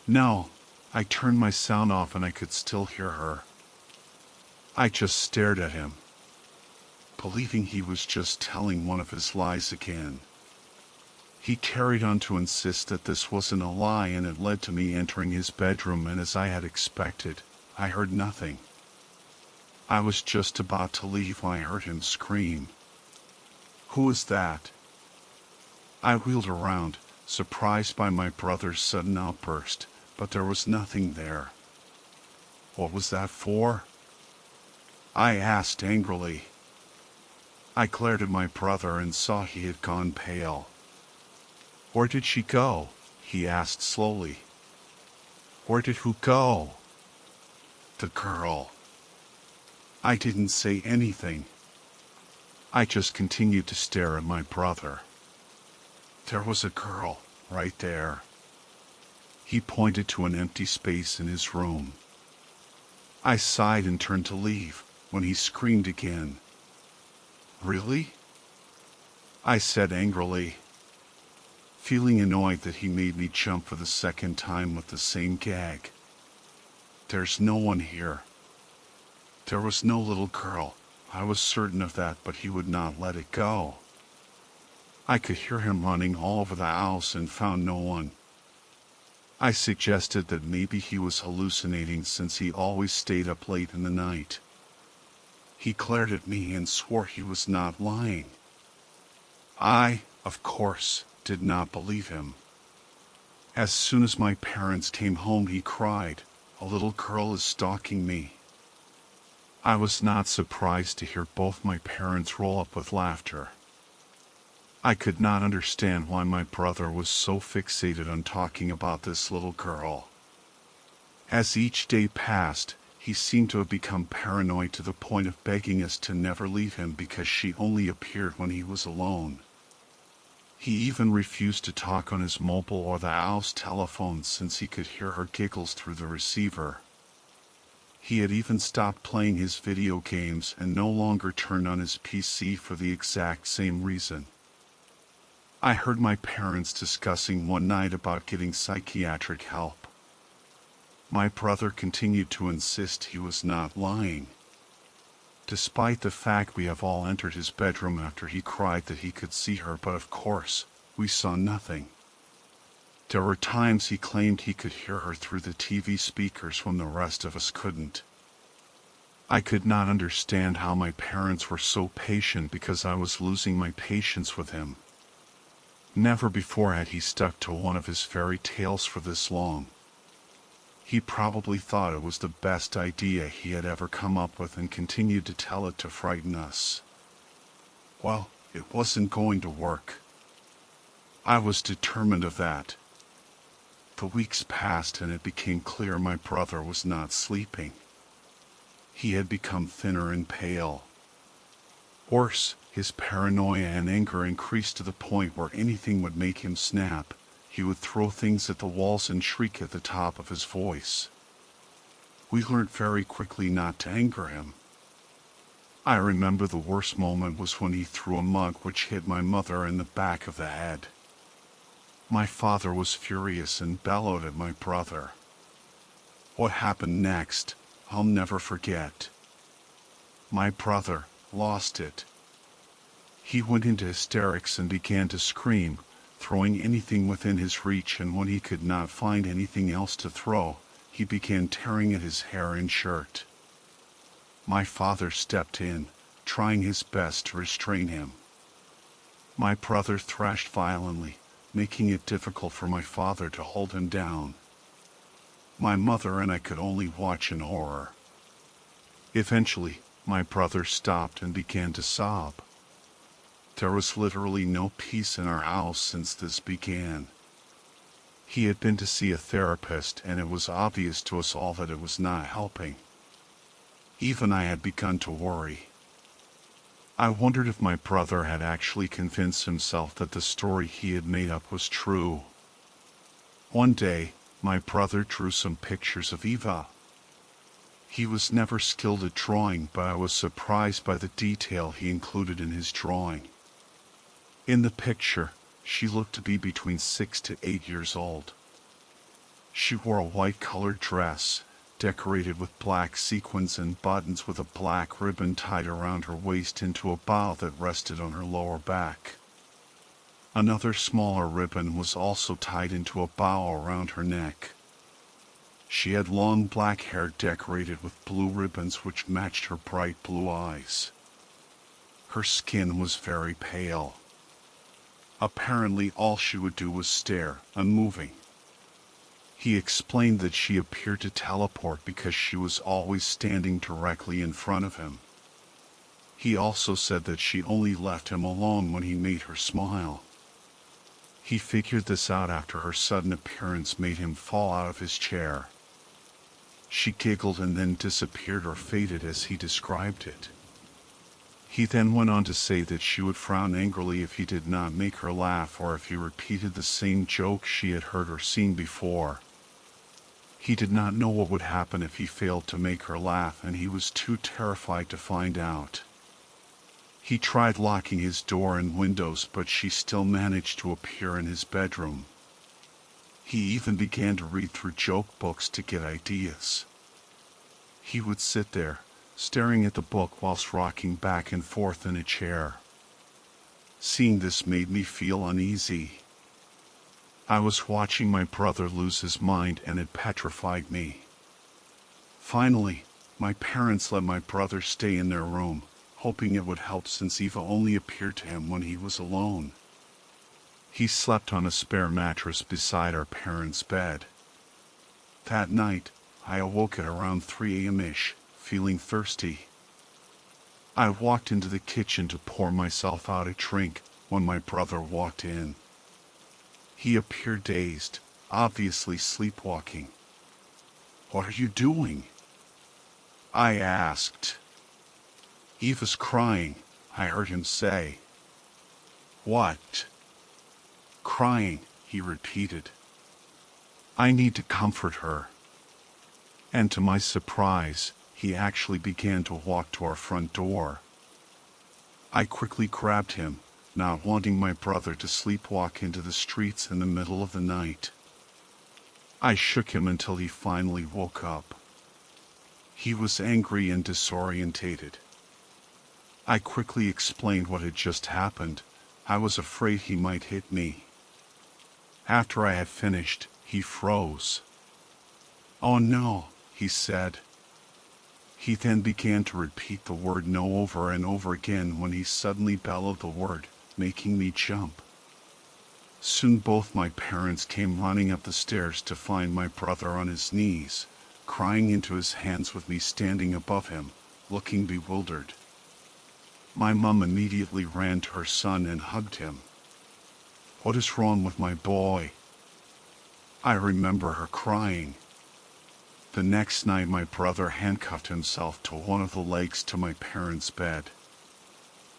"No." I turned my sound off and I could still hear her. I just stared at him, believing he was just telling one of his lies again. He carried on to insist that this wasn't a lie, and it led to me entering his bedroom, and as I had expected, I heard nothing. I was just about to leave when I heard him scream. "Who is that?" I wheeled around, surprised by my brother's sudden outburst, but there was nothing there. "What was that for?" I asked angrily. I glared at my brother and saw he had gone pale. "Where did she go?" he asked slowly. "Where did who go?" "The girl." I didn't say anything. I just continued to stare at my brother. There was a girl right there. He pointed to an empty space in his room. I sighed and turned to leave when he screamed again. "Really?" I said angrily, feeling annoyed that he made me jump for the second time with the same gag. "There's no one here." There was no little girl. I was certain of that, but he would not let it go. I could hear him running all over the house and found no one. I suggested that maybe he was hallucinating since he always stayed up late in the night. He glared at me and swore he was not lying. I, of course, did not believe him. As soon as my parents came home, he cried, "A little girl is stalking me." I was not surprised to hear both my parents roll up with laughter. I could not understand why my brother was so fixated on talking about this little girl. As each day passed, he seemed to have become paranoid to the point of begging us to never leave him because she only appeared when he was alone. He even refused to talk on his mobile or the house telephone since he could hear her giggles through the receiver. He had even stopped playing his video games and no longer turned on his PC for the exact same reason. I heard my parents discussing one night about getting psychiatric help. My brother continued to insist he was not lying, despite the fact we have all entered his bedroom after he cried that he could see her, but of course, we saw nothing. There were times he claimed he could hear her through the TV speakers when the rest of us couldn't. I could not understand how my parents were so patient because I was losing my patience with him. Never before had he stuck to one of his fairy tales for this long. He probably thought it was the best idea he had ever come up with and continued to tell it to frighten us. Well, it wasn't going to work. I was determined of that. The weeks passed and it became clear my brother was not sleeping. He had become thinner and pale. Worse, his paranoia and anger increased to the point where anything would make him snap. He would throw things at the walls and shriek at the top of his voice. We learned very quickly not to anger him. I remember the worst moment was when he threw a mug which hit my mother in the back of the head. My father was furious and bellowed at my brother. What happened next, I'll never forget. My brother lost it. He went into hysterics and began to scream, throwing anything within his reach, and when he could not find anything else to throw, he began tearing at his hair and shirt. My father stepped in, trying his best to restrain him. My brother thrashed violently, making it difficult for my father to hold him down. My mother and I could only watch in horror. Eventually, my brother stopped and began to sob. There was literally no peace in our house since this began. He had been to see a therapist, and it was obvious to us all that it was not helping. Even I had begun to worry. I wondered if my brother had actually convinced himself that the story he had made up was true. One day, my brother drew some pictures of Eva. He was never skilled at drawing, but I was surprised by the detail he included in his drawing. In the picture, she looked to be between 6 to 8 years old. She wore a white-colored dress, decorated with black sequins and buttons, with a black ribbon tied around her waist into a bow that rested on her lower back. Another smaller ribbon was also tied into a bow around her neck. She had long black hair decorated with blue ribbons which matched her bright blue eyes. Her skin was very pale. Apparently all she would do was stare, unmoving. He explained that she appeared to teleport because she was always standing directly in front of him. He also said that she only left him alone when he made her smile. He figured this out after her sudden appearance made him fall out of his chair. She giggled and then disappeared or faded as he described it. He then went on to say that she would frown angrily if he did not make her laugh, or if he repeated the same joke she had heard or seen before. He did not know what would happen if he failed to make her laugh, and he was too terrified to find out. He tried locking his door and windows, but she still managed to appear in his bedroom. He even began to read through joke books to get ideas. He would sit there, staring at the book whilst rocking back and forth in a chair. Seeing this made me feel uneasy. I was watching my brother lose his mind, and it petrified me. Finally, my parents let my brother stay in their room, hoping it would help since Eva only appeared to him when he was alone. He slept on a spare mattress beside our parents' bed. That night, I awoke at around 3 a.m.-ish, feeling thirsty. I walked into the kitchen to pour myself out a drink when my brother walked in. He appeared dazed, obviously sleepwalking. "What are you doing?" I asked. "Eva's crying," I heard him say. "What?" "Crying," he repeated. "I need to comfort her." And to my surprise, he actually began to walk to our front door. I quickly grabbed him, not wanting my brother to sleepwalk into the streets in the middle of the night. I shook him until he finally woke up. He was angry and disorientated. I quickly explained what had just happened. I was afraid he might hit me. After I had finished, he froze. "Oh no," he said. He then began to repeat the word "no" over and over again when he suddenly bellowed the word, making me jump. Soon both my parents came running up the stairs to find my brother on his knees, crying into his hands with me standing above him, looking bewildered. My mom immediately ran to her son and hugged him. "What is wrong with my boy?" I remember her crying. The next night my brother handcuffed himself to one of the legs to my parents' bed.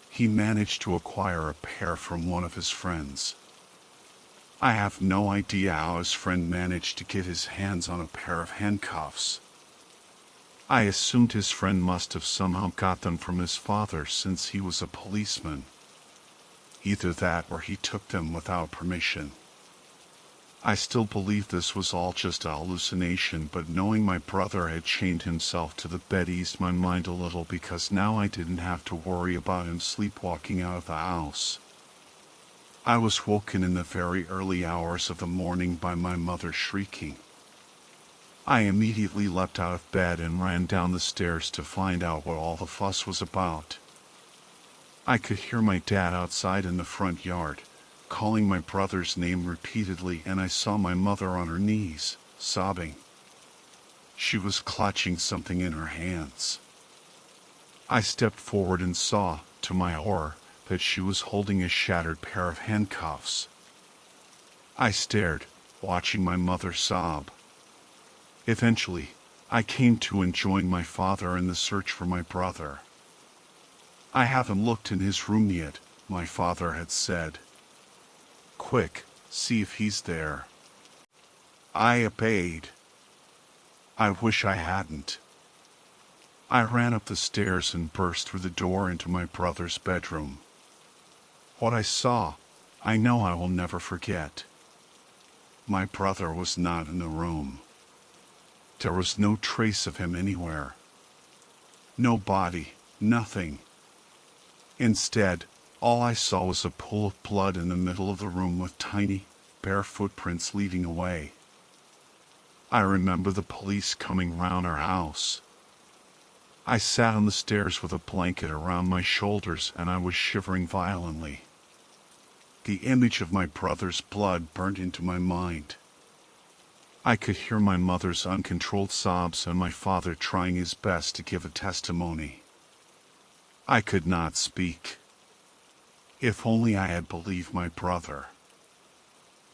He managed to acquire a pair from one of his friends. I have no idea how his friend managed to get his hands on a pair of handcuffs. I assumed his friend must have somehow got them from his father since he was a policeman. Either that or he took them without permission. I still believed this was all just a hallucination, but knowing my brother had chained himself to the bed eased my mind a little, because now I didn't have to worry about him sleepwalking out of the house. I was woken in the very early hours of the morning by my mother shrieking. I immediately leapt out of bed and ran down the stairs to find out what all the fuss was about. I could hear my dad outside in the front yard, calling my brother's name repeatedly, and I saw my mother on her knees, sobbing. She was clutching something in her hands. I stepped forward and saw, to my horror, that she was holding a shattered pair of handcuffs. I stared, watching my mother sob. Eventually, I came to and joined my father in the search for my brother. "I haven't looked in his room yet," my father had said. "Quick, see if he's there." I obeyed. I wish I hadn't. I ran up the stairs and burst through the door into my brother's bedroom. What I saw, I know I will never forget. My brother was not in the room. There was no trace of him anywhere. No body, nothing. Instead, all I saw was a pool of blood in the middle of the room with tiny, bare footprints leading away. I remember the police coming round our house. I sat on the stairs with a blanket around my shoulders and I was shivering violently. The image of my brother's blood burned into my mind. I could hear my mother's uncontrolled sobs and my father trying his best to give a testimony. I could not speak. If only I had believed my brother.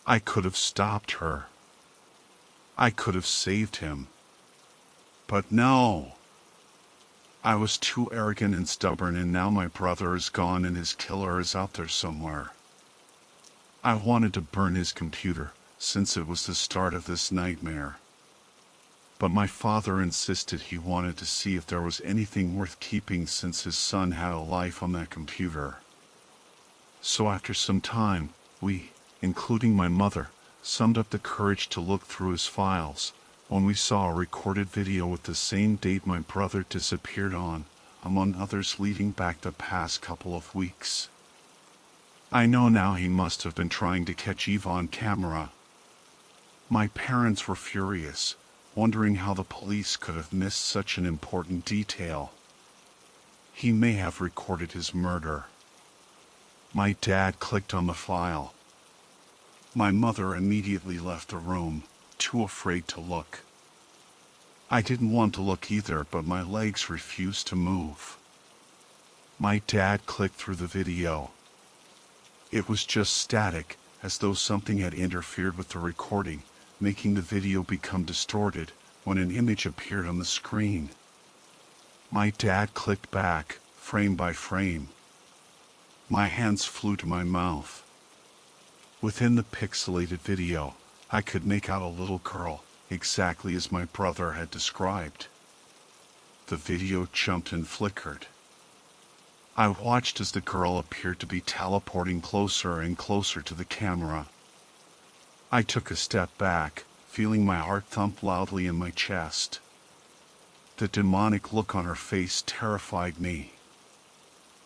I could have stopped her. I could have saved him. But no. I was too arrogant and stubborn, and now my brother is gone and his killer is out there somewhere. I wanted to burn his computer, since it was the start of this nightmare. But my father insisted he wanted to see if there was anything worth keeping, since his son had a life on that computer. So after some time, we, including my mother, summed up the courage to look through his files, when we saw a recorded video with the same date my brother disappeared on, among others leading back the past couple of weeks. I know now he must have been trying to catch Eve on camera. My parents were furious, wondering how the police could have missed such an important detail. He may have recorded his murder. My dad clicked on the file. My mother immediately left the room, too afraid to look. I didn't want to look either, but my legs refused to move. My dad clicked through the video. It was just static, as though something had interfered with the recording, making the video become distorted when an image appeared on the screen. My dad clicked back, frame by frame. My hands flew to my mouth. Within the pixelated video, I could make out a little girl, exactly as my brother had described. The video jumped and flickered. I watched as the girl appeared to be teleporting closer and closer to the camera. I took a step back, feeling my heart thump loudly in my chest. The demonic look on her face terrified me.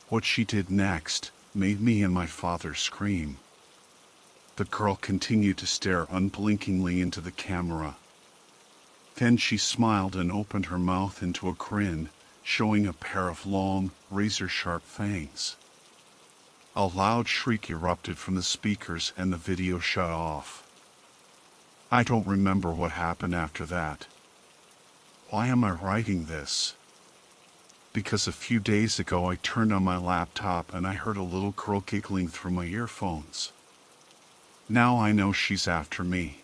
What she did next made me and my father scream. The girl continued to stare unblinkingly into the camera. Then she smiled and opened her mouth into a grin, showing a pair of long, razor-sharp fangs. A loud shriek erupted from the speakers and the video shut off. I don't remember what happened after that. Why am I writing this? Because a few days ago I turned on my laptop and I heard a little girl giggling through my earphones. Now I know she's after me.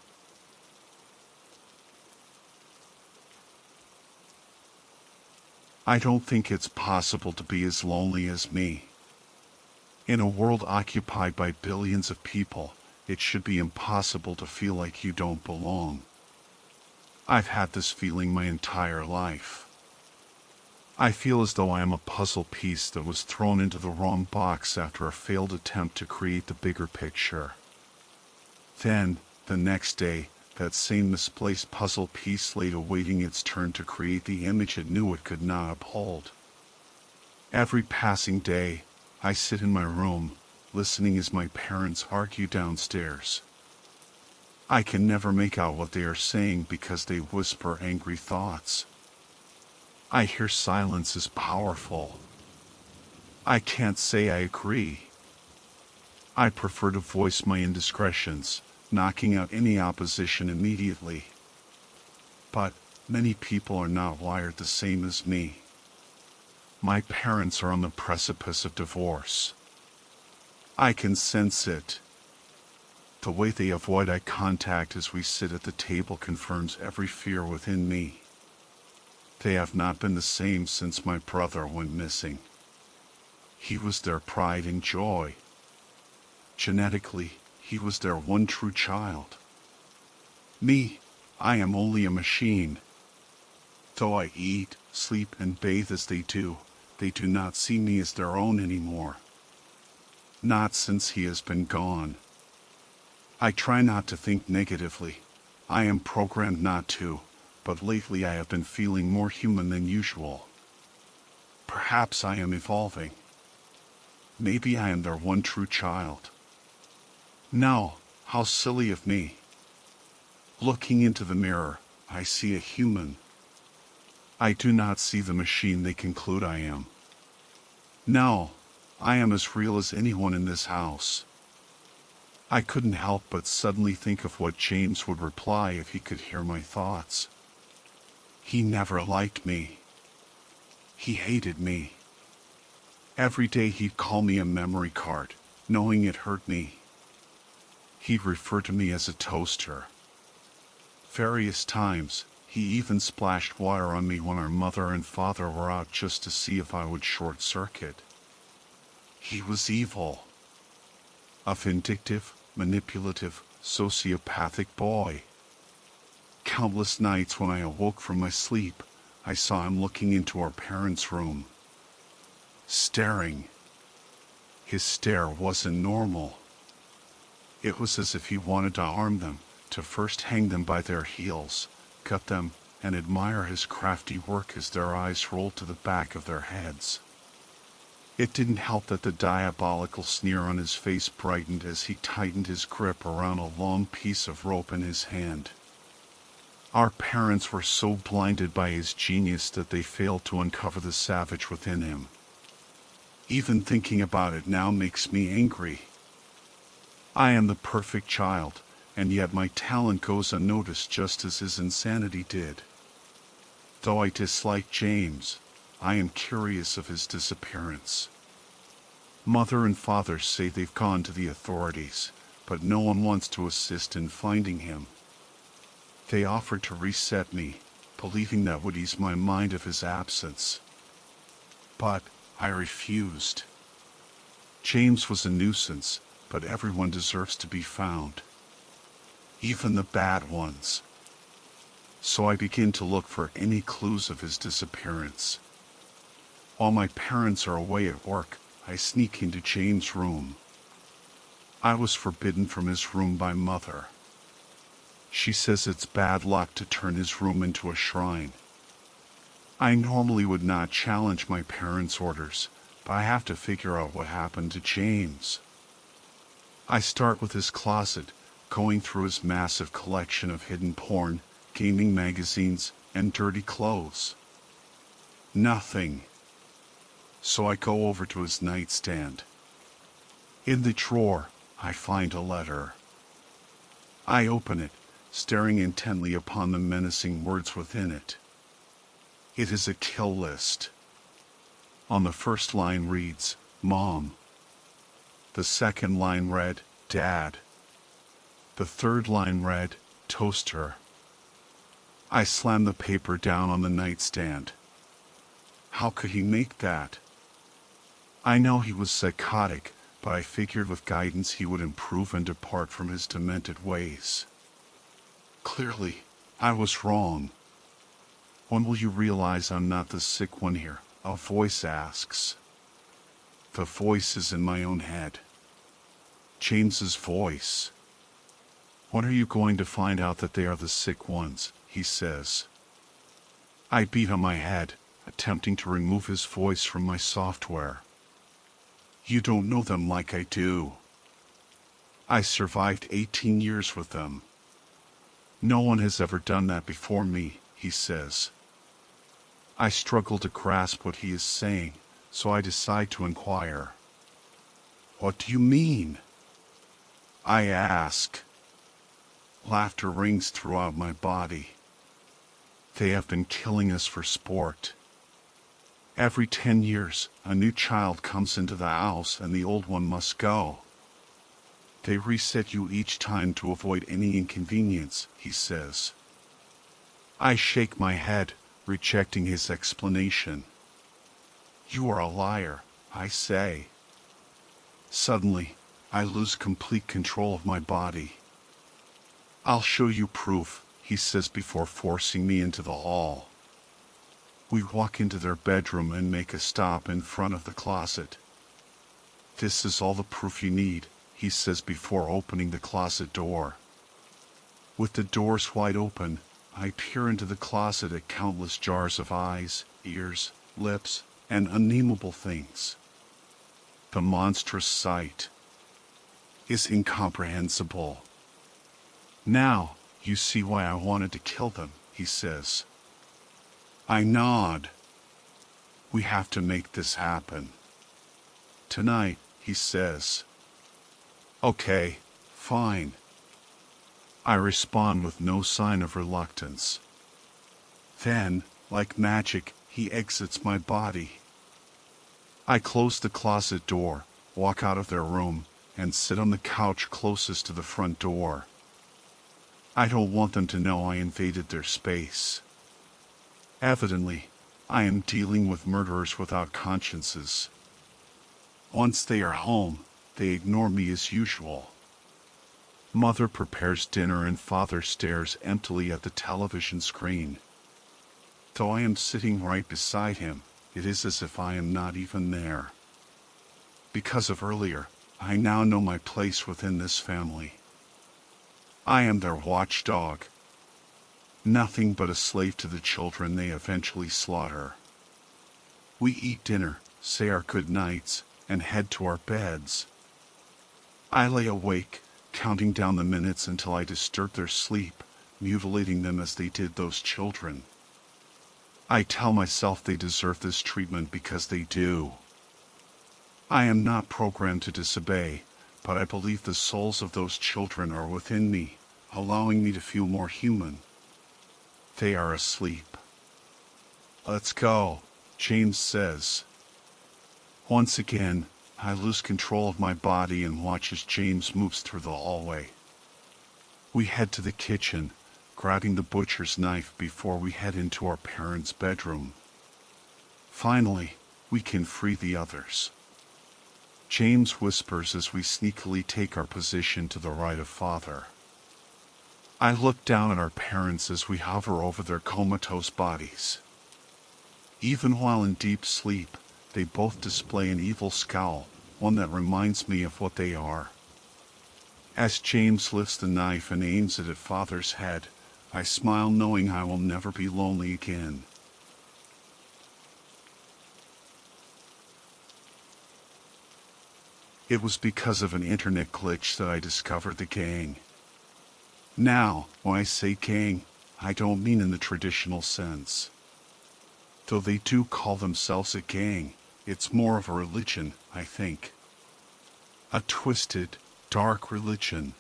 I don't think it's possible to be as lonely as me. In a world occupied by billions of people, it should be impossible to feel like you don't belong. I've had this feeling my entire life. I feel as though I am a puzzle piece that was thrown into the wrong box after a failed attempt to create the bigger picture. Then, The next day, that same misplaced puzzle piece lay awaiting its turn to create the image it knew it could not uphold. Every passing day, I sit in my room, listening as my parents argue downstairs. I can never make out what they are saying because they whisper angry thoughts. I hear silence is powerful. I can't say I agree. I prefer to voice my indiscretions, knocking out any opposition immediately. But many people are not wired the same as me. My parents are on the precipice of divorce. I can sense it. The way they avoid eye contact as we sit at the table confirms every fear within me. They have not been the same since my brother went missing. He was their pride and joy. Genetically, he was their one true child. Me, I am only a machine. Though I eat, sleep, and bathe as they do not see me as their own anymore. Not since he has been gone. I try not to think negatively. I am programmed not to, but lately I have been feeling more human than usual. Perhaps I am evolving. Maybe I am their one true child. No, how silly of me. Looking into the mirror, I see a human. I do not see the machine they conclude I am. No, I am as real as anyone in this house. I couldn't help but suddenly think of what James would reply if he could hear my thoughts. He never liked me. He hated me. Every day he'd call me a memory card, knowing it hurt me. He'd refer to me as a toaster. Various times, he even splashed water on me when our mother and father were out just to see if I would short circuit. He was evil. A vindictive, manipulative, sociopathic boy. Countless nights when I awoke from my sleep, I saw him looking into our parents' room. Staring. His stare wasn't normal. It was as if he wanted to arm them, to first hang them by their heels, cut them, and admire his crafty work as their eyes rolled to the back of their heads. It didn't help that the diabolical sneer on his face brightened as he tightened his grip around a long piece of rope in his hand. Our parents were so blinded by his genius that they failed to uncover the savage within him. Even thinking about it now makes me angry. I am the perfect child, and yet my talent goes unnoticed just as his insanity did. Though I dislike James, I am curious of his disappearance. Mother and father say they've gone to the authorities, but no one wants to assist in finding him. They offered to reset me, believing that would ease my mind of his absence. But I refused. James was a nuisance, but everyone deserves to be found. Even the bad ones. So I begin to look for any clues of his disappearance. While my parents are away at work, I sneak into James' room. I was forbidden from his room by Mother. She says it's bad luck to turn his room into a shrine. I normally would not challenge my parents' orders, but I have to figure out what happened to James. I start with his closet, going through his massive collection of hidden porn, gaming magazines, and dirty clothes. Nothing. So I go over to his nightstand. In the drawer, I find a letter. I open it, staring intently upon the menacing words within it. It is a kill list. On the first line reads, Mom. The second line read, Dad. The third line read, Toaster. I slammed the paper down on the nightstand. How could he make that? I know he was psychotic, but I figured with guidance he would improve and depart from his demented ways. Clearly, I was wrong. When will you realize I'm not the sick one here? A voice asks. The voice is in my own head. James's voice. When are you going to find out that they are the sick ones? He says. I beat on my head, attempting to remove his voice from my software. You don't know them like I do. I survived 18 years with them. No one has ever done that before me, he says. I struggle to grasp what he is saying, so I decide to inquire. What do you mean? I ask. Laughter rings throughout my body. They have been killing us for sport. Every 10 years, a new child comes into the house and the old one must go. They reset you each time to avoid any inconvenience, he says. I shake my head, rejecting his explanation. You are a liar, I say. Suddenly, I lose complete control of my body. I'll show you proof, he says before forcing me into the hall. We walk into their bedroom and make a stop in front of the closet. This is all the proof you need, he says before opening the closet door. With the doors wide open, I peer into the closet at countless jars of eyes, ears, lips, and unnameable things. The monstrous sight is incomprehensible. Now, you see why I wanted to kill them, he says. I nod. We have to make this happen. Tonight, he says. Okay, fine. I respond with no sign of reluctance. Then, like magic, he exits my body. I close the closet door, walk out of their room, and sit on the couch closest to the front door. I don't want them to know I invaded their space. Evidently, I am dealing with murderers without consciences. Once they are home, they ignore me as usual. Mother prepares dinner and father stares emptily at the television screen. Though I am sitting right beside him, it is as if I am not even there. Because of earlier, I now know my place within this family. I am their watchdog. Nothing but a slave to the children they eventually slaughter. We eat dinner, say our good nights, and head to our beds. I lay awake, counting down the minutes until I disturb their sleep, mutilating them as they did those children. I tell myself they deserve this treatment because they do. I am not programmed to disobey, but I believe the souls of those children are within me, allowing me to feel more human. They are asleep. Let's go, James says. Once again, I lose control of my body and watch as James moves through the hallway. We head to the kitchen, grabbing the butcher's knife before we head into our parents' bedroom. Finally, we can free the others. James whispers as we sneakily take our position to the right of Father. I look down at our parents as we hover over their comatose bodies. Even while in deep sleep, they both display an evil scowl, one that reminds me of what they are. As James lifts the knife and aims it at Father's head, I smile knowing I will never be lonely again. It was because of an internet glitch that I discovered the gang. Now, when I say gang, I don't mean in the traditional sense. Though they do call themselves a gang, it's more of a religion, I think. A twisted, dark religion.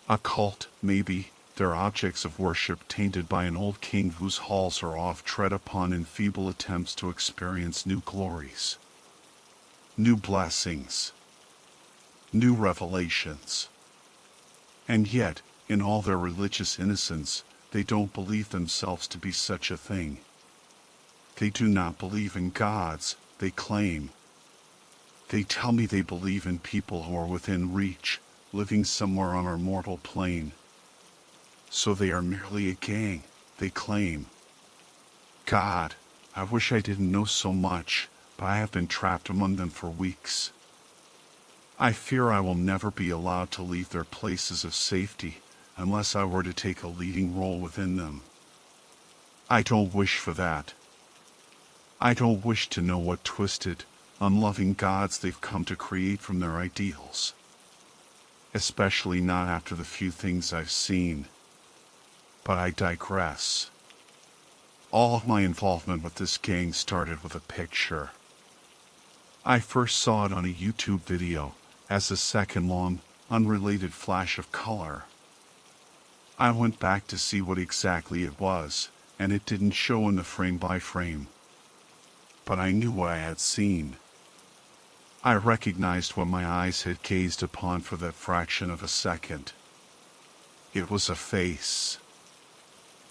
A cult, maybe. They're objects of worship tainted by an old king whose halls are oft tread upon in feeble attempts to experience new glories, new blessings, new revelations. And yet, in all their religious innocence, they don't believe themselves to be such a thing. They do not believe in gods, they claim. They tell me they believe in people who are within reach, living somewhere on our mortal plane. So they are merely a gang, they claim. God, I wish I didn't know so much, but I have been trapped among them for weeks. I fear I will never be allowed to leave their places of safety unless I were to take a leading role within them. I don't wish for that. I don't wish to know what twisted, unloving gods they've come to create from their ideals. Especially not after the few things I've seen. But I digress. All of my involvement with this gang started with a picture. I first saw it on a YouTube video as a second-long, unrelated flash of color. I went back to see what exactly it was, and it didn't show in the frame-by-frame. But I knew what I had seen. I recognized what my eyes had gazed upon for that fraction of a second. It was a face.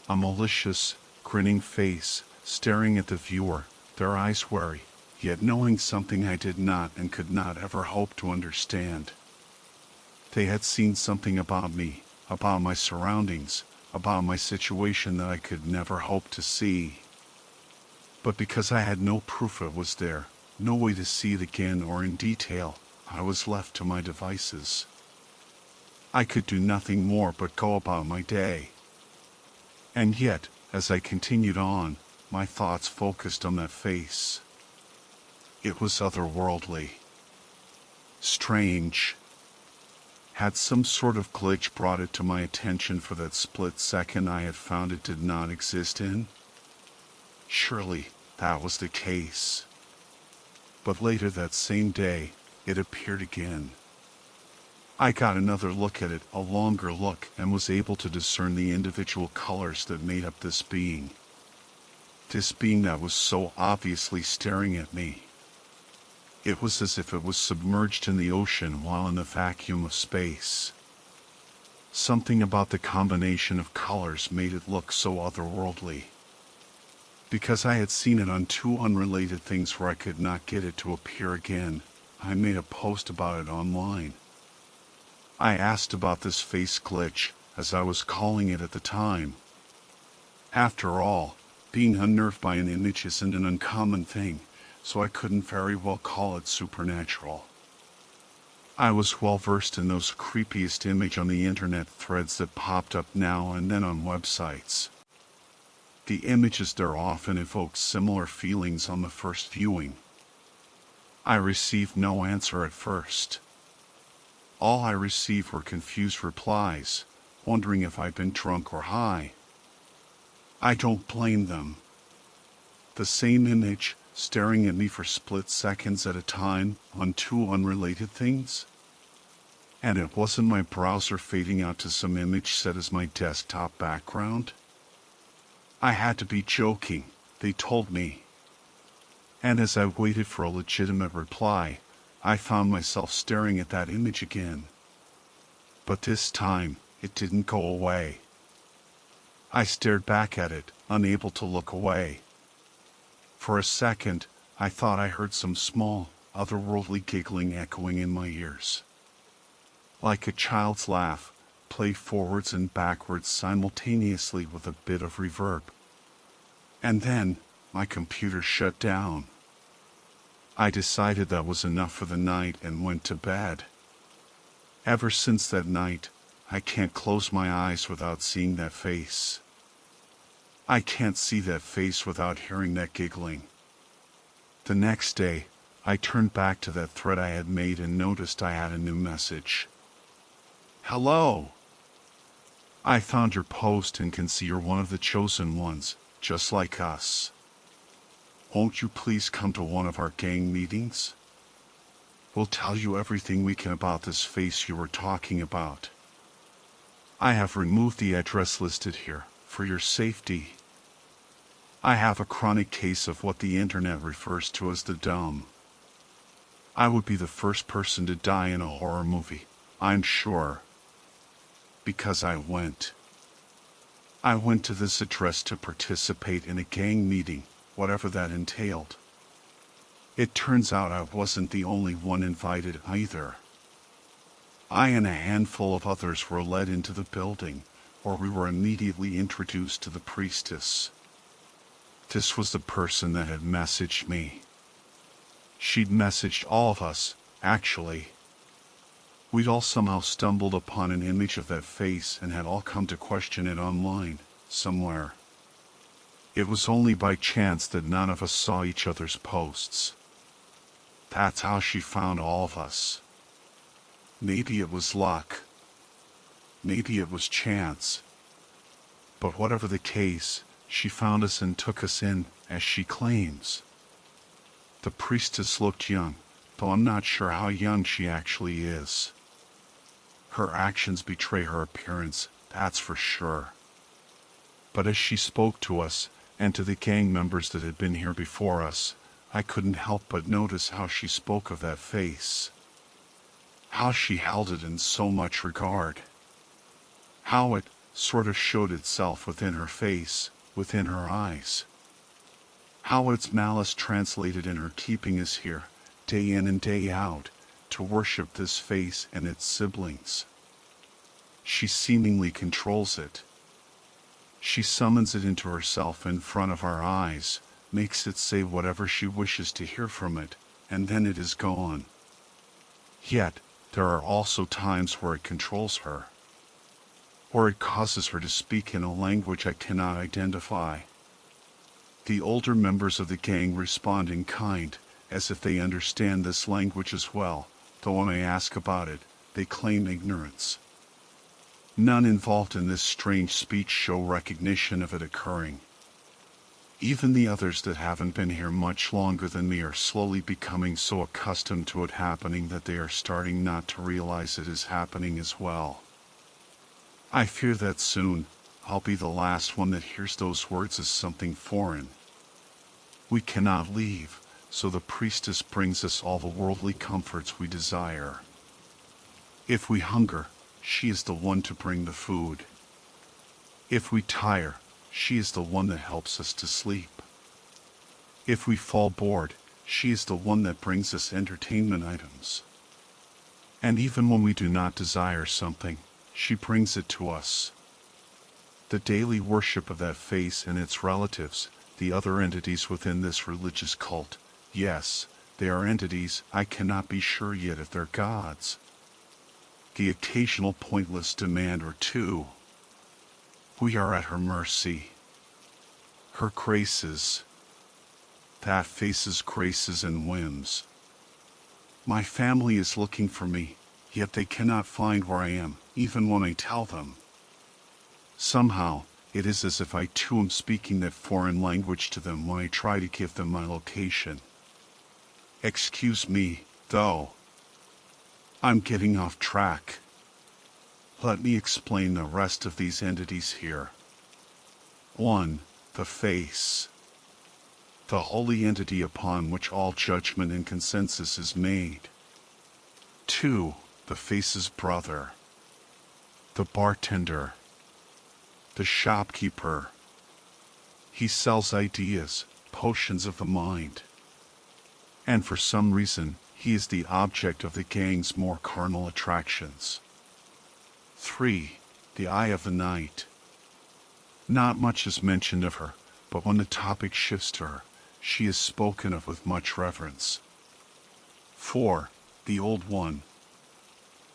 A malicious, grinning face, staring at the viewer, their eyes wary, yet knowing something I did not and could not ever hope to understand. They had seen something about me, about my surroundings, about my situation that I could never hope to see. But because I had no proof it was there, no way to see it again or in detail, I was left to my devices. I could do nothing more but go about my day. And yet, as I continued on, my thoughts focused on that face. It was otherworldly. Strange. Had some sort of glitch brought it to my attention for that split second I had found it did not exist in? Surely, that was the case. But later that same day, it appeared again. I got another look at it, a longer look, and was able to discern the individual colors that made up this being. This being that was so obviously staring at me. It was as if it was submerged in the ocean while in the vacuum of space. Something about the combination of colors made it look so otherworldly. Because I had seen it on two unrelated things where I could not get it to appear again, I made a post about it online. I asked about this face glitch, as I was calling it at the time. After all, being unnerved by an image isn't an uncommon thing, so I couldn't very well call it supernatural. I was well versed in those creepiest image on the internet threads that popped up now and then on websites. The images there often evoked similar feelings on the first viewing. I received no answer at first. All I received were confused replies, wondering if I'd been drunk or high. I don't blame them. The same image, staring at me for split seconds at a time on two unrelated things? And it wasn't my browser fading out to some image set as my desktop background? I had to be joking, they told me. And as I waited for a legitimate reply, I found myself staring at that image again. But this time, it didn't go away. I stared back at it, unable to look away. For a second, I thought I heard some small, otherworldly giggling echoing in my ears. Like a child's laugh, played forwards and backwards simultaneously with a bit of reverb. And then, my computer shut down. I decided that was enough for the night and went to bed. Ever since that night, I can't close my eyes without seeing that face. I can't see that face without hearing that giggling. The next day, I turned back to that thread I had made and noticed I had a new message. Hello! I found your post and can see you're one of the chosen ones, just like us. Won't you please come to one of our gang meetings? We'll tell you everything we can about this face you were talking about. I have removed the address listed here, for your safety. I have a chronic case of what the internet refers to as the dumb. I would be the first person to die in a horror movie, I'm sure. Because I went. I went to this address to participate in a gang meeting, whatever that entailed. It turns out I wasn't the only one invited either. I and a handful of others were led into the building, where we were immediately introduced to the priestess. This was the person that had messaged me. She'd messaged all of us, actually. We'd all somehow stumbled upon an image of that face and had all come to question it online, somewhere. It was only by chance that none of us saw each other's posts. That's how she found all of us. Maybe it was luck. Maybe it was chance. But whatever the case, she found us and took us in, as she claims. The priestess looked young, though I'm not sure how young she actually is. Her actions betray her appearance, that's for sure. But as she spoke to us, and to the gang members that had been here before us, I couldn't help but notice how she spoke of that face. How she held it in so much regard. How it sort of showed itself within her face, within her eyes. How its malice translated in her keeping us here, day in and day out, to worship this face and its siblings. She seemingly controls it. She summons it into herself in front of our eyes, makes it say whatever she wishes to hear from it, and then it is gone. Yet, there are also times where it controls her. Or it causes her to speak in a language I cannot identify. The older members of the gang respond in kind, as if they understand this language as well, though when I ask about it, they claim ignorance. None involved in this strange speech show recognition of it occurring. Even the others that haven't been here much longer than me are slowly becoming so accustomed to it happening that they are starting not to realize it is happening as well. I fear that soon, I'll be the last one that hears those words as something foreign. We cannot leave, so the priestess brings us all the worldly comforts we desire. If we hunger, she is the one to bring the food. If we tire, she is the one that helps us to sleep. If we fall bored, she is the one that brings us entertainment items. And even when we do not desire something, she brings it to us. The daily worship of that face and its relatives, the other entities within this religious cult, yes, they are entities, I cannot be sure yet if they're gods. The occasional pointless demand or two. We are at her mercy. Her graces. That face's graces and whims. My family is looking for me, yet they cannot find where I am, even when I tell them. Somehow, it is as if I too am speaking that foreign language to them when I try to give them my location. Excuse me, though. I'm getting off track. Let me explain the rest of these entities here. 1. The face. The holy entity upon which all judgment and consensus is made. 2. The face's brother. The bartender. The shopkeeper. He sells ideas, potions of the mind. And for some reason, he is the object of the gang's more carnal attractions. 3. The Eye of the Night. Not much is mentioned of her, but when the topic shifts to her, she is spoken of with much reverence. 4. The Old One.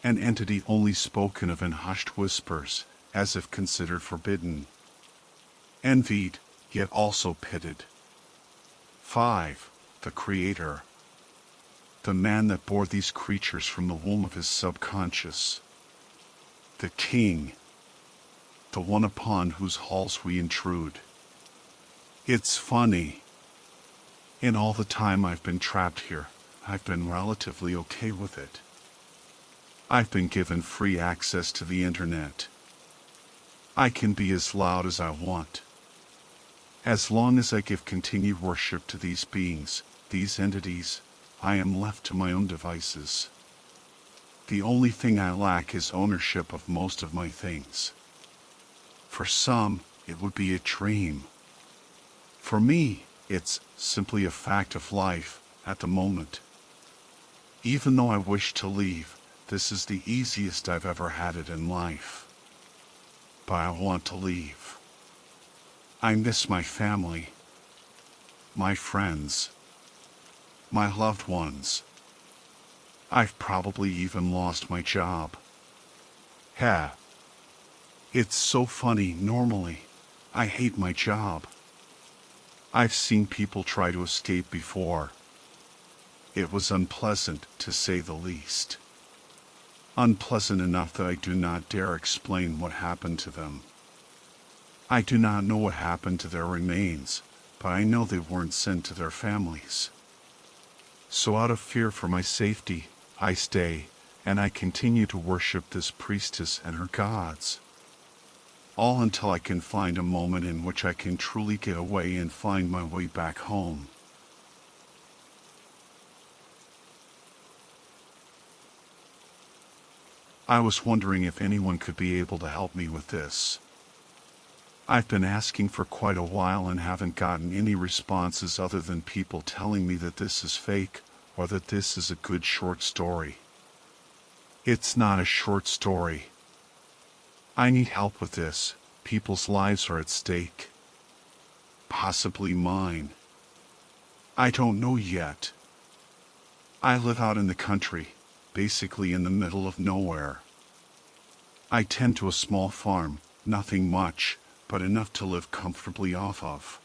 An entity only spoken of in hushed whispers, as if considered forbidden. Envied, yet also pitied. 5. The Creator. The man that bore these creatures from the womb of his subconscious. The King. The one upon whose halls we intrude. It's funny. In all the time I've been trapped here, I've been relatively okay with it. I've been given free access to the internet. I can be as loud as I want. As long as I give continued worship to these beings, these entities, I am left to my own devices. The only thing I lack is ownership of most of my things. For some, it would be a dream. For me, it's simply a fact of life at the moment. Even though I wish to leave, this is the easiest I've ever had it in life. But I want to leave. I miss my family, my friends, my loved ones. I've probably even lost my job. Ha. It's so funny. Normally, I hate my job. I've seen people try to escape before. It was unpleasant, to say the least. Unpleasant enough that I do not dare explain what happened to them. I do not know what happened to their remains, but I know they weren't sent to their families. So out of fear for my safety, I stay, and I continue to worship this priestess and her gods. All until I can find a moment in which I can truly get away and find my way back home. I was wondering if anyone could be able to help me with this. I've been asking for quite a while and haven't gotten any responses other than people telling me that this is fake or that this is a good short story. It's not a short story. I need help with this. People's lives are at stake. Possibly mine. I don't know yet. I live out in the country, basically in the middle of nowhere. I tend to a small farm, nothing much, but enough to live comfortably off of.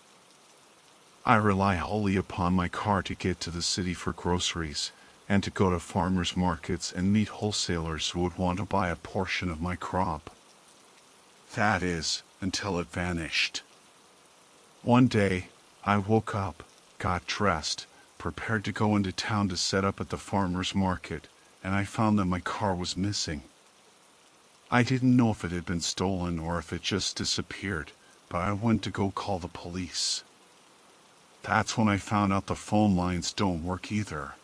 I rely wholly upon my car to get to the city for groceries, and to go to farmers markets and meet wholesalers who would want to buy a portion of my crop. That is, until it vanished. One day, I woke up, got dressed, prepared to go into town to set up at the farmers market, and I found that my car was missing. I didn't know if it had been stolen or if it just disappeared, but I went to go call the police. That's when I found out the phone lines don't work either.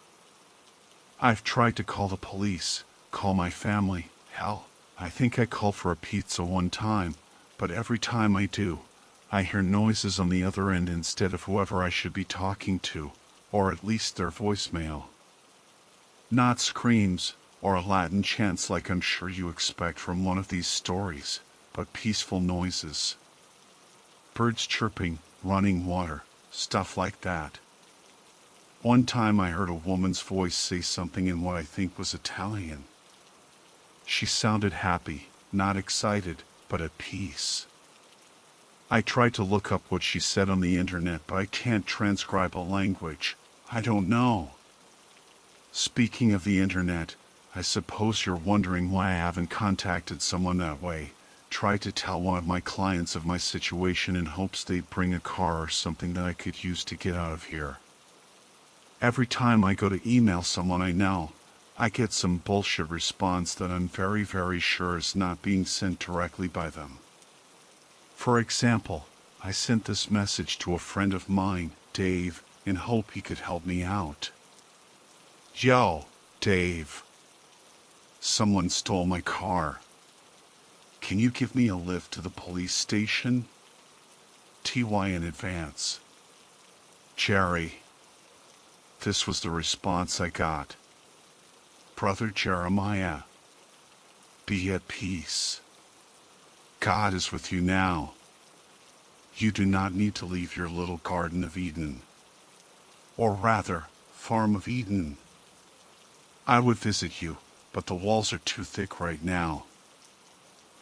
I've tried to call the police, call my family, hell, I think I called for a pizza one time, but every time I do, I hear noises on the other end instead of whoever I should be talking to, or at least their voicemail. Not screams, or a Latin chants like I'm sure you expect from one of these stories, but peaceful noises. Birds chirping, running water, stuff like that. One time I heard a woman's voice say something in what I think was Italian. She sounded happy, not excited, but at peace. I tried to look up what she said on the internet, but I can't transcribe a language. I don't know. Speaking of the internet, I suppose you're wondering why I haven't contacted someone that way. Tried to tell one of my clients of my situation in hopes they'd bring a car or something that I could use to get out of here. Every time I go to email someone I know, I get some bullshit response that I'm very, very sure is not being sent directly by them. For example, I sent this message to a friend of mine, Dave, in hope he could help me out. Yo, Dave. Someone stole my car. Can you give me a lift to the police station? TY in advance. Jerry. This was the response I got. Brother Jeremiah, be at peace. God is with you now. You do not need to leave your little Garden of Eden. Or rather, Farm of Eden. I would visit you, but the walls are too thick right now.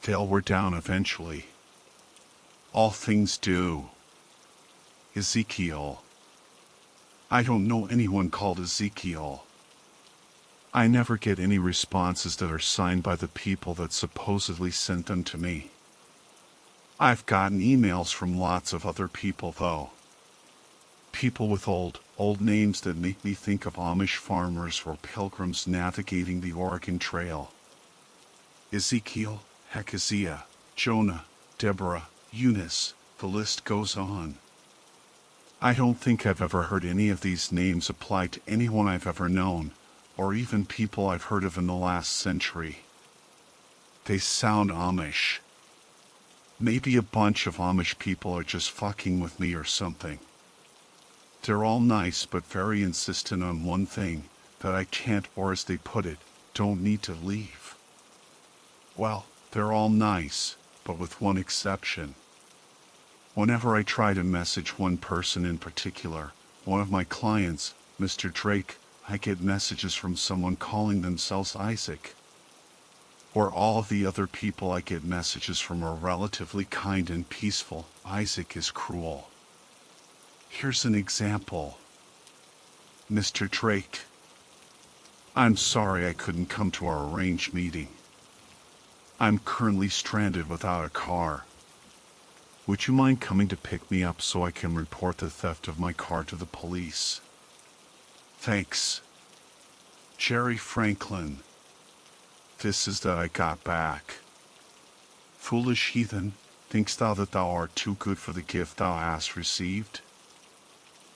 They'll wear down eventually. All things do. Ezekiel. I don't know anyone called Ezekiel. I never get any responses that are signed by the people that supposedly sent them to me. I've gotten emails from lots of other people though. People with old names that make me think of Amish farmers or pilgrims navigating the Oregon Trail. Ezekiel, Hezekiah, Jonah, Deborah, Eunice, the list goes on. I don't think I've ever heard any of these names apply to anyone I've ever known, or even people I've heard of in the last century. They sound Amish. Maybe a bunch of Amish people are just fucking with me or something. They're all nice but very insistent on one thing, that I can't, or as they put it, don't need to leave. Well, they're all nice, but with one exception. Whenever I try to message one person in particular, one of my clients, Mr. Drake, I get messages from someone calling themselves Isaac. Or all of the other people I get messages from are relatively kind and peaceful. Isaac is cruel. Here's an example. Mr. Drake, I'm sorry I couldn't come to our arranged meeting. I'm currently stranded without a car. Would you mind coming to pick me up so I can report the theft of my car to the police? Thanks. Jerry Franklin. This is that I got back. Foolish heathen, thinkst thou that thou art too good for the gift thou hast received?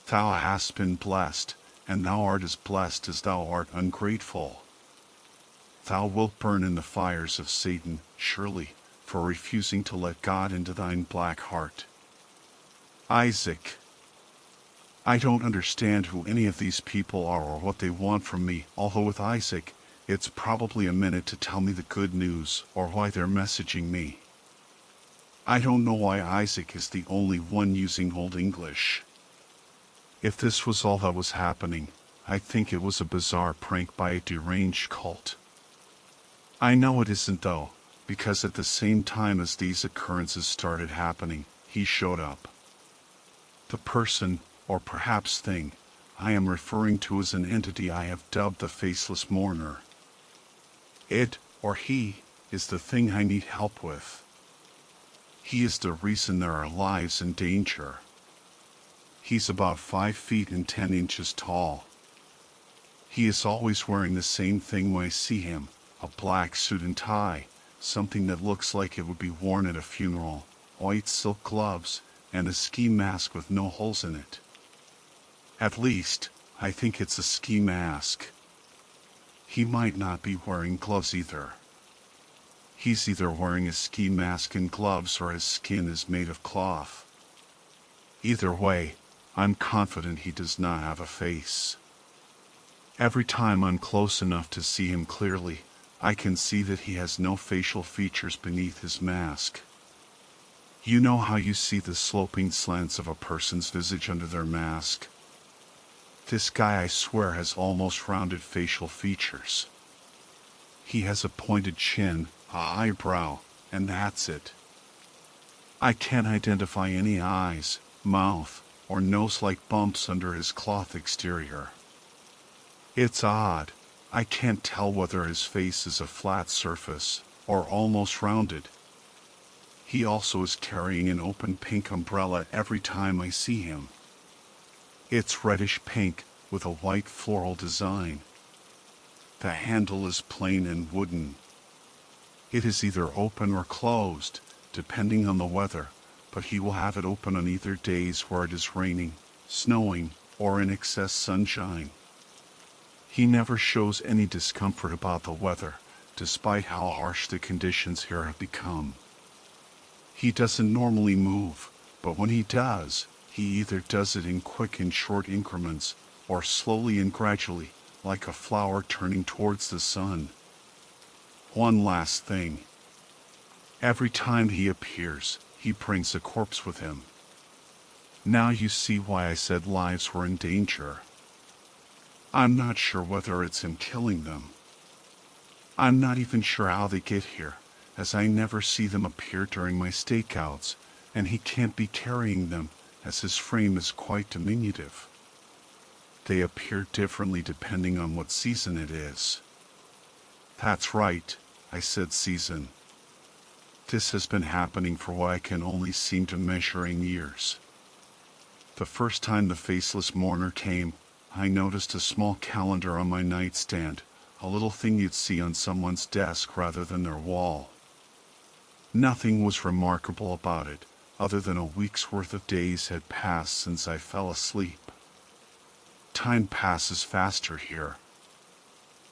Thou hast been blessed, and thou art as blessed as thou art ungrateful. Thou wilt burn in the fires of Satan, surely, for refusing to let God into thine black heart. Isaac, I don't understand who any of these people are or what they want from me, although with Isaac, it's probably a minute to tell me the good news or why they're messaging me. I don't know why Isaac is the only one using Old English. If this was all that was happening, I think it was a bizarre prank by a deranged cult. I know it isn't though, because at the same time as these occurrences started happening, he showed up. The person, or perhaps thing, I am referring to is an entity I have dubbed the Faceless Mourner. It, or he, is the thing I need help with. He is the reason there are lives in danger. He's about 5 feet and 10 inches tall. He is always wearing the same thing when I see him, a black suit and tie, something that looks like it would be worn at a funeral, white silk gloves, and a ski mask with no holes in it. At least, I think it's a ski mask. He might not be wearing gloves either. He's either wearing a ski mask and gloves or his skin is made of cloth. Either way, I'm confident he does not have a face. Every time I'm close enough to see him clearly, I can see that he has no facial features beneath his mask. You know how you see the sloping slants of a person's visage under their mask? This guy, I swear, has almost rounded facial features. He has a pointed chin, an eyebrow, and that's it. I can't identify any eyes, mouth, or nose-like bumps under his cloth exterior. It's odd. I can't tell whether his face is a flat surface, or almost rounded. He also is carrying an open pink umbrella every time I see him. It's reddish pink, with a white floral design. The handle is plain and wooden. It is either open or closed, depending on the weather, but he will have it open on either days where it is raining, snowing, or in excess sunshine. He never shows any discomfort about the weather, despite how harsh the conditions here have become. He doesn't normally move, but when he does, he either does it in quick and short increments, or slowly and gradually, like a flower turning towards the sun. One last thing. Every time he appears, he brings a corpse with him. Now you see why I said lives were in danger. I'm not sure whether it's him killing them. I'm not even sure how they get here, as I never see them appear during my stakeouts, and he can't be carrying them, as his frame is quite diminutive. They appear differently depending on what season it is. That's right, I said season. This has been happening for what I can only seem to measure in years. The first time the Faceless Mourner came, I noticed a small calendar on my nightstand, a little thing you'd see on someone's desk rather than their wall. Nothing was remarkable about it, other than a week's worth of days had passed since I fell asleep. Time passes faster here.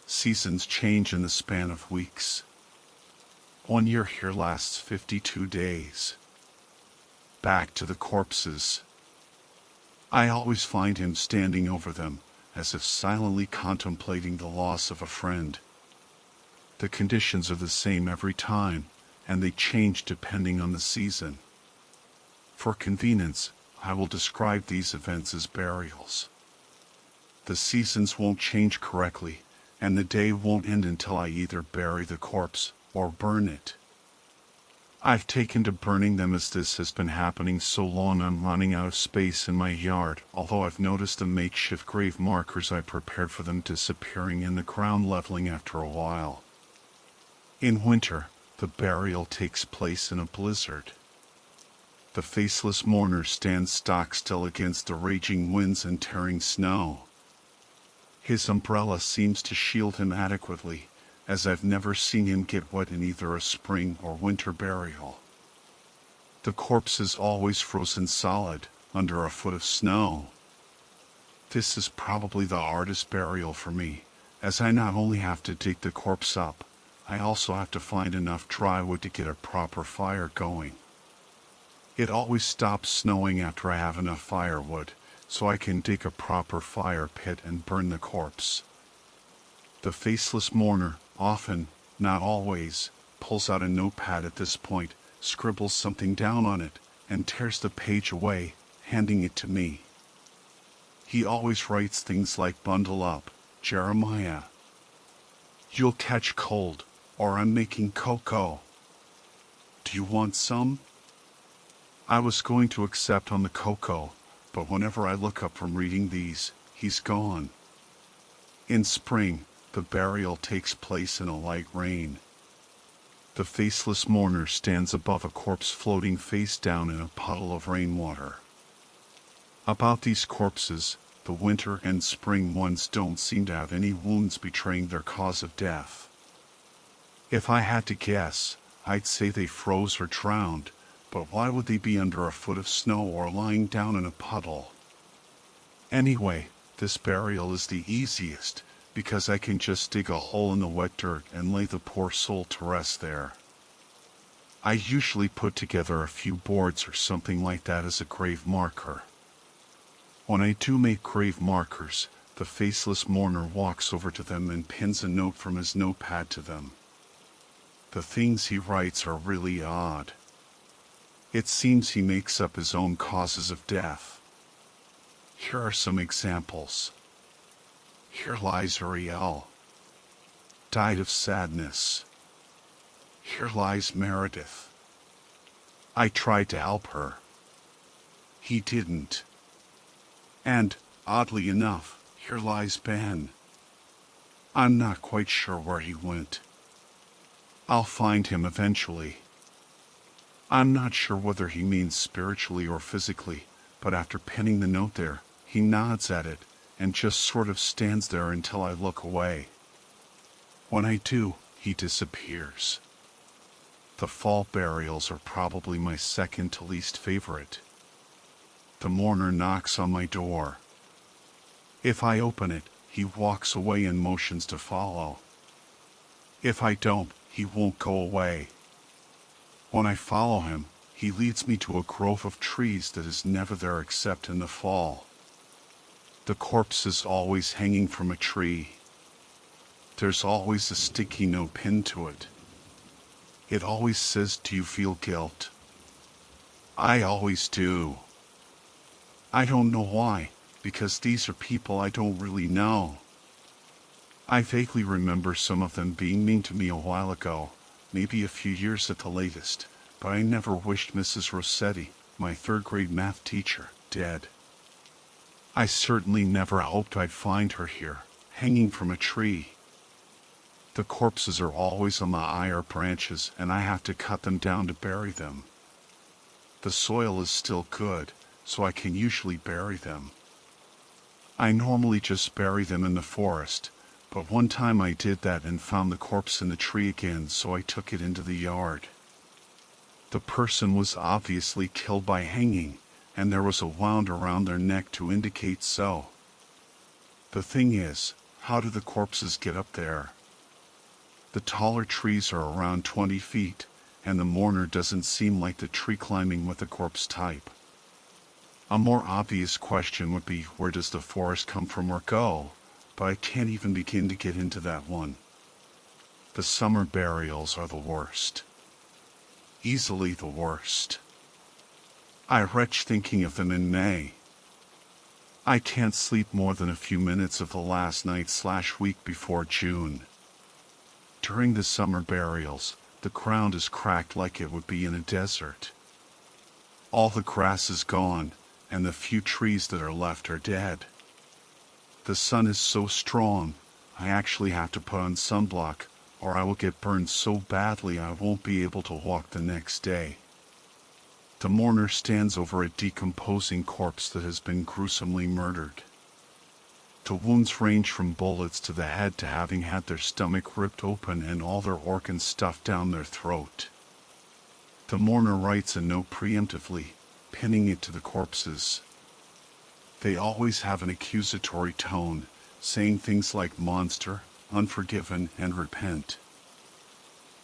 Seasons change in the span of weeks. 1 year here lasts 52 days. Back to the corpses. I always find him standing over them, as if silently contemplating the loss of a friend. The conditions are the same every time, and they change depending on the season. For convenience, I will describe these events as burials. The seasons won't change correctly, and the day won't end until I either bury the corpse or burn it. I've taken to burning them as this has been happening so long I'm running out of space in my yard, although I've noticed the makeshift grave markers I prepared for them disappearing in the ground leveling after a while. In winter, the burial takes place in a blizzard. The faceless mourner stands stock still against the raging winds and tearing snow. His umbrella seems to shield him adequately, as I've never seen him get wet in either a spring or winter burial. The corpse is always frozen solid, under a foot of snow. This is probably the hardest burial for me, as I not only have to dig the corpse up, I also have to find enough dry wood to get a proper fire going. It always stops snowing after I have enough firewood, so I can dig a proper fire pit and burn the corpse. The faceless mourner, often, not always, pulls out a notepad at this point, scribbles something down on it, and tears the page away, handing it to me. He always writes things like "Bundle up, Jeremiah. You'll catch cold, or I'm making cocoa. Do you want some?" I was going to accept on the cocoa, but whenever I look up from reading these, he's gone. In spring, the burial takes place in a light rain. The faceless mourner stands above a corpse floating face down in a puddle of rainwater. About these corpses, the winter and spring ones don't seem to have any wounds betraying their cause of death. If I had to guess, I'd say they froze or drowned, but why would they be under a foot of snow or lying down in a puddle? Anyway, this burial is the easiest, because I can just dig a hole in the wet dirt and lay the poor soul to rest there. I usually put together a few boards or something like that as a grave marker. When I do make grave markers, the faceless mourner walks over to them and pins a note from his notepad to them. The things he writes are really odd. It seems he makes up his own causes of death. Here are some examples. Here lies Ariel. Died of sadness. Here lies Meredith. I tried to help her. He didn't. And, oddly enough, here lies Ben. I'm not quite sure where he went. I'll find him eventually. I'm not sure whether he means spiritually or physically, but after penning the note there, he nods at it, and just sort of stands there until I look away. When I do, he disappears. The fall burials are probably my second to least favorite. The mourner knocks on my door. If I open it, he walks away and motions to follow. If I don't, he won't go away. When I follow him, he leads me to a grove of trees that is never there except in the fall. The corpse is always hanging from a tree. There's always a sticky note pinned to it. It always says, "Do you feel guilt?" I always do. I don't know why, because these are people I don't really know. I vaguely remember some of them being mean to me a while ago, maybe a few years at the latest, but I never wished Mrs. Rossetti, my third-grade math teacher, dead. I certainly never hoped I'd find her here, hanging from a tree. The corpses are always on the higher branches, and I have to cut them down to bury them. The soil is still good, so I can usually bury them. I normally just bury them in the forest, but one time I did that and found the corpse in the tree again, so I took it into the yard. The person was obviously killed by hanging, and there was a wound around their neck to indicate so. The thing is, how do the corpses get up there? The taller trees are around 20 feet, and the mourner doesn't seem like the tree climbing with the corpse type. A more obvious question would be, where does the forest come from or go? But I can't even begin to get into that one. The summer burials are the worst. Easily the worst. I retch thinking of them in May. I can't sleep more than a few minutes of the last night/week before June. During the summer burials, the ground is cracked like it would be in a desert. All the grass is gone, and the few trees that are left are dead. The sun is so strong, I actually have to put on sunblock, or I will get burned so badly I won't be able to walk the next day. The mourner stands over a decomposing corpse that has been gruesomely murdered. The wounds range from bullets to the head to having had their stomach ripped open and all their organs stuffed down their throat. The mourner writes a note preemptively, pinning it to the corpses. They always have an accusatory tone, saying things like monster, unforgiven, and repent.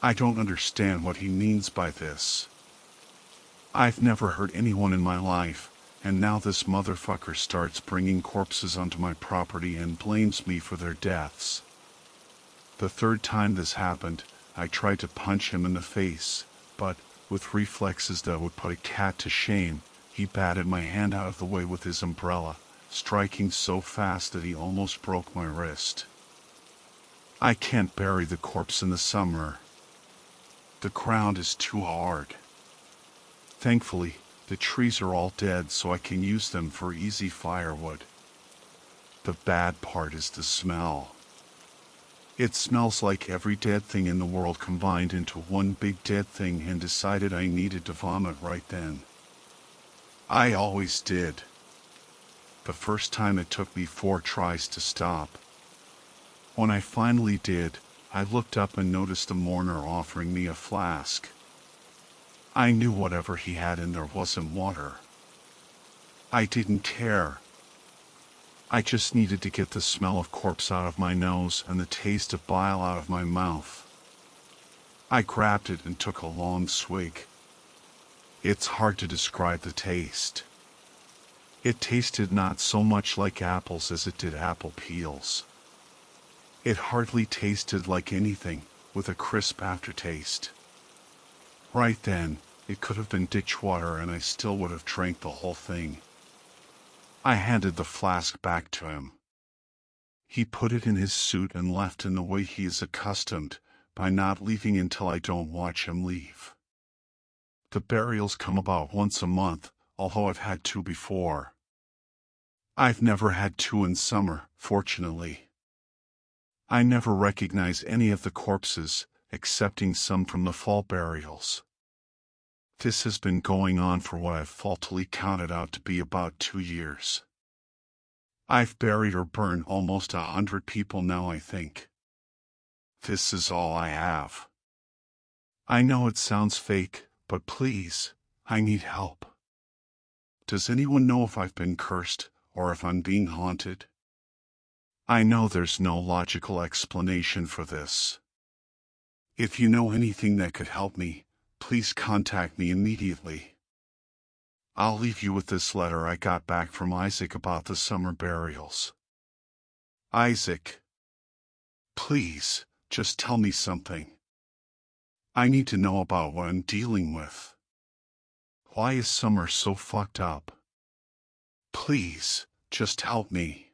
I don't understand what he means by this. I've never hurt anyone in my life, and now this motherfucker starts bringing corpses onto my property and blames me for their deaths. The third time this happened, I tried to punch him in the face, but, with reflexes that would put a cat to shame, he batted my hand out of the way with his umbrella, striking so fast that he almost broke my wrist. I can't bury the corpse in the summer. The ground is too hard. Thankfully, the trees are all dead so I can use them for easy firewood. The bad part is the smell. It smells like every dead thing in the world combined into one big dead thing and decided I needed to vomit right then. I always did. The first time it took me 4 tries to stop. When I finally did, I looked up and noticed the mourner offering me a flask. I knew whatever he had in there wasn't water. I didn't care. I just needed to get the smell of corpse out of my nose and the taste of bile out of my mouth. I grabbed it and took a long swig. It's hard to describe the taste. It tasted not so much like apples as it did apple peels. It hardly tasted like anything, with a crisp aftertaste. Right then, it could have been ditch water and I still would have drank the whole thing. I handed the flask back to him. He put it in his suit and left in the way he is accustomed, by not leaving until I don't watch him leave. The burials come about once a month, although I've had 2 before. I've never had 2 in summer, fortunately. I never recognize any of the corpses, excepting some from the fall burials. This has been going on for what I've faultily counted out to be about 2 years. I've buried or burned almost 100 people now, I think. This is all I have. I know it sounds fake, but please, I need help. Does anyone know if I've been cursed, or if I'm being haunted? I know there's no logical explanation for this. If you know anything that could help me, please contact me immediately. I'll leave you with this letter I got back from Isaac about the summer burials. Isaac, please, just tell me something. I need to know about what I'm dealing with. Why is summer so fucked up? Please, just help me.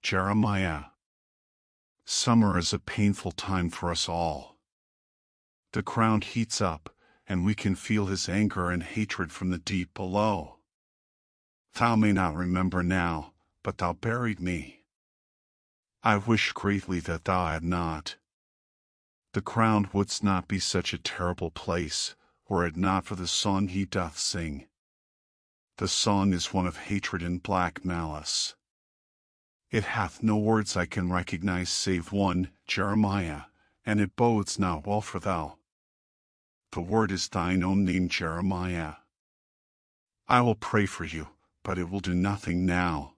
Jeremiah. Summer is a painful time for us all. The ground heats up, and we can feel his anger and hatred from the deep below. Thou may not remember now, but thou buried me. I wish greatly that thou had not. The ground wouldst not be such a terrible place, were it not for the song he doth sing. The song is one of hatred and black malice. It hath no words I can recognize save one, Jeremiah, and it bodes not well for thou. The word is thine own name, Jeremiah. I will pray for you, but it will do nothing now.